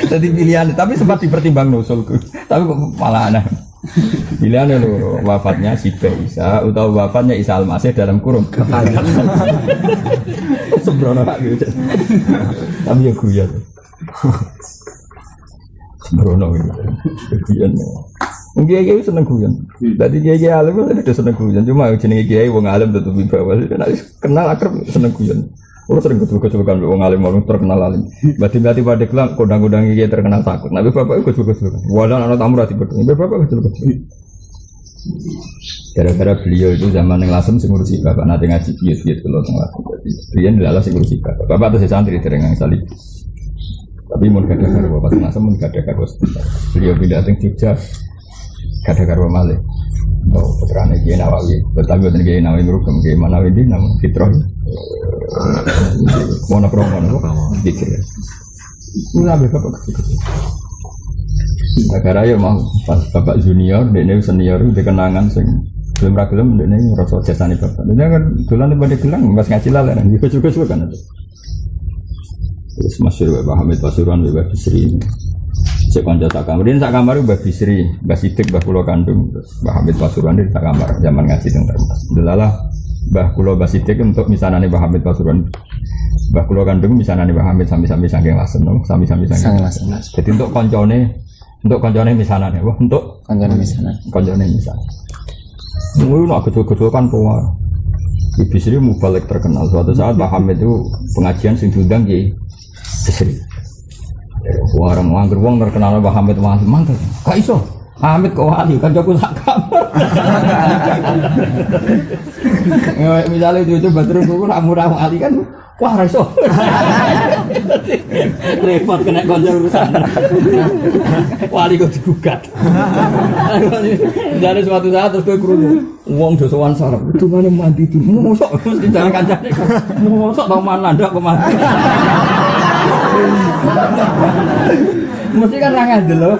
Jadi pilihan, tapi sempat dipertimbang nusulku. Tapi malah aneh. Pilihannya lho, wafatnya si Isa atau wafatnya Isa Al-Masih dalam kurung. Sembrono Pak gitu. Tapi ya guyon. Sembrono gitu. Guyon. Kiai seneng guyon. Dadi kiai alim itu seneng guyon. Cuma jenenge kiai wong alim tetep wibawa. Kenal akrab seneng guyon. Kalau sering kecuali wong alim wong terkenal alim. Berarti pada kelang kodang-kodang kiai terkenal takut. Nabi bapak kecuali. Walau anak tamu rati betul. Bapak kecuali. Gara-gara beliau itu zaman yang lasem ngurusi bapak nanti ngaji biut kalau tengah. Beliau adalah ngurusi bapak. Bapak itu santri terengang salib. Tapi mau gada karo bapak lasem mau gada karo. Beliau pindah ke Jogja. Gada karo malih. Oh, putrane Kiai Nawawi. Tapi boten Kiai Nawawi ngrukem Kiai Nawawi di nama Fitrah. Mono promo dikir. Kula bapak kecil. Negara ya mau pas bapak junior, dekne senior itu kenangan sing belum ra gelem dekne ngrasa jasane bapak. Dekne kan dolan pada gelang pas ngaji lalen juga kan itu. Terus masyhur Pak Hamid Pasuruan Mbak Bisri. Cek kanca sak kamar, sak kamar Mbak Bisri, Mbak Sidik, Mbak Kula kandung, Mbak Hamid Pasuruan di sak kamar zaman ngaji teng Termas. Delalah Mbah Kula Mbak Sidik untuk misanane Mbah Hamid Pasuruan. Mbah Kula kandung misanane Mbah Hamid sami-sami saking lasem, sami-sami saking lasem. Jadi untuk koncone misanane, wah untuk koncone misan. Mulu nak gede-gede kan tua. Ibu Sri mubalik terkenal. Suatu saat Mbah Hamid itu pengajian sing diundang Ki Sri. Warang wangger wong terkenal Mbah Hamid mantep. Ka iso. Hamid kok wali kan jago sak kamar. Misalnya itu batur kuku nak murah wali kan wah ra iso. Repot kena konco urusan. Wali kok digugat. Dari suatu saat terus kowe krungu wong do sowan sarep. Dumane mandi itu. Mosok mesti jangan kancane. Mosok tau manandak kok mandi. Mesti kan ra ngandel lho.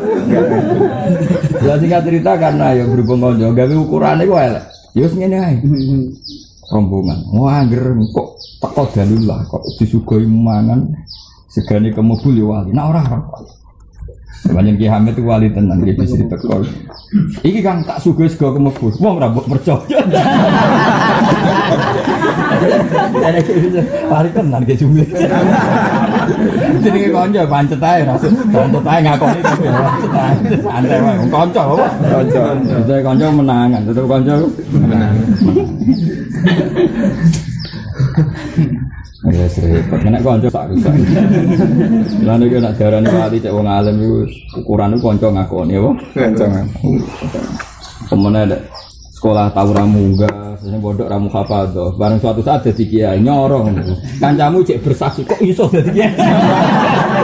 Ya singkat cerita karena ya berhubung konco gawe ukurane ku elek. Ya wis ngene ae. Rombongan. Wah, angger kok teko dalillah kok disugoi mangan segane kemubul ya wali. Nah ora. Banyak Ki Hamid itu wali tenan iki bisa teko. Iki kan tak sugoi sego kemubul. Wong ora mbok percaya. Wali tenan ki jumlah. Jenenge kanca pancet ae rasuk. Pancet ae ngakoni tapi santai wae. Kanca apa? Kanca. Dadi kanca menangan, tetep kanca menangan. Ya repot nek kanca sak rusak. Lan iki nek darane wali cek wong alim iku ukurane kanca ngakoni apa? Kanca. Semene nek sekolah tau ra munggah, sing pondok ra muhafadzah. Bareng suatu saat dadi kiai nyorong. Kancamu cek bersaksi kok iso dadi kiai.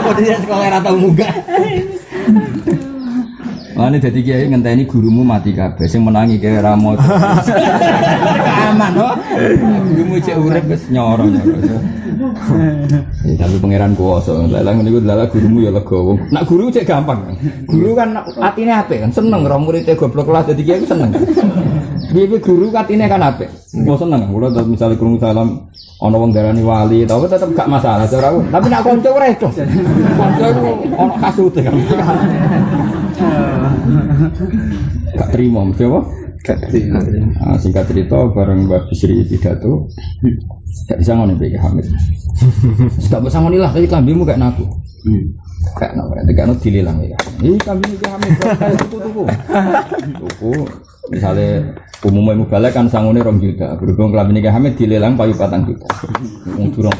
Kok dia sekolah ra tau munggah. Mane dadi kiai ngenteni gurumu mati kabeh sing menangi kaya ra moco. Aman kok. Gurumu cek urip wis nyorong. Tapi pangeran kuwasa. Lah niku lala gurumu ya lega wong. Nak guru cek gampang. Guru kan atine apik kan seneng ro muridé goblok kelas dadi kiai seneng. Piye guru atine kan apik. Mau seneng. Mula misale krungu salam ana wong darani wali tapi tetep gak masalah ora. Tapi nak kanca ora itu. Kanca iku ana kasute kan. Gak terima mesti apa? Gak terima. Singkat cerita bareng Mbak Bisri pidato gak bisa ngono Ki Hamid. Gak bisa ngono lah tapi klambimu kayak naku. Kayak naku tekan dilelang ya. Iki klambimu Ki Hamid kayak tuku. Tuku misale umumnya mubalek kan sangune 2 juta. Berhubung klambine Ki Hamid dilelang payu 4 juta. Wong durung.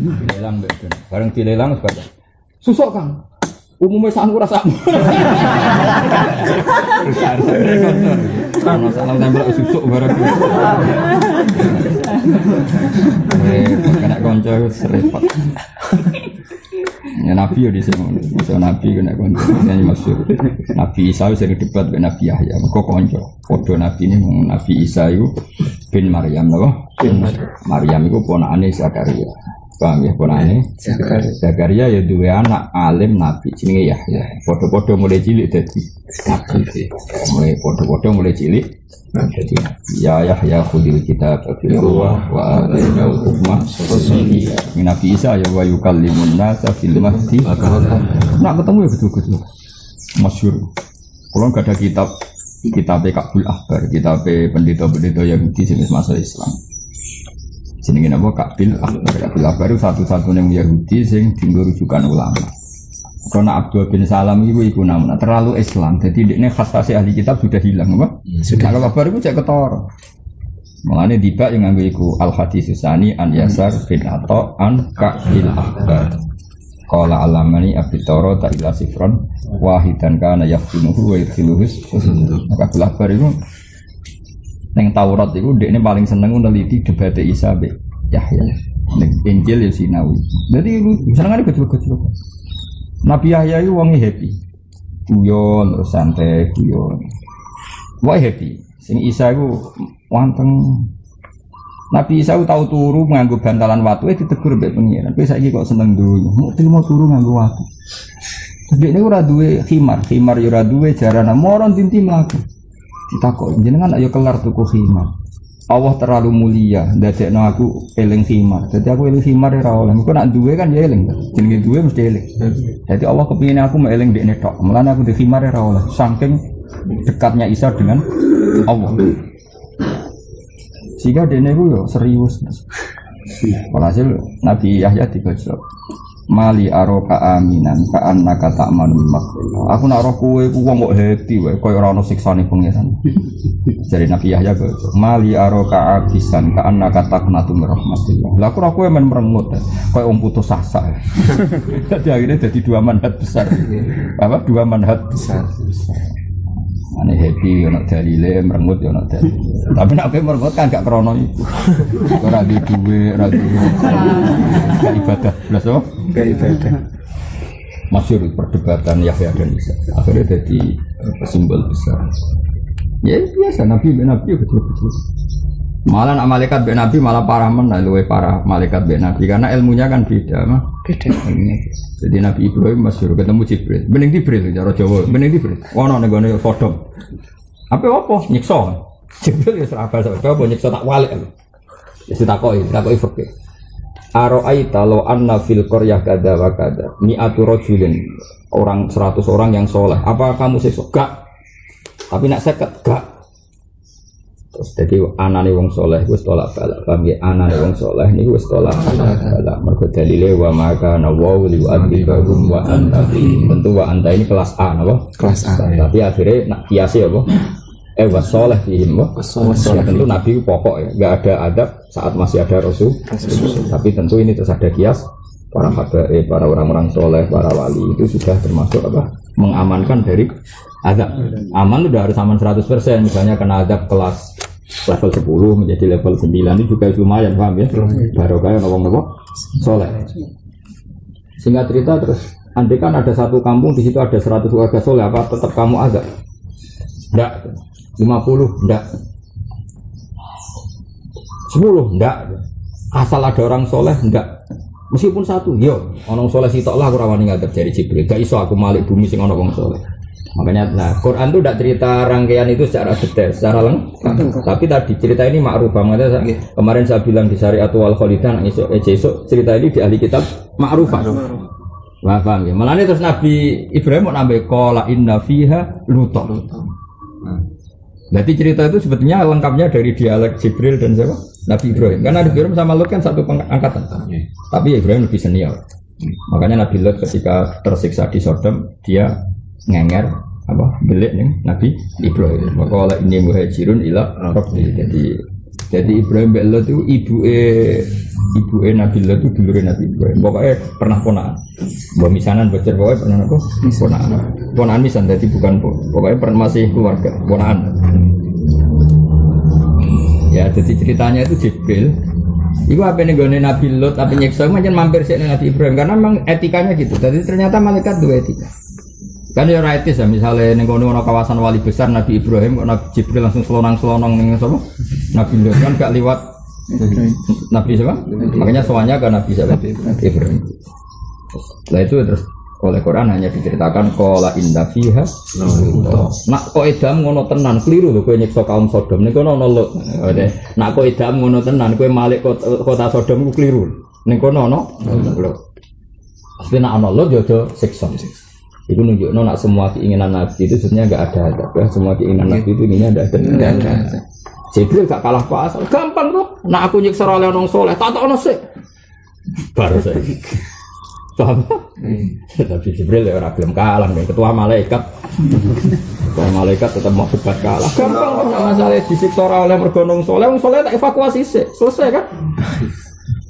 Dilelang mbek. Bareng dilelang sepeda. Susuk Kang. Umumnya sanggup rasa masalah nembak susuk barang kena konco serempet ya Nabi ya disini so Nabi kena konco ini maksud Nabi Isa sering debat dengan Nabi Yahya kok konco foto Nabi ini Nabi Isa itu bin Maryam loh bin Maryam itu ponakane Zakaria Paham ya ponane? Zakaria ya duwe anak alim nabi jenenge Yahya. Padha-padha mulai cilik dadi nabi. Mulai padha-padha mulai cilik dadi nabi. Ya Yahya khudil kitab fil ruwah wa atainahu hukma sabiyya. Nabi Isa ya wa yukallimun nasa fil mahdi. Nak ketemu ya betul-betul. Masyhur. Kalau enggak ada kitabnya Kabul Ahbar, kitabnya pendeta-pendeta Yahudi jenis masa Islam. Jenenge napa Kabil Akbar. Kabil Akbar itu satu-satunya Yahudi sing dienggo rujukan ulama. Karena Abdul bin Salam iku namanya terlalu Islam. Jadi dekne khasasi ahli kitab sudah hilang apa? Sudah. Kalau Akbar itu cek ketara. Mulane tiba yang nganggo iku Al Hadis Susani an Yasar bin Atha an Kabil Akbar. Qala alamani abitoro ta ila sifron wahidan kana yaftinuhu wa yadkhiluhus. Kabil Akbar itu neng Taurat itu dekne paling seneng neliti debat Isa be Yahya. Neng Injil ya sinau. Jadi senengane kecil-kecil. Nabi Yahya itu wonge happy. Guyon terus santai guyon. Wae happy. Sing Isa itu wanteng. Nabi Isa tahu turu nganggo bantalan watu ditegur mbek pengiran. Kowe saiki kok seneng donya. Mau turu nganggo watu. Dekne ora duwe khimar ya ora duwe jarana moron tinti mlaku. Takok jenengan ayo kelar tuku khimar. Allah terlalu mulia, ndadekno aku eling khimar. Dadi aku eling khimar ora oleh. Engko nak duwe kan ya eling. Jenenge duwe mesti eling. Dadi Allah kepengin aku eling dekne tok. Mulane aku di khimar ora oleh. Saking dekatnya Isa dengan Allah. Sehingga dekne ku yo serius. Walhasil Nabi Yahya dibaca. Mali aroka aminan ka annaka ta'manul makhluk. Aku nak roh kowe ku wong kok happy wae koyo ora ono siksane pangeran. Dari Nabi Yahya kok mali aroka abisan ka annaka taqnatu min rahmatillah. Lah aku roh kowe men merengut koyo wong putus asa. Dadi akhirnya dadi dua manhat besar. Apa dua manhat besar. Ane happy ono dalile merengut yo ono dalile. Tapi nek kowe merengut kan gak krono iku. Ora di duwe, ora di ibadah. Blas oh? Gak ibadah. Masyhur perdebatan Yahya dan Isa. Akhirnya jadi simbol besar. Ya biasa Nabi betul-betul. Malah nak malaikat be Nabi malah parah luwe parah malaikat be Nabi karena ilmunya kan beda mah. Beda. Jadi Nabi Ibrahim masyhur ketemu Jibril. Bening Jibril cara Jawa, bening Jibril. Ono ning gone Sodom. Apa nyiksa. Jibril ya serabal apa nyiksa tak walik. Ya takoki fikih. Aro'aita law anna fil qaryah kadza wa kadza mi'atu rajulin orang 100 orang yang soleh. Apa kamu siksa? Gak. Tapi nak 50 gak. Terus jadi anane wong soleh wis tolak balak. Paham ya anane wong soleh niku wis tolak balak. Mergo dalile wa maka nawa li wa'adibahum wa anta. Tentu wa anta ini kelas A napa? Kelas A. Tapi akhirnya nak kiasi apa? Wasoleh fihim wasoleh tentu Nabi pokok ya, nggak ada adab saat masih ada Rasul. Tapi tentu ini terus ada kias para habaib, para orang-orang soleh, para wali itu sudah termasuk apa? Mengamankan dari adab. Aman udah harus aman 100%. Misalnya kena adab kelas level 10 menjadi level 9 ini juga lumayan, paham ya? Barokah ngomong-ngomong soleh. Singkat cerita terus, andai kan ada satu kampung di situ ada 100 warga soleh, apa tetap kamu adab? Enggak. 50 enggak, 10 enggak, asal ada orang soleh enggak, meskipun satu, yo orang soleh sitok lah aku rawani ngadep dari Jibril, gak iso aku malik bumi sing ono wong soleh. Makanya, nah Quran itu tidak cerita rangkaian itu secara detail, secara lengkap. Tapi tadi cerita ini ma'rufah. Kemarin saya bilang di Syariatul Wal Khalidan, esok cerita ini di ahli kitab ma'rufah. Paham ya? Malah terus Nabi Ibrahim mau nambah qala inna fiha luta. Jadi cerita itu sebetulnya lengkapnya dari dialog Jibril dan siapa? Nabi Ibrahim. Karena Nabi Ibrahim sama Lot kan satu angkatan. Tapi Ibrahim lebih senior. Makanya Nabi Lot ketika tersiksa di Sodom dia ngenger apa? Belik nih Nabi Ibrahim. Maka oleh ini muhajirun ila Rabbi. Jadi Ibrahim bin Lot itu ibu Nabi Lot itu dulunya Nabi Ibrahim. Pokoknya pernah ponaan. Bawa misanan bocor pokoknya pernah apa? Ponaan. Ponaan misan jadi bukan pokoknya pernah masih keluarga ponaan. Ya jadi ceritanya itu Jibril. Iku apa nih gone Nabi Lot tapi nyeksa macam mampir sih Nabi Ibrahim karena memang etikanya gitu. Jadi ternyata malaikat dua etika. Kan ya etis ya misalnya nih kono kawasan wali besar Nabi Ibrahim kok Nabi Jibril langsung selonang nih sama Nabi Lot kan gak liwat Nabi siapa? Makanya soalnya ke Nabi siapa? Ibrahim. Setelah itu terus oleh Quran hanya diceritakan qala inna fiha nak kok edam ngono tenan keliru lho kowe nyiksa kaum Sodom niku ono lho. Nak kok edam ngono tenan kowe malik kota Sodom ku keliru. Ning kono ono lho. Pasti nak ono lho yo siksa. Itu nunjukno nak semua keinginan Nabi itu sebenarnya enggak ada adab ya. Semua keinginan Nabi itu ininya enggak ada. Jibril gak kalah pasal. Gampang kok. Nak aku nyiksa oleh wong saleh, tak ono sik. Baru saya. Paham? Tapi Jibril ya orang belum kalah nih, ketua malaikat tetap mau debat kalah. Gampang kan masalah disiksa oleh mergonong soleh tak evakuasi sih, selesai kan?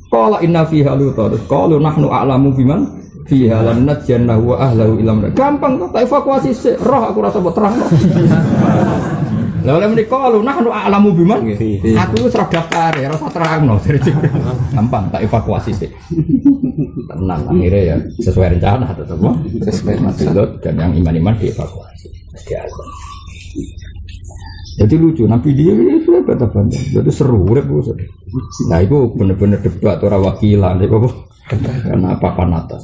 Qala inna fiha lutar, qalu nahnu a'lamu biman fiha lan najjannahu wa ahlahu ilam. Gampang tak evakuasi sih, roh aku rasa buat terang. Lah oleh menika lu nahnu a'lamu biman. Aku wis ra daftar ya rasa terangno. Gampang tak evakuasi sih. Tenang akhirnya ya sesuai rencana atau semua sesuai maksud dan yang iman-iman dievakuasi. Jadi lucu Nabi dia ini sudah kata panjang. Jadi seru urip bos. Nah itu benar-benar debat ora wakilan itu karena papan atas.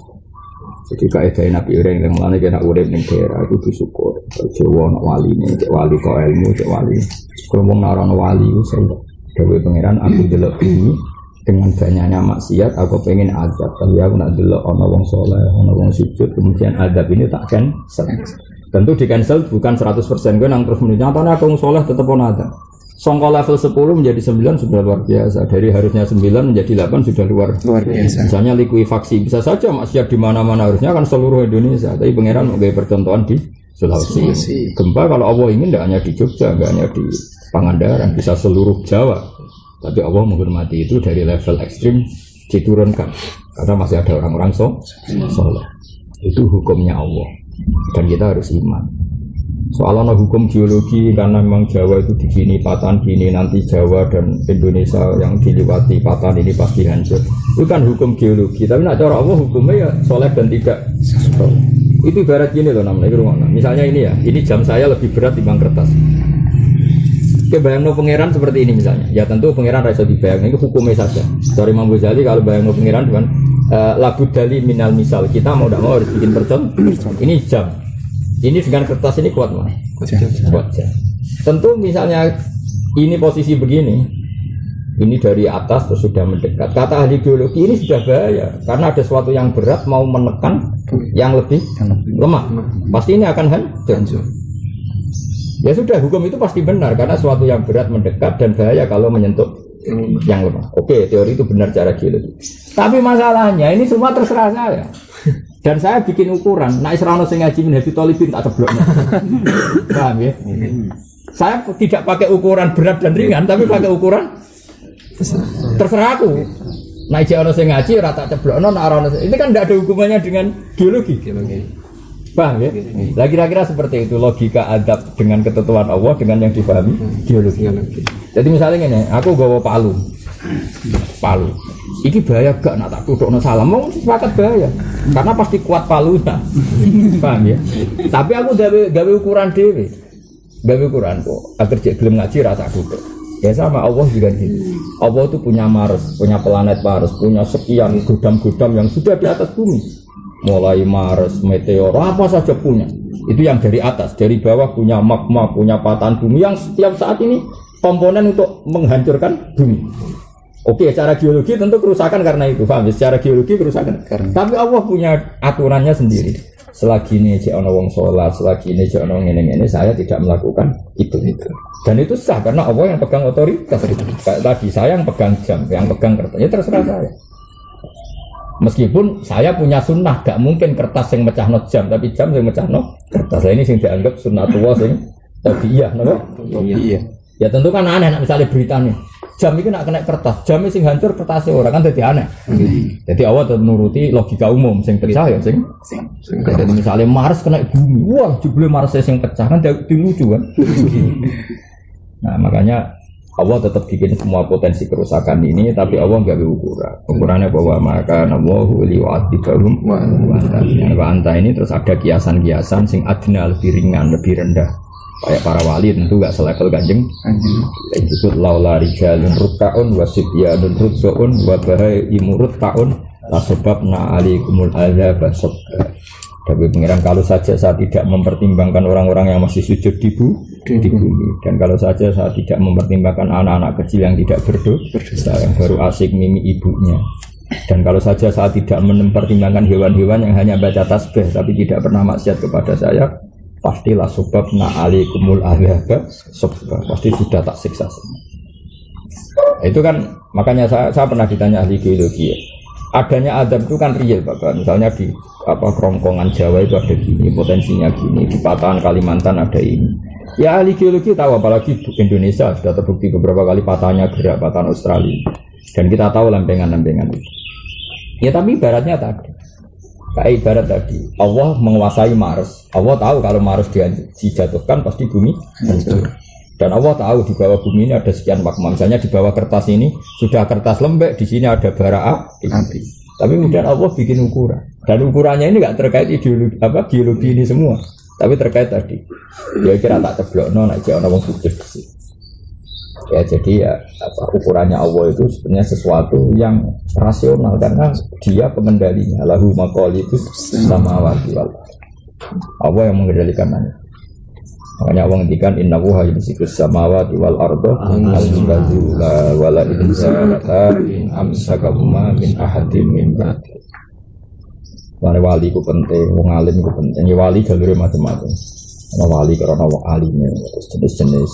Jadi kaidah Nabi Ibrahim yang mulane kena urip ning daerah itu disyukur. Jawa ana waline, cek wali kok ilmu, cek wali. Kromong narono wali itu saya dewe pangeran aku delok bumi dengan banyaknya maksiat aku pengen adab. Tapi aku nak delok ana wong saleh, ana wong sujud, kemudian adab ini tak cancel. Tentu di cancel bukan 100% gue nang terus nyatane aku wong saleh tetep ana adab. Songko level 10 menjadi 9 sudah luar biasa. Dari harusnya 9 menjadi 8 sudah luar biasa. Misalnya likuifaksi bisa saja maksiat di mana-mana harusnya kan seluruh Indonesia. Tapi pangeran mau percontohan di Sulawesi. Gempa kalau Allah ingin tidak hanya di Jogja, tidak hanya di Pangandaran, bisa seluruh Jawa. Tapi Allah menghormati itu dari level ekstrim diturunkan. Karena masih ada orang-orang soleh. Itu hukumnya Allah. Dan kita harus iman. Soalnya hukum geologi karena memang Jawa itu di sini patahan gini nanti Jawa dan Indonesia yang diliwati patahan ini pasti hancur. Itu kan hukum geologi. Tapi nak cara Allah hukumnya ya soleh dan tidak. Itu ibarat gini loh namanya rumah. Misalnya ini ya, ini jam saya lebih berat dibanding kertas. Kebayangno pangeran seperti ini misalnya. Ya tentu pangeran rasa dibayang. Ini hukumnya saja. Dari Imam Ghazali kalau bayangno pangeran dengan lagu dali minal misal kita mau tidak mau harus bikin percontohan. Ini jam. Ini dengan kertas ini kuat mana? Kuat jam. Tentu misalnya ini posisi begini, ini dari atas terus sudah mendekat. Kata ahli geologi ini sudah bahaya karena ada sesuatu yang berat mau menekan yang lebih lemah. Pasti ini akan hancur. Ya sudah hukum itu pasti benar karena sesuatu yang berat mendekat dan bahaya kalau menyentuh yang lemah. Oke, teori itu benar cara geologi. Tapi masalahnya ini semua terserah saya. Dan saya bikin ukuran, nak Isra'ano sing ngaji min Habib Thalibin tak cebloknya. Paham ya? Saya tidak pakai ukuran berat dan ringan, tapi pakai ukuran terserah aku. Nak Isra'ano sing ngaji rata ceblokno, nak Arano ini kan tidak ada hubungannya dengan geologi. Paham ya? Lah kira-kira seperti itu logika adab dengan ketentuan Allah dengan yang dipahami geologi. Jadi misalnya ini, aku gawa palu. Iki bahaya gak nak tak kudukno salam mau sepakat bahaya karena pasti kuat palunya. Paham ya? Tapi aku gawe ukuran dhewe. Gawe ukuran kok agar jek gelem ngaji rasa kuduk. Ya sama Allah juga gitu. Allah itu punya Mars, punya planet Mars, punya sekian gudam-gudam yang sudah di atas bumi. Mulai Mars, meteor, apa saja punya. Itu yang dari atas, dari bawah punya magma, punya patahan bumi yang setiap saat ini komponen untuk menghancurkan bumi. Oke, secara geologi tentu kerusakan karena itu, paham? Secara geologi kerusakan karena. Tapi Allah punya aturannya sendiri. Selagi ini jek ana wong salat, selagi ini jek ana ngene-ngene, saya tidak melakukan itu. Dan itu sah karena Allah yang pegang otoritas. Kayak tadi saya yang pegang jam, yang pegang kertas. Ya terserah saya. Meskipun saya punya sunnah, gak mungkin kertas yang mecahno jam, tapi jam yang mecahno kertas. Ini sing dianggap sunnatullah sing tabiiyah, napa? Iya. Ya tentu kan aneh nak misalnya beritanya. Jam itu nak kena kertas, jam itu sing hancur kertasnya orang kan jadi aneh. Jadi awal tetap menuruti logika umum, sing pecah ya sing. Jadi misalnya Mars kena bumi, wah jebule Mars sing pecah kan lucu kan. Nah makanya Allah tetap bikin semua potensi kerusakan ini, tapi Allah nggak berukuran. Ukurannya bahwa maka Allahu liwa'atibahum wa anta ini terus ada kiasan-kiasan sing adna lebih ringan, lebih rendah. Kayak para wali tentu gak selevel Kanjeng. Yang disebut laula rijalun ruk'aun wa sibyanun ruk'aun wa bahaimu ruk'aun la sababna alaikumul azab sabba. Tapi pengiran kalau saja saya tidak mempertimbangkan orang-orang yang masih sujud di bumi, dan kalau saja saya tidak mempertimbangkan anak-anak kecil yang tidak berdosa, yang baru asik mimi ibunya, dan kalau saja saya tidak mempertimbangkan hewan-hewan yang hanya baca tasbih tapi tidak pernah maksiat kepada saya, pastilah sebabna alaikumul azab sabba, pasti sudah tak siksa semua. Itu kan makanya saya pernah ditanya ahli geologi ya. Adanya adab itu kan real Bapak. Misalnya di kerongkongan Jawa itu ada gini, potensinya gini, di patahan Kalimantan ada ini. Ya ahli geologi tahu, apalagi Indonesia sudah terbukti beberapa kali patahannya gerak, patahan Australia. Dan kita tahu lempengan-lempengan itu. Ya tapi ibaratnya tadi, kayak ibarat tadi, Allah menguasai Mars. Allah tahu kalau Mars dijatuhkan pasti bumi hancur. Dan Allah tahu di bawah bumi ini ada sekian magma. Misalnya di bawah kertas ini sudah kertas lembek, di sini ada bara api. Tapi kemudian Allah bikin ukuran. Dan ukurannya ini nggak terkait ideologi geologi ini semua, tapi terkait tadi. Dia kira tak ceblokno nek jek ana wong sujud di sini. Ya jadi ya ukurannya Allah itu sebenarnya sesuatu yang rasional karena dia pengendalinya. Lahu maqalidus samawati wal ardh. Allah yang mengendalikannya. Makanya Allah ngendikan innahu yumsikus samawati wal arda al-tazula wala insalata in amsakahuma min ahadin min ba'di. Wali ku penting, wong alim ku penting. Wali jalure macam-macam. Ana wali karena wong alime, terus jenis-jenis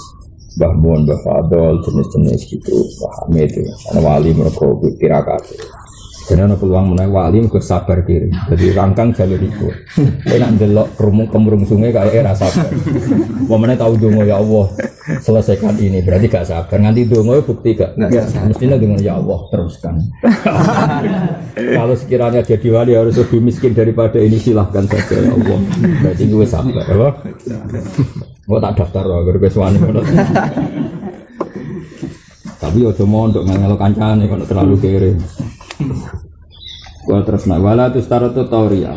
Mbah Mun, Mbah Fadol, jenis-jenis gitu. Paham itu. Ana wali mergo tirakat. Jadi ada peluang menaik wali untuk sabar kiri. Jadi rangkang jalur itu. Saya nak delok kemurung sungai kayak era sabar. Momennya tahu dongo ya Allah selesaikan ini berarti gak sabar. Nanti dongo bukti gak? Mestinya dengan ya Allah teruskan. Kalau sekiranya jadi wali harus lebih miskin daripada ini silahkan saja ya Allah. Berarti gue sabar. Gue tak daftar loh gue suami. Tapi ojo mondok ngelo kancane kalau terlalu kiri. Gua terus nak wala tu staratu tawriya.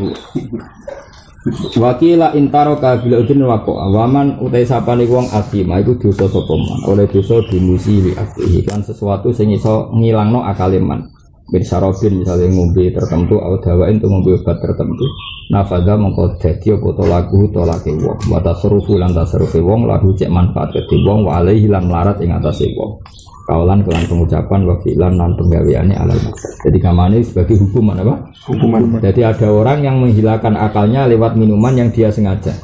Wakila intaro kabila udin wako awaman utai sapane wong asima itu dosa sapa man. Oleh dosa dimusi li akhi kan sesuatu sing iso ngilangno akale man. Bir sarofin misalnya ngombe tertentu atau dawain untuk ngombe obat tertentu. Nafada mongko dadi apa to lagu tolake wong. Wa tasrufu lan tasrufe wong lahu cek manfaat kedhi wong wa alaihi lan melarat ing atase wong. Kaulan kelan pengucapan wakilan non penggaweannya alal maksud. Jadi kamane sebagai hukuman apa? Hukuman. Jadi ada orang yang menghilangkan akalnya lewat minuman yang dia sengaja.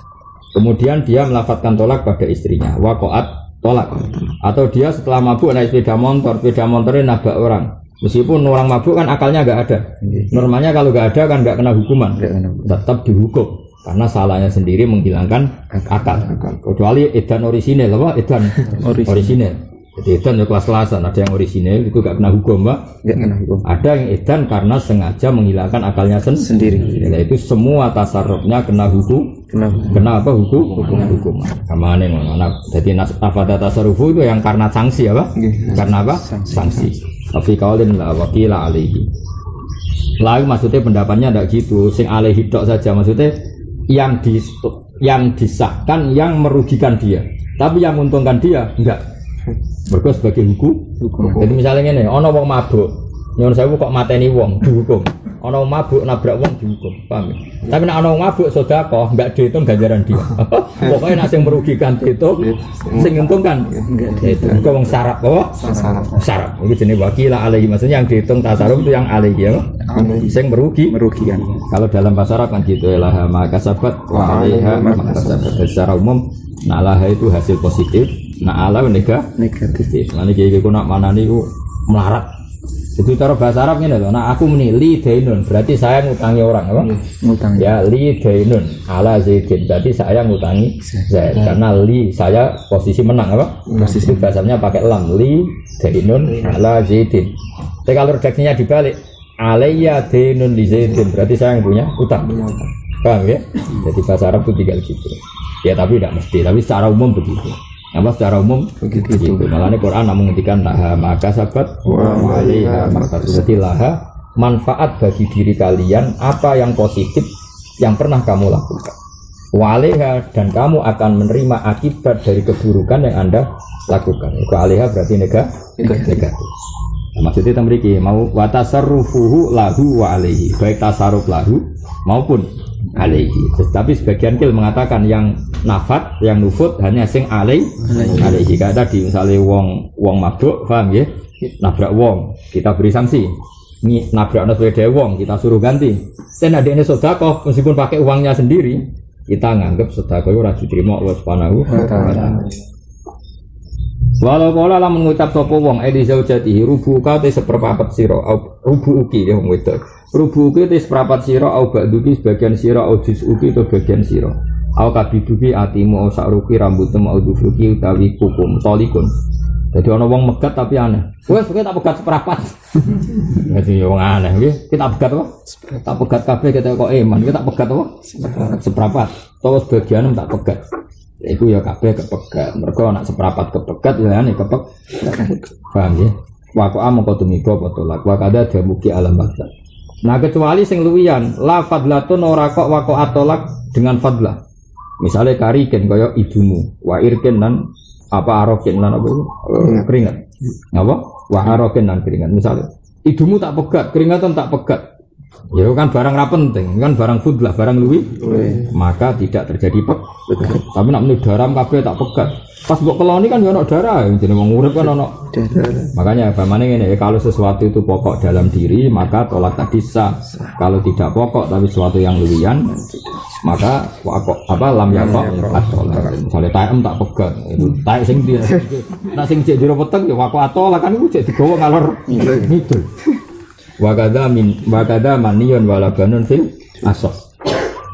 Kemudian dia melafadzkan tolak pada istrinya. Waqaat tolak. Atau dia setelah mabuk naik sepeda motornya nabrak orang. Meskipun orang mabuk kan akalnya enggak ada. Normalnya kalau enggak ada kan enggak kena hukuman. Tetap dihukum. Karena salahnya sendiri menghilangkan akal. Kecuali edan orisinil apa? Edan orisinil. Jadi edan ya kelas-kelasan, ada yang orisinil itu gak kena hukum Pak. Gak kena hukum. Ada yang edan karena sengaja menghilangkan akalnya sendiri. Itu semua tasarrufnya kena hukum. Kena apa hukum? Hukum. Kamane ngono. Jadi nafada tasarrufu itu yang karena sanksi apa? Karena apa? Sanksi. Tapi kaulin la wakila alaihi. Lalu maksudnya pendapatnya tidak gitu. Sing alaihi tok saja maksudnya yang disahkan yang merugikan dia. Tapi yang menguntungkan dia enggak. Mergo sebagai hukum. Jadi misalnya ini, ono wong mabuk, nyuwun sewu kok mateni wong dihukum. Ono mabuk nabrak wong dihukum, paham? Tapi nek ono mabuk sedekah enggak dihitung ganjaran dia. Pokoknya nek sing merugikan itu, sing nguntungkan. Itu kok wong sarap apa? Sarap. Iki jenenge wakila alaihi, maksudnya yang dihitung tasarruf itu yang alaihi ya. Sing merugikan. Kalau dalam bahasa Arab kan gitu lah, maka sahabat wa alaiha maka sahabat secara umum nalah itu hasil positif. Nah ala negatif. Nanti kayak nak mana nih melarat. Itu cara bahasa Arab ini loh. Nah aku menilai dainun berarti saya ngutangi orang apa? Ngutang. Ya li dainun ala zaidin berarti saya ngutangi Zaid karena li saya posisi menang apa? Posisi bahasanya pakai lam li dainun ala zaidin. Tapi kalau redaksinya dibalik alayya dainun li zaidin berarti saya yang punya utang. Paham ya? Jadi bahasa Arab itu tinggal gitu. Ya tapi tidak mesti. Tapi secara umum begitu. Apa secara umum begitu. Makanya Quran namun menghentikan laha maka sahabat waliha maka laha manfaat bagi diri kalian apa yang positif yang pernah kamu lakukan. Waleha dan kamu akan menerima akibat dari keburukan yang Anda lakukan. Waleha berarti negatif. Nah, maksudnya temriki mau watasarrufuhu lahu wa alaihi, baik tasarruf lahu maupun alaihi. Tapi sebagian kil mengatakan yang nafat, yang nufut hanya sing alaihi. Kayak tadi misalnya wong mabuk, paham ya? Nabrak wong, kita beri sanksi. Ini nabrak sepeda wong, kita suruh ganti. Dan adanya sedekah meskipun pakai uangnya sendiri, kita nganggap sedekah ora diterima Allah Subhanahu wa taala. Walau kala lamun ngucap sapa wong edi zaujatihi rubuka te seperempat sira rubuki ya wong wedok. Rubuki te seperempat sira au ba'duki sebagian sira au juz'uki to bagian sira. Au kabiduki atimu au sakruki rambutmu au dufuki utawi kukum tolikun. Jadi ana wong megat tapi aneh. Wes tak pegat seperempat. Jadi wong aneh nggih. Kita pegat apa? Tak pegat kabeh kita kok iman. Kita pegat apa? Seperempat. Terus bagian tak pegat. Iku ya kabeh kepegat. Mergo anak seprapat kepegat ya ane kepek. Paham ya? Waqa'a mongko tumiba apa tolak. Wa kada damuki alam baksa. Nah kecuali sing luwian, la fadlatun ora kok waqa'a tolak dengan fadlah. Misalnya kariken kaya ibumu, wa irken lan apa aroken lan apa itu? Keringat. Apa? Wa aroken lan keringat. Misalnya ibumu tak pegat, keringatan tak pegat. Ya kan barang ra penting, kan barang fudlah, barang luwi, maka tidak terjadi pegat. Tapi nak menurut daram kabeh tak pegat. Pas mbok keloni kan ya ono darah, jenenge wong urip kan ono darah. Makanya bagaimana ngene, kalau sesuatu itu pokok dalam diri, maka tolak tadi sah. Kalau tidak pokok tapi sesuatu yang luwian, maka apa lam yakok atolak. Misalnya taem tak pegat, itu taek sing ndi. Nak sing jek jero peteng ya wako atolak kan iku jek digawa ngalor ngidul. Wakada manion walabanun fil asos.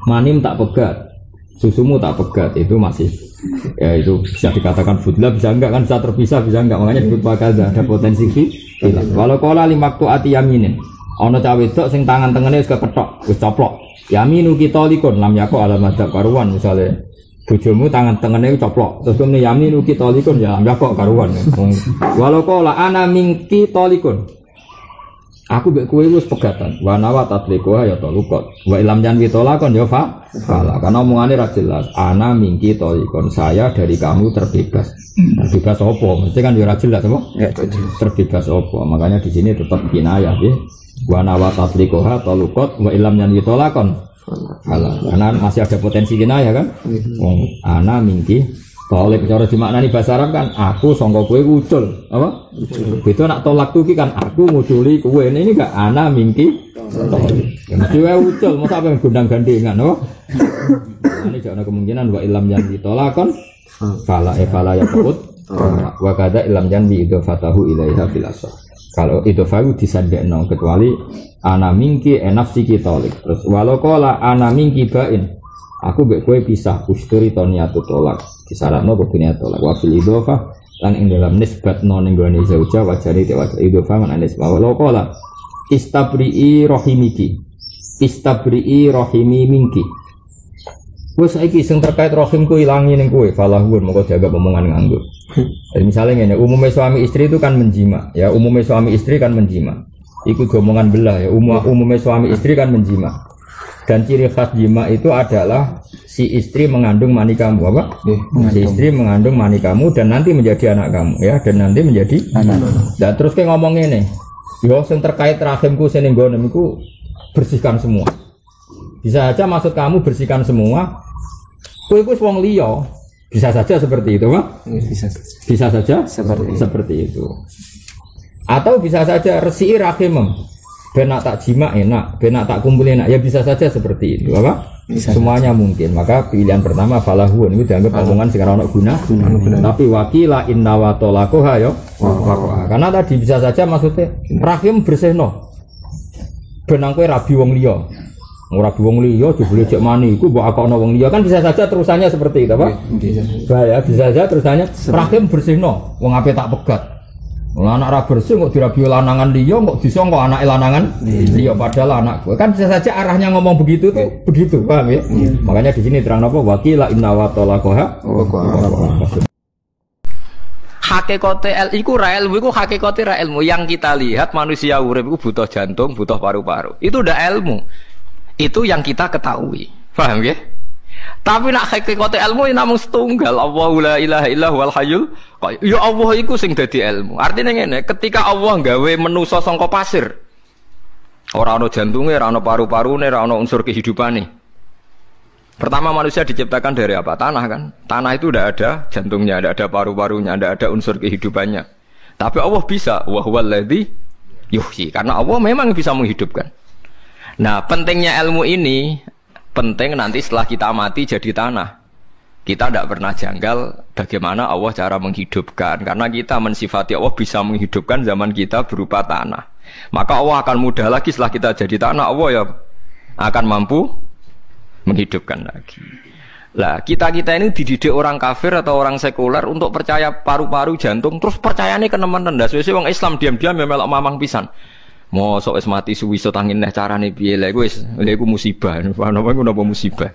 Manim tak pegat, susumu tak pegat, itu masih ya itu bisa dikatakan fudla, bisa enggak kan, bisa terpisah bisa enggak, makanya disebut wakada, ada potensi hilang. Walau kola limaktu ati yaminin ono cawe wedok sing tangan tengene wis kepethok, wis coplok. Yaminu kita likun lam yako alamadab karuan, misalnya bojomu tangan tengene coplok, terus kemudian yaminu kita likun ya lam yako karuan. Walau kola ana mingki tolikun, aku mbek kowe wis pegatan. Wa nawa tatliqoha ya talukot. Wa ilam janwi tolakon ya fala. Karena omongane ra jelas. Ana mingki tolikon, saya dari kamu terbebas. Terbebas apa? Mesti kan ya ra jelas apa? Terbebas apa? Makanya di sini tetap kinayah nggih. Wa nawa tatliqoha talukot wa ilam janwi tolakon fala. Karena masih ada potensi kinayah kan? Wong ana mingki tolak cara dimaknani bahasa Arab kan aku sangka kowe ucul apa? Beda nak tolak tuh kan aku nguduli kowe. Ini enggak ana mingki tolak. Mesti wae ucul, masa apa gondang-gandengan no? Ini jangan kemungkinan wa ilam yang ditolakon fala ya qut wa kada ilam yang idofatahu ilaiha fil asah. Kalau idofahu disandekno kecuali ana mingki nafsiki tolak. Terus walau qala ana mingki bain, aku mbek kowe pisah usturi toniatu tolak. Disaratno kudunya tolak wa fil idhofah lan ing dalam nisbat non nggone zauja wajari te wajah idhofah man anis wa law qala istabri'i rahimi minki. Wes saiki sing terkait rahimku ilangi ning kowe falahun moko jaga omongan nganggo. Jadi misalnya ngene, umumnya suami istri itu kan menjima ya, umumnya suami istri kan menjima. Iku omongan belah ya, umumnya suami istri kan menjima. Dan ciri khas jima itu adalah si istri mengandung mani kamu apa? Si istri mengandung mani kamu dan nanti menjadi anak kamu ya, dan nanti menjadi anak. Dan terus kayak ngomong ini, yo yang terkait rahimku senenggonem iku bersihkan semua. Bisa saja maksud kamu bersihkan semua. Kowe iku wong liya. Bisa saja seperti itu, Pak? Bisa saja seperti itu. Atau bisa saja resi rahimem. Benak tak jima enak, benak tak kumpul enak, ya bisa saja seperti itu, apa? Bisa semuanya saja. Mungkin. Maka pilihan pertama falahun itu dianggap omongan sekarang nak guna. Tapi wakila inna wa tolakoha yo. Karena tadi bisa saja maksudnya rahim bersihno. Benang kowe rabi wong liya. Rabi wong liya jebule cek mani iku mbok akokno wong liya kan bisa saja terusannya seperti itu, apa? Bisa saja terusannya rahim bersihno, wong ape tak pegat. Anak ra bersih kok dirabi lanangan liya kok disangka anake lanangan liya padahal anak gue. Kan bisa saja arahnya ngomong begitu tuh begitu, paham ya? Makanya di sini terang apa wakila inna wa talaqaha. Hakikate iku ra ilmu iku hakikate ra ilmu. Yang kita lihat manusia urip iku butuh jantung, butuh paru-paru. Itu udah ilmu. Itu yang kita ketahui. Paham ya? Tapi nak hakikate ilmu namung setunggal. Allahu la ilaha illa huwal hayyul qayyum. Ya Allah iku sing dadi ilmu. Artinya ngene, ketika Allah gawe manusa sangka pasir, ora ana jantunge, ora ana paru-parune, ora ana unsur kehidupane. Pertama manusia diciptakan dari apa? Tanah kan? Tanah itu udah ada jantungnya, ada paru-parunya, ada unsur kehidupannya. Tapi Allah bisa, wa huwal ladzi yuhyi. Karena Allah memang bisa menghidupkan. Nah, pentingnya ilmu ini penting nanti setelah kita mati jadi tanah. Kita tidak pernah janggal bagaimana Allah cara menghidupkan. Karena kita mensifati Allah bisa menghidupkan zaman kita berupa tanah. Maka Allah akan mudah lagi setelah kita jadi tanah. Allah ya akan mampu menghidupkan lagi. Lah kita ini dididik orang kafir atau orang sekuler untuk percaya paru-paru jantung. Terus percayanya kenemen-nemen. Sesuai orang Islam diam-diam melok mamang pisan. Mosok wis mati suwi iso tangin neh carane piye lha iku musibah. Napa iku napa musibah.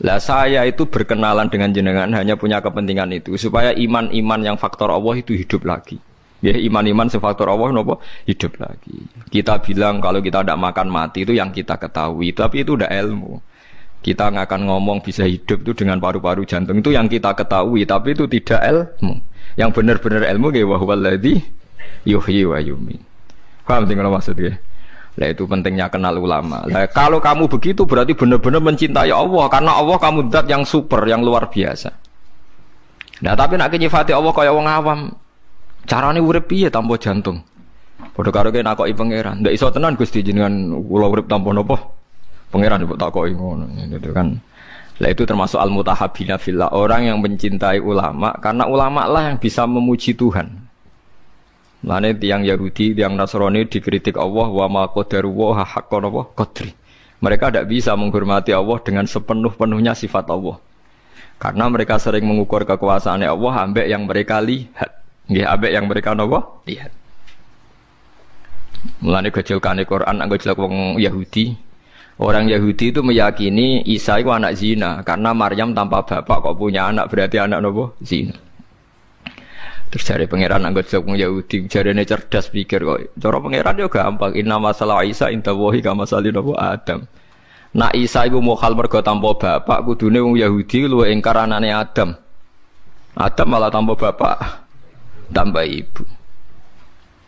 Lah saya itu berkenalan dengan jenengan hanya punya kepentingan itu supaya iman-iman yang faktor Allah itu hidup lagi. Ya iman-iman sefaktor Allah napa hidup lagi. Kita bilang kalau kita tidak makan mati itu yang kita ketahui, tapi itu udah ilmu. Kita nggak akan ngomong bisa hidup itu dengan paru-paru jantung itu yang kita ketahui, tapi itu tidak ilmu. Yang benar-benar ilmu kayak wa huwal ladzi yuhyi wa yumiit. Paham tinggal maksudnya? Lah itu pentingnya kenal ulama. Lah kalau kamu begitu berarti benar-benar mencintai Allah karena Allah kamu zat yang super, yang luar biasa. Nah tapi nak nyifati Allah kaya wong awam, carane urip piye tanpa jantung? Padha karo kene nakoki pangeran. Ndak iso tenan Gusti jenengan kula urip tanpa napa? Pangeran mbok takoki ngono gitu kan. Lah itu termasuk al-mutahabbina fillah, orang yang mencintai ulama karena ulama lah yang bisa memuji Tuhan. Lane tiang Yahudi, tiang Nasrani dikritik Allah wa ma qadaru wa haqqan wa qadri. Mereka tidak bisa menghormati Allah dengan sepenuh-penuhnya sifat Allah. Karena mereka sering mengukur kekuasaan Allah ambek yang mereka lihat. Nggih, ambek yang mereka napa? Lihat. Mulane gejolkane Quran anggo jelek wong Yahudi. Orang Yahudi itu meyakini Isa itu anak zina karena Maryam tanpa bapak kok punya anak berarti anak napa? Zina. Terus cari pangeran anggota wong Yahudi, jarene cerdas pikir kok. Cara pangeran yo gampang. Inna masalah Isa inta wahi kama salin Adam. Nak Isa iku mokhal mergo tanpa bapak, kudune wong Yahudi luwih ingkar anane Adam. Adam malah tanpa bapak, tanpa ibu.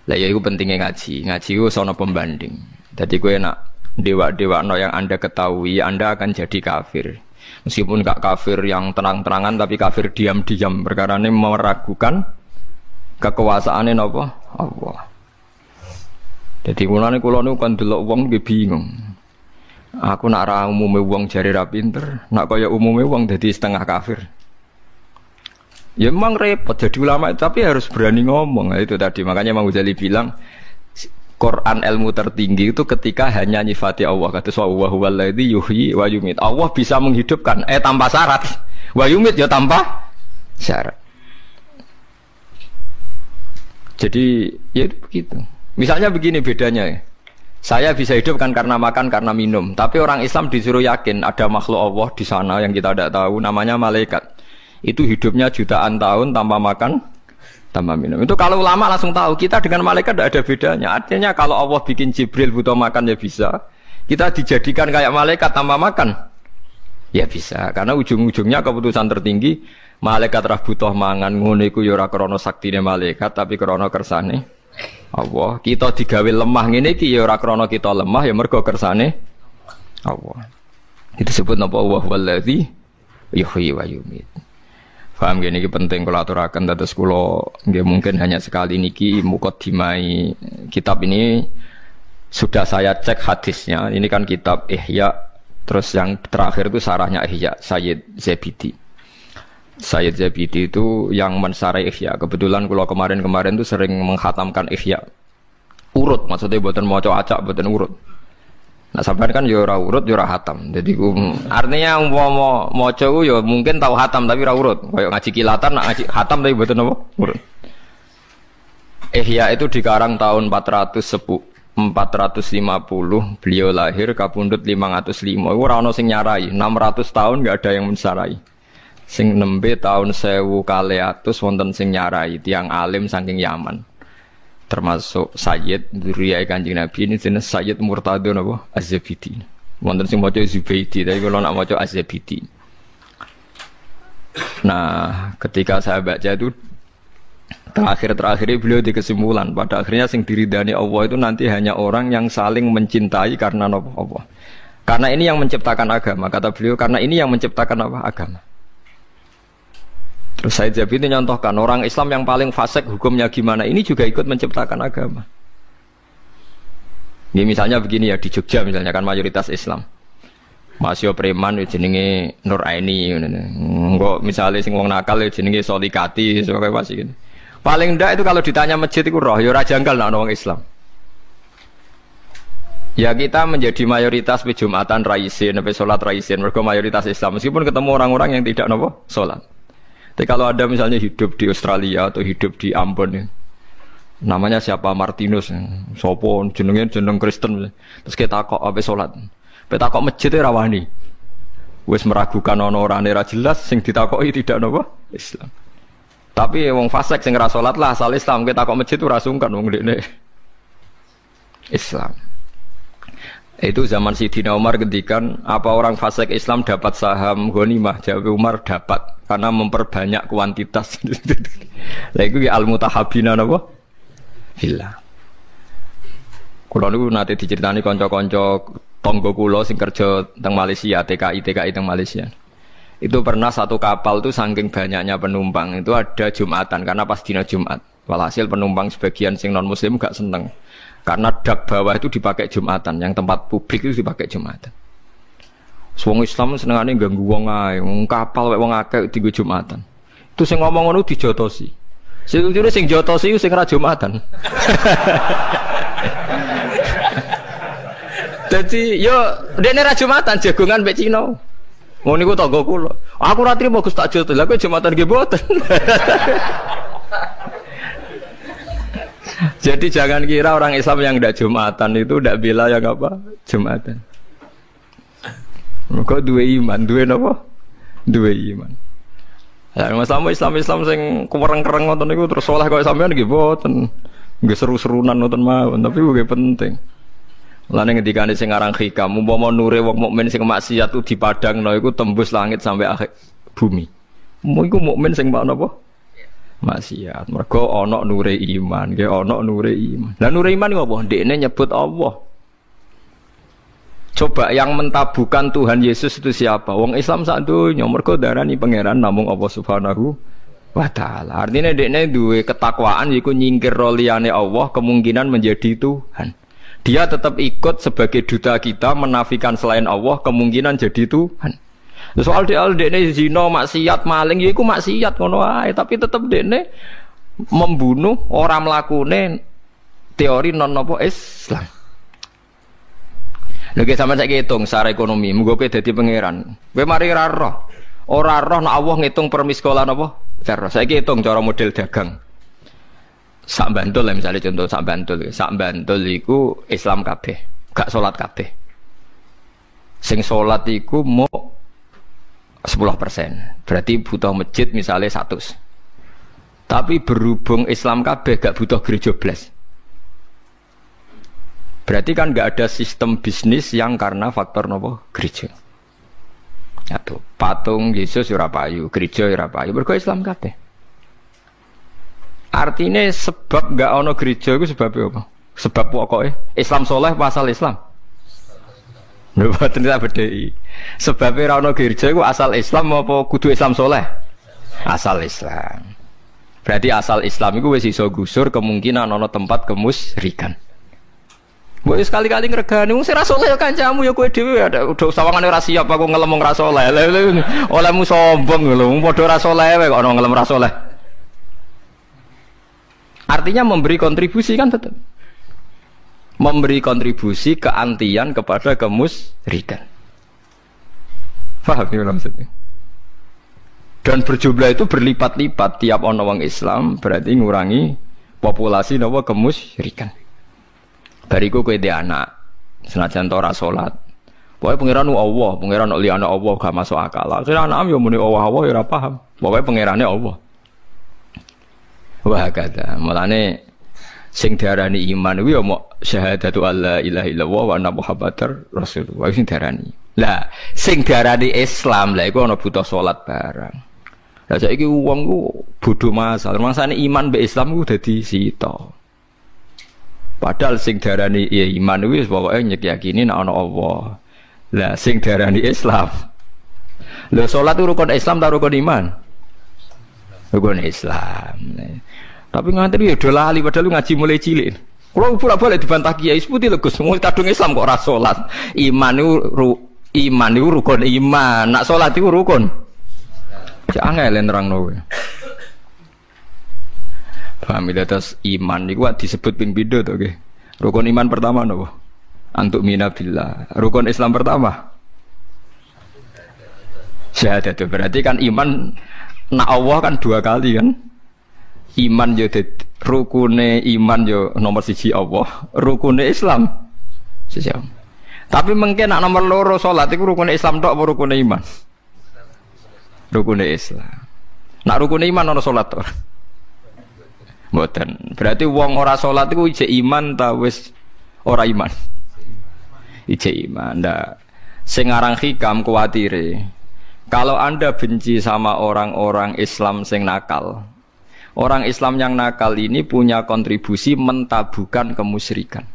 Lah ya iku pentingnya ngaji. Ngaji iku sono pembanding. Dadi kowe nak dewa-dewano yang Anda ketahui, Anda akan jadi kafir. Meskipun gak kafir yang tenang-tenangan tapi kafir diam-diam perkara ini meragukan kekuasaane napa Allah. Dadi kula niku kan delok wong nggih bingung. Aku nak ra umume wong jare ra pinter, nak kaya umume wong dadi setengah kafir. Ya memang repot jadi ulama tapi harus berani ngomong. Nah, itu tadi makanya Imam Ghazali bilang Quran ilmu tertinggi itu ketika hanya nyifati Allah. Kata wa huwal ladzi yuhyi wa yumiit. Allah bisa menghidupkan tanpa syarat. Wa yumiit ya tanpa syarat. Jadi ya itu begitu. Misalnya begini bedanya ya. Saya bisa hidup kan karena makan, karena minum. Tapi orang Islam disuruh yakin ada makhluk Allah di sana yang kita tidak tahu, namanya malaikat. Itu hidupnya jutaan tahun tanpa makan, tanpa minum. Itu kalau ulama langsung tahu. Kita dengan malaikat tidak ada bedanya. Artinya kalau Allah bikin Jibril butuh makan ya bisa. Kita dijadikan kayak malaikat tanpa makan, ya bisa. Karena ujung-ujungnya keputusan tertinggi. Malaikat rah butuh mangan ngono iku ya ora krana saktine malaikat tapi krana kersane Allah. Kita digawe lemah ngene iki ya ora krana kita lemah ya mergo kersane Allah. Itu disebut napa wa wallazi yuhyi wa yumiit. Paham gini iki penting kula aturaken dados kula nggih mungkin hanya sekali niki mukadimai kitab ini sudah saya cek hadisnya. Ini kan kitab Ihya, terus yang terakhir itu sarahnya Ihya Sayyid Zabidi. Sayyid Zabidi itu yang mensarai Ihya. Kebetulan kalau kemarin itu sering menghatamkan Ihya. Urut, maksudnya buatan maca acak, buatan urut. Nah sampai kan ya ora urut, ya ora hatam. Jadi artinya mau maca ya mungkin tahu hatam tapi ora urut. Kayak ngaji kilatan, nak ngaji hatam tapi buatan apa? Urut. Ihya itu dikarang tahun 450. Beliau lahir kapundhut 505. Ora ono sing nyarai. 600 tahun enggak ada yang mensarai. Sing nembe tahun 1200 wonten sing nyarai tiang alim saking Yaman. Termasuk Sayyid dzurriyyah Kanjeng Nabi ini jenenge Sayyid Murtadho napa Az-Zabidi. Wonten sing maca Zubaidi, tapi kula nak maca Az-Zabidi. Nah, ketika saya baca itu terakhir beliau di kesimpulan pada akhirnya sing diridani Allah itu nanti hanya orang yang saling mencintai karena Allah. Karena ini yang menciptakan agama, kata beliau, karena ini yang menciptakan apa? Agama. Terus Said Jabi itu nyontohkan orang Islam yang paling fasik hukumnya gimana, ini juga ikut menciptakan agama. Ini misalnya begini ya, di Jogja misalnya kan mayoritas Islam. Masih preman jenenge Nur Aini engko misalnya sing wong nakal jenenge Solikati sebagai masih gitu. Paling ndak itu kalau ditanya masjid itu roh ya ora janggal nek wong Islam. Ya kita menjadi mayoritas di Jumatan raisin, sampai sholat raisin, mereka mayoritas Islam. Meskipun ketemu orang-orang yang tidak nopo sholat. Tapi kalau ada misalnya hidup di Australia atau hidup di Ambon, ya, namanya siapa Martinus, sopo jeneng Kristen, terus kita kok apa sholat, kita kok masjidnya rawani, wes meragukan orang era jelas, sing ditakoi tidak nopo Islam. Tapi wong fasik sing ora sholat lah asal Islam, kita kok masjid itu rasungkan wong dekne Islam. Itu zaman Sidina Umar ngendikan apa orang fasik Islam dapat saham ghanimah, jawab Umar dapat karena memperbanyak kuantitas. Lah iku al-mutahabbina napa? Fillah. Kula niku nate diceritani kanca-kanca tangga kula sing kerja teng Malaysia, TKI teng Malaysia. Itu pernah satu kapal tuh saking banyaknya penumpang itu ada Jumatan karena pas dina Jumat. Walhasil penumpang sebagian sing non muslim gak seneng. Karena dak bawah itu dipakai Jumatan, yang tempat publik itu dipakai Jumatan. Wong Islam senengane ganggu wong ae, wong kapal wek wong akeh dienggo Jumatan. Itu sing ngomong ngono dijotosi. Sing jotosi sing ora Jumatan. Dadi yo dekne ra Jumatan jagongan mek Cina. Ngono niku tangga kula. Aku ra trimo Gus tak jotos. Lah kowe Jumatan nggih mboten. Jadi jangan kira orang Islam yang tidak Jumatan itu tidak bela yang apa? Jumatan. Kok dua iman, dua apa? Dua iman. Ya, masalah Islam sing kereng-kereng ngoten niku terus saleh kok sampean nggih mboten. Nggih seru-serunan ngoten mawon, tapi nggih penting. Lane ngendikane sing aran hikam, umpama nure wong mukmin sing maksiat itu dipadangno iku tembus langit sampai akhir bumi. Mu iku mukmin sing napa? Maksiat. Mergo ana nure iman, nggih ana nure iman. Lah nure iman ngopo? Ndekne nyebut Allah. Coba yang mentabukan Tuhan Yesus itu siapa? Wong Islam sak donya mergo darani pangeran namung Allah Subhanahu wa taala. Artinya ndekne duwe ketakwaan iku nyingkir liyane Allah kemungkinan menjadi Tuhan. Dia tetap ikut sebagai duta kita menafikan selain Allah kemungkinan jadi Tuhan. Soal dekne zina, maksiat, maling, ya iku maksiat ngono ae, tapi tetep dekne membunuh orang mlakune teori non apa Islam. Lha ge sampeyan saiki hitung secara ekonomi, muga kowe dadi pangeran. Kowe mari ora roh nek Allah ngitung per miskolan apa? Cara saiki hitung cara model dagang. Sak Bantul lah misalnya contoh sak Bantul iku Islam kabeh, gak salat kabeh. Sing salat iku mau 10%, berarti butuh masjid misalnya 100. Tapi berhubung Islam kabeh gak butuh gereja blas. Berarti kan gak ada sistem bisnis yang karena faktor nopo gereja. Satu, patung Yesus ora payu, gereja ora payu, mergo Islam kabeh. Artinya sebab gak ono gereja itu sebab apa? Sebab pokoknya Islam soleh pasal Islam. Mboten tak bedheki. Sebabnya ra ono gereja iku asal Islam apa kudu Islam soleh? Asal Islam. Berarti asal Islam iku wis iso gusur kemungkinan ana tempat kemusyrikan. Mbok sekali-kali ngregani wong sing ra saleh ya kancamu ya kowe dhewe ada udah sawangane ra siap aku ngelem ra saleh. Olehmu sombong lho, wong padha ra saleh wae kok ana ngelem ra saleh. Artinya memberi kontribusi kan tetap. Memberi kontribusi keantian kepada kemusyrikan. Faham ya maksudnya? Dan berjumlah itu berlipat-lipat tiap ono wong Islam berarti ngurangi populasi napa kemusyrikan. Bariku kowe dhe anak senajan ora salat. Pokoke pangeran Allah, pangeran liyane Allah gak masuk akal. Akhire anak yo muni Allah ya ora paham. Pokoke pangerane Allah. Wah kata, mulane sing diarani iman kuwi ya mok syahadatu alla ilaha illallah wa anna muhammadar rasulullah sing diarani. Lah sing diarani Islam lah iku ana butuh salat barang. Lah saiki wong ku bodho masal. Mangsane iman mbek Islam ku dadi sita. Padahal sing darani ya iman kuwi pokoke nyekiyakini nek ana Allah. Lah sing darani Islam. Lha salat itu rukun Islam ta rukun iman? Rukun Islam. Tapi ngantri ya do lali padahal ngaji mulai cilik. Kulo bolak-balik dibantah kiai seputi lho Gus, wong kadung Islam kok ora salat. Iman iku rukun iman. Nak salat iku rukun. Cek angel nerangno kowe. Paham ya terus iman niku disebut ping pindho to nggih. Rukun iman pertama napa? Antuk mina billah. Rukun Islam pertama syahadat. Berarti kan iman nak Allah kan dua kali kan. Iman yo rukune iman yo nomor 1 Allah, rukune Islam sesam. Tapi mungkin nak nomor loro salat iku rukune Islam tok apa rukune iman? Rukune Islam. Nak rukune iman ana salat to. Mboten. Berarti wong ora salat iku ijek iman ta wis ora iman? Ijek iman. Ndak. Sing aran hikam kuwatire. Kalau Anda benci sama orang-orang Islam sing nakal, orang Islam yang nakal ini punya kontribusi mentabukan kemusyrikan.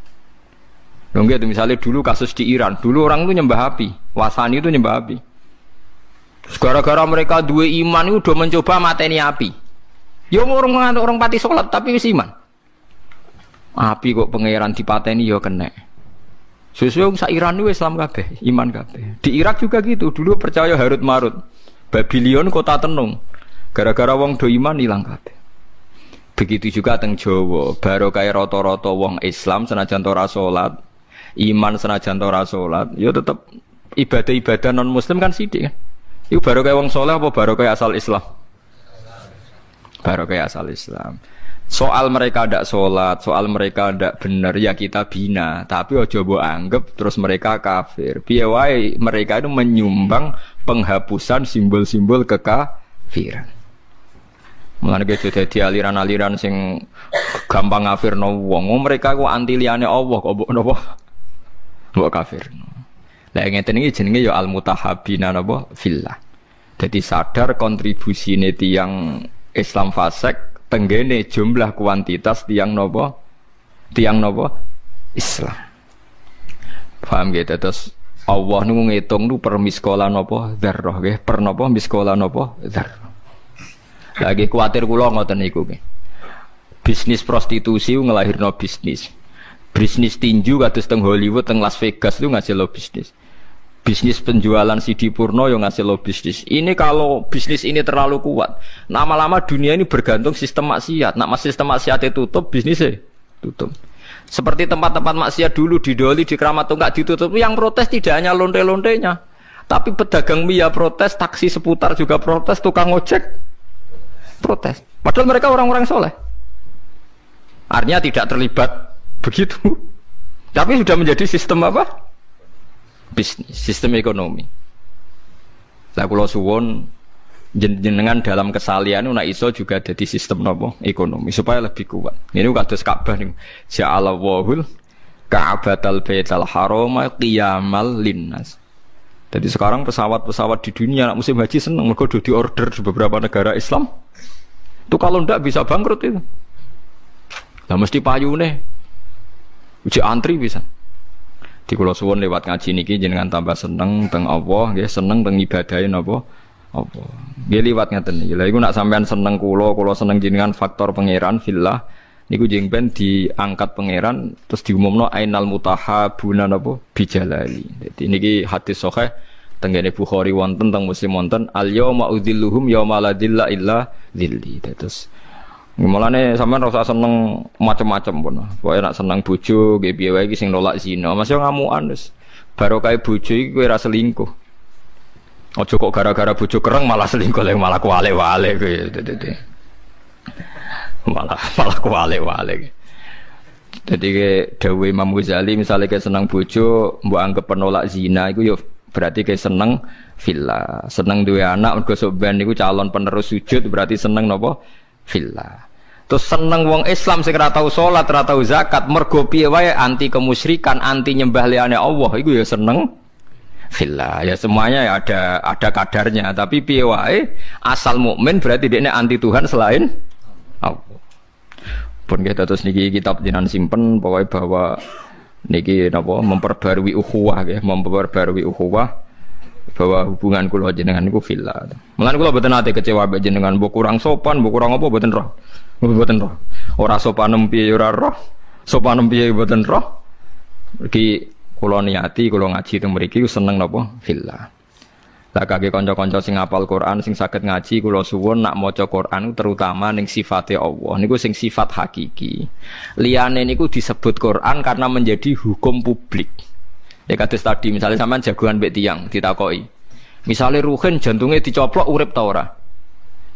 Dong gitu, misalnya dulu kasus di Iran, dulu orang itu nyembah api, Wasani itu nyembah api. Gara-gara mereka dua iman itu udah mencoba mateni api. Ya orang pati sholat tapi wis iman. Api kok pangeran dipateni ya kena. Sesuai sak Iran itu Islam kabeh, iman kabeh. Di Irak juga gitu, dulu percaya Harut Marut. Babylon kota tenung. Gara-gara wong do iman ilang kabeh. Begitu juga teng Jawa, baru kaya rata-rata wong Islam senajan ora salat, iman senajan ora salat, ya tetep ibadah-ibadah non muslim kan sithik kan. Iku baru kaya wong saleh apa baru kaya asal Islam? Baru kaya asal Islam. Soal mereka ndak sholat, soal mereka ndak benar ya kita bina, tapi ojo mbok anggap terus mereka kafir. Piye wae mereka itu menyumbang penghapusan simbol-simbol kekafiran. Mulane gitu dadi aliran-aliran sing gampang ngafirno wong, mereka ku anti liyane Allah kok mbok napa? Mbok kafirno. Lah ngeten iki jenenge ya al-mutahabbina napa fillah. Dadi sadar kontribusine tiyang Islam fasik tenggene jumlah kuantitas tiang nopo Islam. Paham gitu terus Allah nunggu ngitung nu per miskola nopo dzarrah nggih, per nopo miskola nopo dzarrah. Lagi kuatir kula ngoten niku nggih. Bisnis prostitusi ngelahirno bisnis. Bisnis tinju kados teng Hollywood, teng Las Vegas itu ngasilno bisnis. Bisnis penjualan CD porno yang ngasih lo bisnis. Ini kalau bisnis ini terlalu kuat, lama-lama dunia ini bergantung sistem maksiat. Nak sistem maksiatnya tutup, bisnisnya tutup. Seperti tempat-tempat maksiat dulu di Doli, di Keramat Tungkak ditutup. Yang protes tidak hanya lonte-lontenya, tapi pedagang mie protes, taksi seputar juga protes, tukang ojek protes. Padahal mereka orang-orang soleh. Artinya tidak terlibat begitu, tapi sudah menjadi sistem apa? Bisnis, sistem ekonomi. Lah kula suwun jenengan dalam kesalian nak iso juga jadi sistem nopo ekonomi supaya lebih kuat. Ini kados Ka'bah niku. Ja'alallahul Ka'batal Baital Harama qiyamal linnas. Jadi sekarang pesawat-pesawat di dunia nak musim haji seneng mergo do diorder di beberapa negara Islam. Itu kalau ndak bisa bangkrut itu. Lah mesti payune. Uji antri bisa. Di kula suwun lewat ngaji niki jenengan tambah seneng teng Allah nggih, seneng teng ibadahe napa apa. Nggih liwat ngaten niki. Lha iku nak sampean seneng kula seneng jenengan faktor pangeran fillah niku jeng ben diangkat pangeran terus diumumno ainal mutahabuna napa bijalali. Dadi niki hadis sahih tenggene Bukhari wonten teng Muslim wonten al yauma udzilluhum yauma la dzilla illa dzilli. Terus mulane sampean ora usah seneng macam-macam pun. Pokoke nek seneng bojo nggih piye wae iki sing nolak zina. Mas yo ngamukan wis. Barokah bojo iki kowe ora selingkuh. Aja kok gara-gara bojo kereng malah selingkuh lek malah kuwale-wale kowe. Malah kuwale-wale. Dadi ke dawuh Imam Ghazali misale ke seneng bojo mbok anggap penolak zina iku yo berarti ke seneng fillah. Seneng duwe anak mergo sok ben niku calon penerus sujud berarti seneng napa? Fillah. Terus seneng wong Islam sing ora tau salat, ora tau zakat, mergo piye wae anti kemusyrikan, anti nyembah liyane Allah, iku ya seneng fillah. Ya semuanya ya ada kadarnya, tapi piye wae asal mukmin berarti dia anti Tuhan selain Allah. Pun kita terus niki kitab jenengan simpen pokoknya bahwa niki napa memperbarui ukhuwah ya, memperbarui ukhuwah bahwa hubungan kula jenengan niku fillah. Mulane kula mboten nate kecewa mbek jenengan, mbok kurang sopan, mbok kurang apa mboten roh. Mboten roh. Ora sopan piye ora roh. Sopan piye mboten roh. Iki kula niati kula ngaji teng mriki seneng napa fillah. Lah kangge kanca-kanca sing hafal Quran sing saged ngaji kula suwun nak maca Quran terutama ning sifate Allah niku sing sifat hakiki. Liyane niku disebut Quran karena menjadi hukum publik. Ya kados tadi misalnya sampean jagoan mbek tiyang ditakoki. Misale Ruhin jantungnya dicoplok urip ta ora?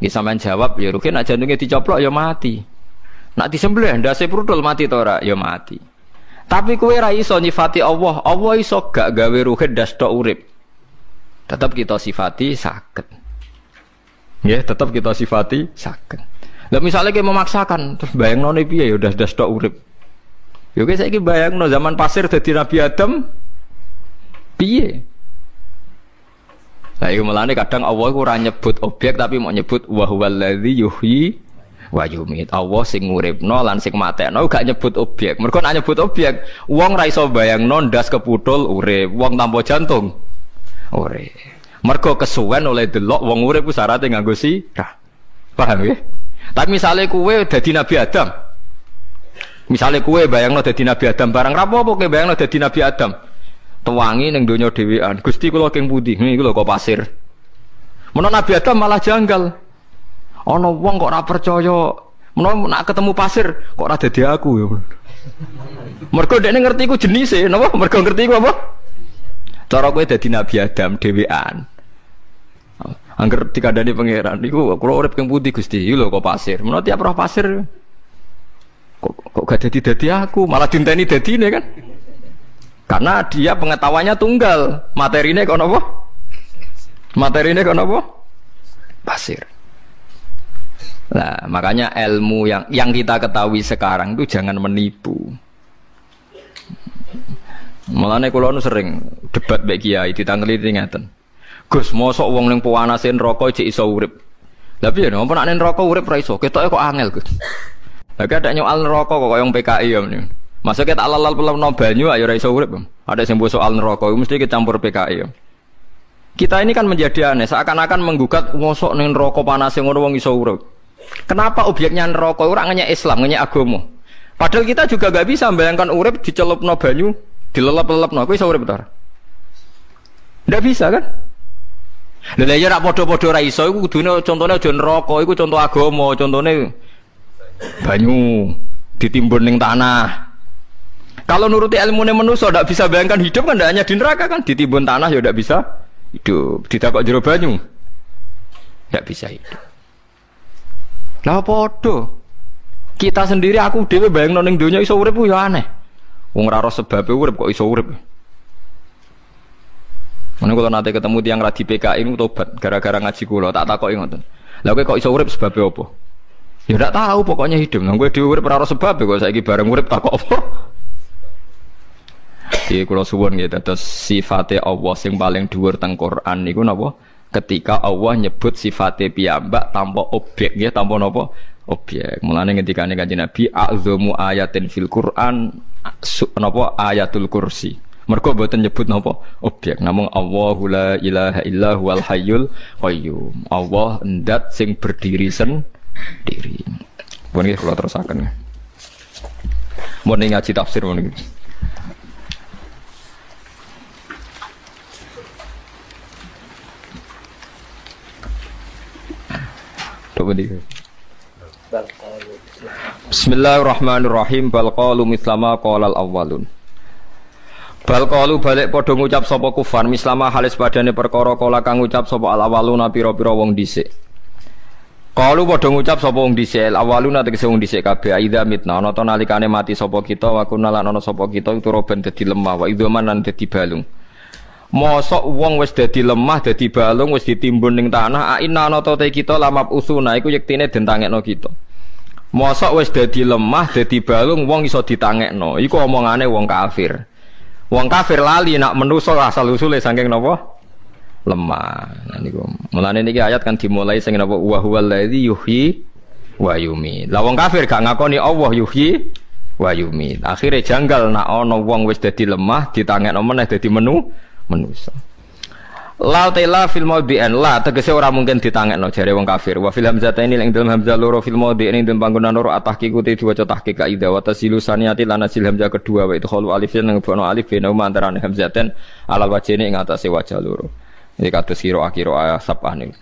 Nggih sampean jawab ya Ruhin nak jantungnya dicoplok ya mati. Nak disembelih ndase prudul mati ta ora? Ya mati. Tapi kowe ra iso nyifati Allah. Allah iso gak gawe Ruhin ndas tok urip. Tetap kita sifati sakit. Ya, tetap kita sifati sakit. Lah misalnya kita memaksakan, terus bayangno ne piye ya udah stok urip. Ya guys saiki bayangno zaman pasir dadi Nabi Adam piye? Lah iku melane kadang Allah iku ora nyebut objek tapi mau nyebut wa huwallazi yuhyi wa yumit. Allah sing nguripno lan sing matekno gak nyebut objek. Mergo nek nyebut objek, wong ra iso bayangno ndas keputul urip, wong tanpa jantung urip. Mergo kesuwen oleh delok wong urip ku syaraté nganggo sirah. Paham ya? Tapi misale kowe dadi Nabi Adam. Misale kowe bayangno dadi Nabi Adam barang rapopo kowe bayangno dadi Nabi Adam. Tuwangi ning donya dhewean. Gusti kula king pundi? Niku lho kok pasir. Menawa Nabi Adam malah janggal. Ana wong kok ora percaya. Menawa nak ketemu pasir kok ora dadi aku ya. Mergo dekne ngerti ku jenise, napa? Mergo ngerti ku apa? Cara kowe dadi Nabi Adam dhewean. Angger dikandani pangeran niku kula urip king pundi Gusti? Iki lho kok pasir. Menawa tiap roh pasir kok gak dadi aku, malah dinteni dadine kan? Karena dia pengetahuannya tunggal. Materine kok napa? Materine kok napa? Pasir. Nah, makanya ilmu yang kita ketahui sekarang itu jangan menipu. Mulane kula nu sering debat mbek kiai ditangeli ngeten. Gus, mosok wong ning pawanase neraka jek iso urip. Lah piye napa nek neraka urip ra iso? Ketoke kok angel, Gus. Lah ada nyoal neraka kok koyo PKI ya meneh. Masa kita alal pelem banyu ayo ra iso urip. Ada sing mbok soal neraka mesti kecampur PKI ya. Kita ini kan menjadi aneh, seakan-akan menggugat mosok ning neraka panase ngono wong iso urip. Kenapa objeknya neraka ora ngenyek Islam, ngenyek agama? Padahal kita juga gak bisa membayangkan urip dicelupno banyu, dilelep-lelepno, kowe iso urip ta? Ndak bisa kan? Lha ya rak padha-padha ra iso iku kudune contone aja neraka, iku contoh agama, contone banyu ditimbun ning tanah. Kalau nuruti ilmune manusa ndak bisa bayangkan hidup kan ndak hanya di neraka kan, ditimbun tanah ya ndak bisa hidup, ditakok jero banyu. Ndak bisa hidup. Lah padha. Kita sendiri aku dhewe bayangno ning donya iso urip ku ya aneh. Wong ora ora sebabe urip kok iso urip. Mana kalau nanti ketemu tiang radi PKI itu tobat gara-gara ngaji kula tak takoki ngoten. Lah kowe kok iso urip sebab apa? Ya ndak tahu pokoknya hidup. Nang kowe dhewe urip ora sebab kok saiki bareng urip takok apa? Iki kula suwun nggih dados sifate Allah sing paling dhuwur teng Quran niku napa? Ketika Allah nyebut sifate piyambak tanpa objek nggih, tanpa napa? Objek. Mulane ngendikane Kanjeng Nabi a'dzamu ayatin fil Quran napa ayatul kursi. Mergo mboten nyebut napa objek, namung Allahu la ilaha illa huwal hayyul qayyum. Allah ndat sing berdiri sendiri. Pun iki kula terusaken. Mun ngaji tafsir mun iki. Bismillahirrahmanirrahim. Bal qalu mislama qalal awwalun. Bal qalu balik padha ngucap sapa kufar mislama halis padane perkara kala kang ngucap sapa al awwaluna pira-pira wong dhisik. Qalu padha ngucap sapa wong dhisik al awwaluna tegese wong dhisik kabeh aidza mitna ana ta nalikane mati sapa kita wa kunna lan ana sapa kita itu roben dadi lemah wa idzaman lan dadi balung. Mosok wong wis dadi lemah dadi balung wis ditimbun ning tanah aina ana ta kita lamap usuna iku yektine den tangekno kita. Mosok wis dadi lemah dadi balung wong iso ditangekno iku omongane wong kafir. Wong kafir lali nak menuso asal usule saking napa? Lemah. Nah niku. Mulane niki ayat kan dimulai sing napa wa huwal ladzi yuhyi wa yumiit. Lah wong kafir gak ngakoni Allah yuhyi wa yumiit. Akhire janggal nak ana wong wis dadi lemah ditangekno meneh dadi manusa. La ta'ala fil maudhi'an la tegese ora mungkin ditangekno jare wong kafir. Wa fil hamzataini ing dalem hamzah loro fil maudhi'in ing dalem panggonan loro atahqiqu te diwaca tahqiq kaida wa tasilu saniyati lan asil hamzah kedua wa itu khalu alifin nang bono alif bena antarané hamzaten alal wajhine ing atase wajah loro. Iki kados sira akhira sabah niku.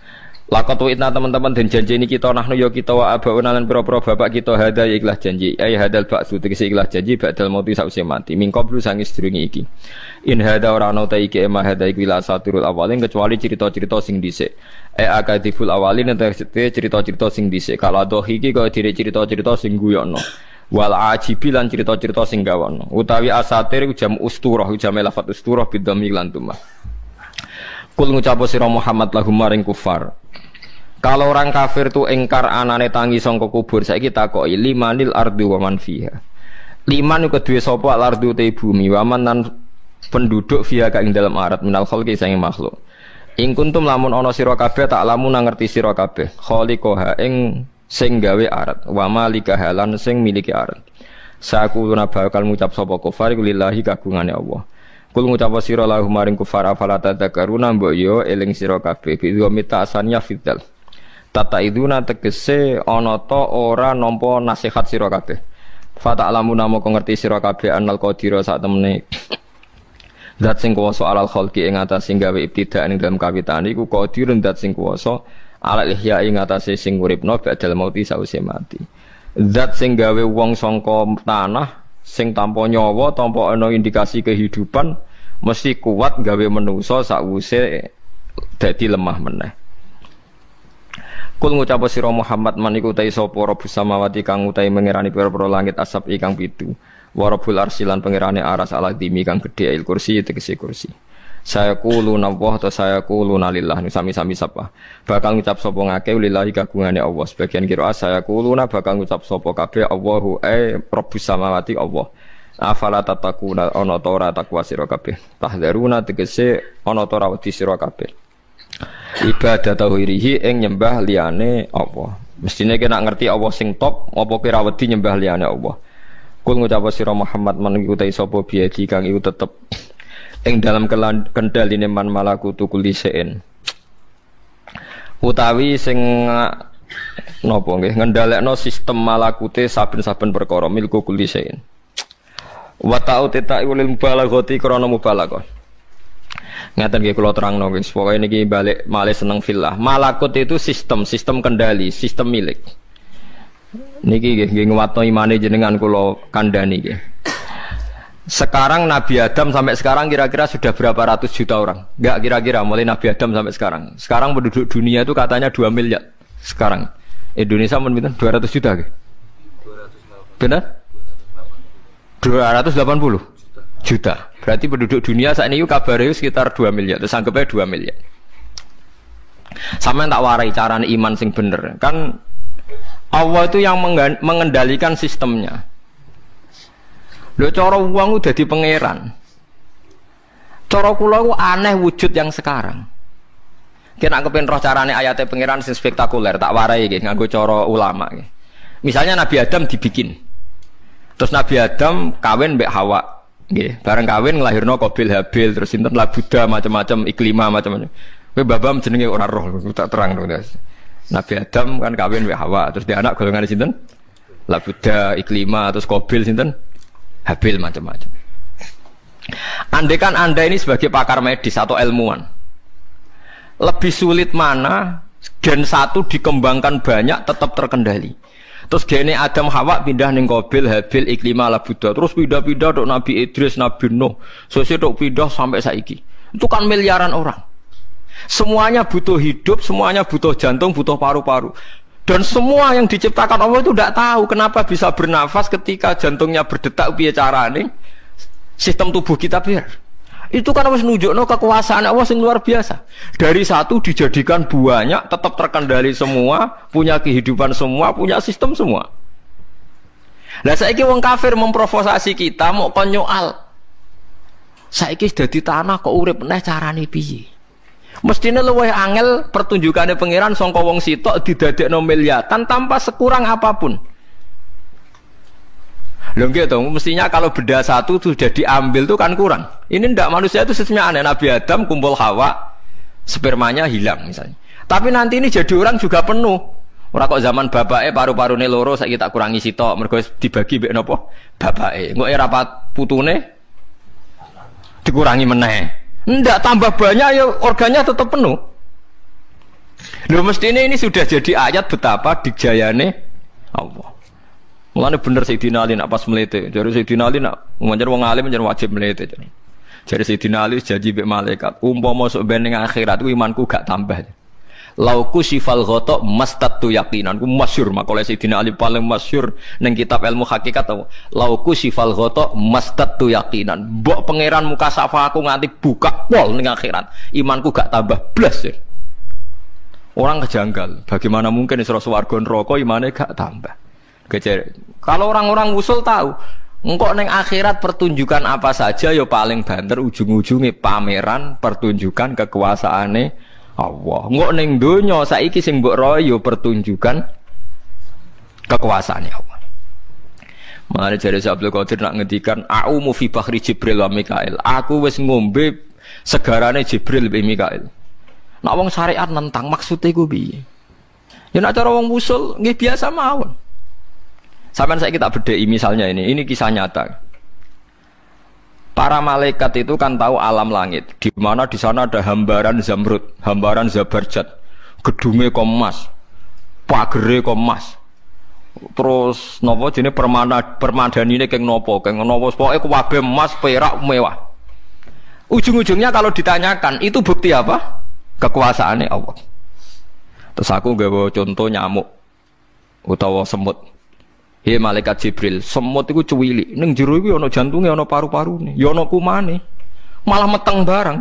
Laqatu itna teman-teman den janji ini kita nahnu ya kita wa abauna lan pira-pira bapak kita hada ya ikhlas janji ay hadal ba'su tegese ikhlas janji ba'dal mauti sause mati mingko blu sangi sedurunge iki in hada ora ana ta iki ema hada iki la saturul awalin kecuali cerita-cerita sing dhisik akadibul awalin tegese cerita-cerita sing dhisik kalau dohi iki kaya dire cerita-cerita sing guyokno wal ajibi lan cerita-cerita sing gawono utawi asatir jam usturah jam lafat usturah bidhammi lan tumah kul ngucap sira Muhammad lahum maring kufar. Kalau orang kafir tu engkar anane tangi sangka kubur saiki takoki limanil ardi wa man fiha. Liman iku duwe sapa al ardu te bumi wa man nan penduduk fiha ka ing dalam arat minal khalqi sange makhluk. Ing kuntum lamun ana sira kabeh tak lamun ngerti sira kabeh khaliqoha ing sing gawe arat wa malika halan sing miliki arat. Sakuluna bakal ngucap sapa kufar iku lillahi kagungane Allah. Kul ngucap sira lahum maring kufar afala tadzakaruna mbok yo eling sira kabeh bi mita asaniya fiddal tata iduna tegese ana ta ora nampa nasihat sira kabeh fa ta'lamuna moko ngerti sira kabeh annal qadira sak temene zat sing kuwasa alal khalqi ing atas sing gawe ibtidak ing dalam kawitan iku qadirun zat sing kuwasa alal ihya ing atase sing uripno badal mauti sause mati zat sing gawe wong sangka tanah sing tanpa nyawa, tanpa ana indikasi kehidupan mesti kuat gawe manusa sakwise dadi lemah meneh. Kul ngucap sira Muhammad man iku ta sapa Rabbus samawati kang utahe mengerani pira-pira langit asap ikang pitu. Wa Rabbul arsilan pengerane aras aladimi kang gedhe il kursi tegese kursi. Saya kuluna wa ta saya kuluna lillah sami-sami sapa. Bakal ngucap sapa ngake lillahi kagungane Allah. Sebagian kira saya kuluna bakal ngucap sapa kabeh Allahu Rabbus samawati Allah. Afala tatakuna ana ta ora takwa sira kabeh. Tahdzaruna tegese ana ta ora wedi sira kabeh. Ibadah tauhirihi ing nyembah liyane Allah. Mestine kena ngerti Allah sing top apa kira wedi nyembah liyane Allah. Kul ngucap sira Muhammad man iku ta sapa biadi kang iku tetep ing dalam kendhaline man malakutu kulli sein utawi sing napa nggih ngendhalekno sistem malakute saben-saben perkara milku kulli sein wa ta'uta ilal mubalaghati krana mubalaghah ngaten nggih kula terangno guys pokoke niki balik malih seneng fillah malakut itu sistem kendali sistem milik niki nggih nguwatno imane jenengan kula kandhani nggih. Sekarang Nabi Adam sampai sekarang kira-kira sudah berapa ratus juta orang? Enggak kira-kira mulai Nabi Adam sampai sekarang. Sekarang penduduk dunia itu katanya 2 miliar. Sekarang Indonesia menurut 200 juta ke? Benar? 280 juta. Berarti penduduk dunia saat ini kabarnya sekitar 2 miliar. Terus anggapnya 2 miliar. Sama yang tak warai carane iman sing bener. Kan Allah itu yang mengendalikan sistemnya. Lho cara wong udah di pangeran. Cara kula ku aneh wujud yang sekarang. Kena kepen roh carane ayate pangeran sing spektakuler, tak warai nggih nganggo cara ulama nggih. Misalnya Nabi Adam dibikin. Terus Nabi Adam kawin mbek Hawa, nggih. Bareng kawin nglahirno Qabil Habil, terus sinten Labuda macam-macam iklima macam-macam. Kowe babam jenenge ora roh, tak terang to, Guys. Nabi Adam kan kawin mbek Hawa, terus dia anak golongan sinten? Labuda, iklima, terus Qabil sinten? Habil macam-macam. Andai kan Anda ini sebagai pakar medis atau ilmuwan, lebih sulit mana gen 1 dikembangkan banyak tetap terkendali. Terus gene Adam Hawa pindah ning Qabil, Habil, Iklimah, Labuda, terus pindah-pindah tok Nabi Idris, Nabi Nuh, sesuk tok pindah sampai saiki. Itu kan miliaran orang. Semuanya butuh hidup, semuanya butuh jantung, butuh paru-paru. Dan semua yang diciptakan Allah itu tidak tahu kenapa bisa bernafas ketika jantungnya berdetak piye carane sistem tubuh kita biar. Itu kan harus nunjukno kekuasaan Allah yang luar biasa. Dari 1 dijadikan banyak, tetap terkendali semua, punya kehidupan semua, punya sistem semua. Lah saiki wong kafir memprovokasi kita mau konyoal. Saiki dadi tanah kok urip meneh carane piye? Mestine luwih angel pertunjukane pangeran sangka wong sitok didadekno miliatan tanpa sekurang apapun. Lho nggih to, mestinya kalau benda satu sudah diambil itu kan kurang. Ini ndak, manusia itu sesungguhnya aneh. Nabi Adam kumpul Hawa, spermanya hilang misalnya. Tapi nanti ini jadi orang juga penuh. Ora kok zaman bapake paru-parune loro saiki tak kurangi sitok mergo dibagi mbek napa? Bapake. Engko ora putune dikurangi meneh. Ndak, tambah banyak ya organnya tetap penuh. Lho mestine ini sudah jadi ayat betapa dijayane Allah. Mulane bener Sayyidina Ali nak pas mlete. Jare Sayyidina Ali nak ngajar wong alim jan wajib mlete. Jare Sayyidina Ali janji mbek malaikat, umpama sok ben ning akhirat ku imanku gak tambah. Lauku sifal ghata mastatu yaqinan. Ku masyhur makalah Sayyidina Ali paling masyhur ning kitab ilmu hakikat tau. Lauku sifal ghata mastatu yaqinan. Mbok pangeran muka safa aku nganti buka pol ning akhirat, imanku gak tambah blas. Orang kejanggal, bagaimana mungkin isra swarga neraka imane gak tambah. Kalau orang-orang usul tahu, engkau neng akhirat pertunjukan apa saja ya paling banter ujung-ujungnya pameran pertunjukan kekuasaane Allah. Engkau neng donya saiki sing mbok royo pertunjukan kekuasaane Allah. Mane jare Abdul Qadir nak ngendikan a'umu fi bahri Jibril wa Mikail. Aku wis ngombe segarane Jibril be Mikail. Nak wong syariat nentang maksude ku piye? Ya nak cara wong usul nggih biasa mawon. Sampai saya kita bedai misalnya ini kisah nyata. Para malaikat itu kan tahu alam langit, di mana di sana ada hambaran zamrud, hambaran zabarjat, gedungnya emas, pagere emas. Terus nopo jenis permadani ini keng nopo pokoknya kabeh emas, perak, mewah. Ujung-ujungnya kalau ditanyakan itu bukti apa? Kekuasaannya Allah. Terus aku gawe contoh nyamuk utawa semut. Hei malaikat Jibril, semut itu cuwili. Ning jero iki ana jantunge, ana paru-parune, ya ana kumane. Malah meteng barang.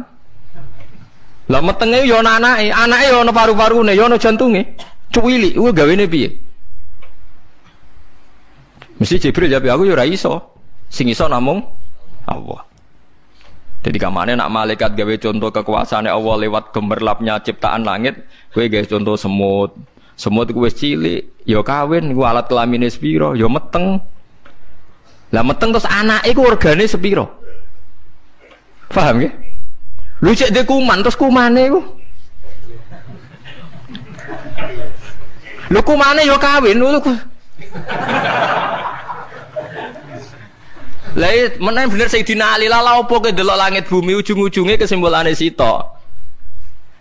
Lah metenge ya ana anake ya ana paru-parune, ya ana jantunge. Cuwili, kuwi gawene piye? Mesti Jibril jawab aku ya ora iso. Sing iso namung Allah. Jadi kamane nak malaikat gawe contoh kekuasaane Allah lewat gemerlapnya ciptaan langit, kowe gawe contoh semut. Semut iku wis cilik, ya kawin, iku alat kelamine sepiro, ya meteng. Lah meteng terus anake iku organe sepiro? Paham nggih? Lu cek de kuman terus kumane iku. Lu kumane ya kawin, lu. Lah meneh bener Sayyidina Ali la opo ke delok langit bumi ujung-ujunge kesimpulane sitok.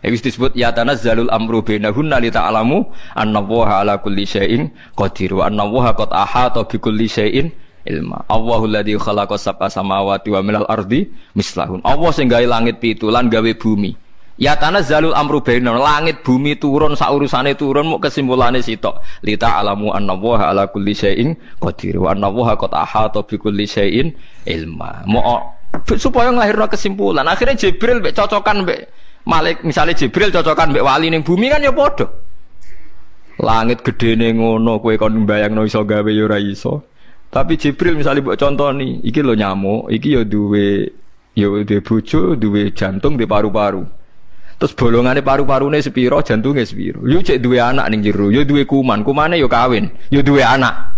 Wis disebut ya tanazzalul amru bainahunna li ta'lamu annallaha ala kulli syai'in qadir wa annallaha qad ahata bi kulli syai'in ilma. Allahul ladzi khalaqa sab'a samawati wa minal ardi mislahun. Allah sing gawe langit pitu lan gawe bumi. Ya tanazzalul amru bainahunna, langit bumi turun sak urusane turun muk kesimpulane sitok. Li ta'lamu annallaha ala kulli syai'in qadir wa annallaha qad ahata bi kulli syai'in ilma. Supaya nglahirno kesimpulan. Akhirnya Jibril mbek cocokan mbek Malik, misalnya Jibril cocokan mbek wali ning bumi kan ya padha. Langit gedene ngono kowe kon mbayangno iso gawe ya ora iso. Tapi Jibril misalnya mbok contoni, iki lho nyamuk, iki ya duwe bojo, duwe jantung, duwe paru-paru. Terus bolongane paru-parune sepiro, jantunge sepiro. Yo cek duwe anak ning jero, yo duwe kuman, kumane yo kawin, yo duwe anak.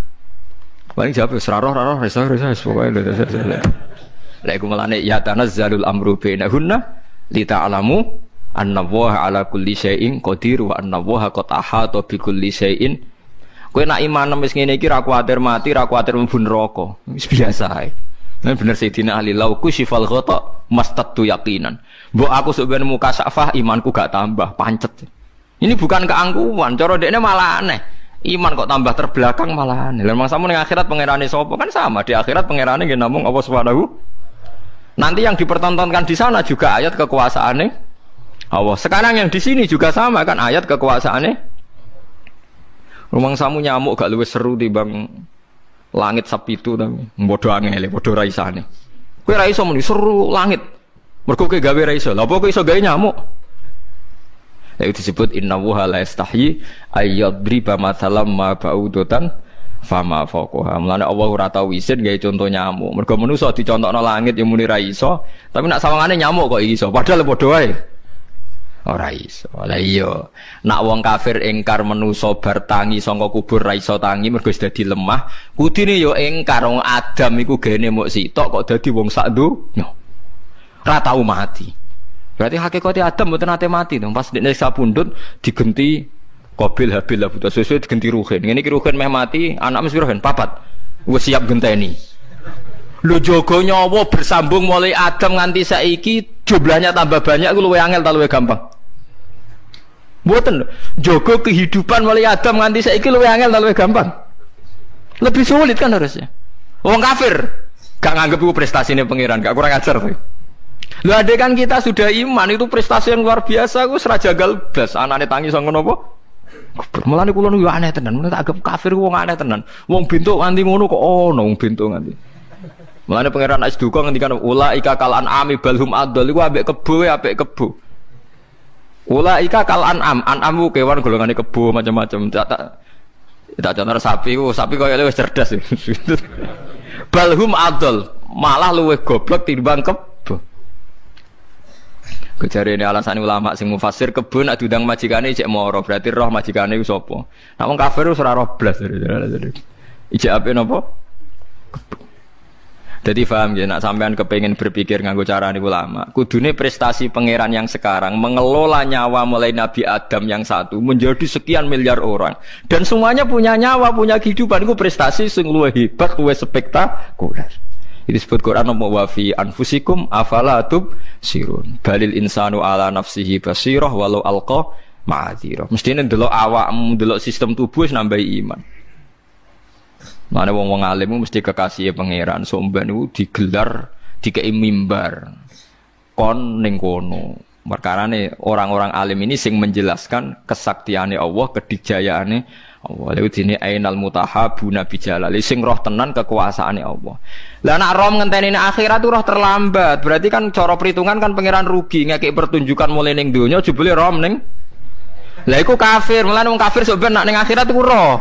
Paling jawab seraroh resa pokoke lho. Lha iku melane ya tanazzalul amru bainahunna li ta'lamu annallaha ala kulli syai'in qadir wa annallaha qad ahata bi kulli syai'in. Kowe nak iman wis ngene iki ra kuwatir mati, ra kuwatir mlebu neraka. Wis biasa ae. Nah bener Sayyidina Ali lauku sifal ghata mastatu yaqinan. Mbok aku sok ben muka safah imanku gak tambah, pancet. Ini bukan keangkuhan, cara dekne malah aneh. Iman kok tambah terbelakang malah aneh. Lah mangsamu ning akhirat pangerane sapa? Kan sama, di akhirat pangerane nggih namung Allah Subhanahu. Nanti yang dipertontonkan di sana juga ayat kekuasaannya Allah. Sekarang yang di sini juga sama kan ayat kekuasaannya. Rumang samu nyamuk gak luwes seru timbang langit sapitu tapi bodoh angel, bodoh raisane. Kowe ra iso muni seru langit. Mergo kowe gawe ra iso. Lha apa kowe iso gawe nyamuk? Itu disebut innallaha la yastahyi ayyadriba mathalam ma ba'udatan Fama faqaha. Mulane Allah ora tau isin gawe conto nyamuk. Mergo manusa dicontokno langit ya muni ra iso, tapi nak sawangane nyamuk kok iso. Padahal padha wae. Ora iso. Lah iya. Nak wong kafir ingkar manusa bar tangi saka kubur ra iso tangi mergo wis dadi lemah, kudine ya ingkar wong Adam iku gene muk sitok kok dadi wong sak donya. Ora tau mati. Berarti hakikate Adam mboten nate mati to. Pas nek sapundhut digenti Qabil Habil lah buta sesuai digenti Ruhin. Ngene iki Ruhin meh mati, anak mesti Ruhin papat. Wis siap genteni. Lho jaga nyawa bersambung mulai Adam nganti saiki jumlahnya tambah banyak iku luwih angel ta luwih gampang. Mboten. Jaga kehidupan mulai Adam nganti saiki luwih angel ta luwih gampang. Lebih sulit kan harusnya. Wong kafir gak nganggep iku prestasine pangeran, gak kurang ajar tuh. Lho ade kan kita sudah iman itu prestasi yang luar biasa, aku serajagal blas anane tangi sanga napa? Mulane kula niku aneh tenan, mulane tak anggap kafir wong aneh tenan. Wong bentuk nganti ngono kok ono wong bentuk nganti. Mulane pangeran Ais Duka ngendikan ulaika kal an'ami balhum adall iku ambek kebo apik kebo. Ulaika kal an'am ku kewan golongane kebo macam-macam. Tak contoh sapi koyo wis cerdas. Balhum adall malah luwih goblok timbang kebo. Kejare ini alasan ulama sing mufasir kebun nak diundang majikane cek moro berarti roh majikane iku sapa. Nek wong kafir wis ora roh blas. Ijek ape napa? Jadi paham ya nak sampean kepengin berpikir nganggo carane ulama. Kudune prestasi pangeran yang sekarang mengelola nyawa mulai Nabi Adam yang satu menjadi sekian miliar orang dan semuanya punya nyawa, punya kehidupan iku prestasi sing luwih hebat, luwih spektakuler. Itu disebut Quran wa fi anfusikum afala tubsirun balil insanu ala nafsihi basirah walau alqa ma'adzirah. Mestine ndelok awakmu, ndelok sistem tubuh wis nambahi iman. Mane wong-wong alim mesti kekasih pangeran somben niku digelar dikei mimbar kon ning kono. Perkarane orang-orang alim ini sing menjelaskan kesaktiane Allah, kedijayaane Allah. Lha dene ainal mutahabuna bijalali sing roh tenan kekuasaane Allah. Lah nek roh ngenteni akhirat roh terlambat. Berarti kan cara perhitungan kan pangeran rugi ngekek pertunjukan mulai ning donya jebule roh ning. Lah iku kafir, mulane wong kafir sampeyan nak ning akhirat iku roh.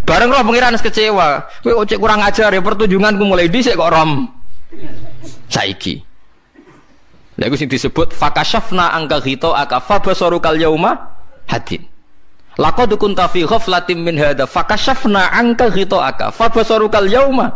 Bareng roh pangeran kecewa. Kowe cek kurang ajar ya pertunjukanku mulai dhisik kok rom. Saiki. Lah iku sing disebut fakashafna angka ghita'aka fabasarukal yauma hadin. Laqad kunta fi ghaflatin min hadza fakashafna anka ghita'aka fabasarukal yauma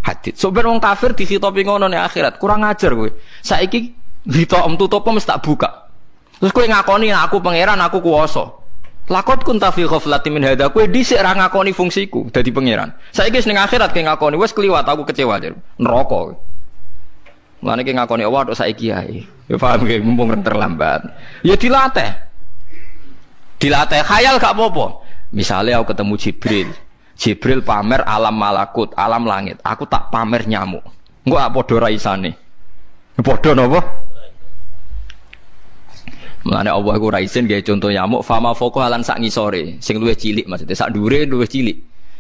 hadid. Soben wong kafir dikhitopi ngono ning akhirat, kurang ajar kowe. Saiki ghita'em tutupem mesti tak buka. Terus kowe ngakoni aku pangeran, aku kuwasa. Laqad kunta fi ghaflatin min hadza, kowe dhisik ra ngakoni fungsiku dadi pangeran. Saiki ning akhirat kowe ngakoni wis kliwat aku kecewa jar. Neraka kowe. Mulane kowe ngakoni Allah tok saiki ae. Ya paham kowe mumpung terlambat. Ya dilatih. Dilatih khayal gak apa-apa. Misalnya aku ketemu Jibril pamer alam malakut, alam langit. Aku tak pamer nyamuk. Engko apa padha ra isane. Padha napa? Mulane Allah iku ra isin gawe contoh nyamuk fama faqaha lan sak ngisore, sing luwih cilik maksudnya sak dhuwure luwih cilik.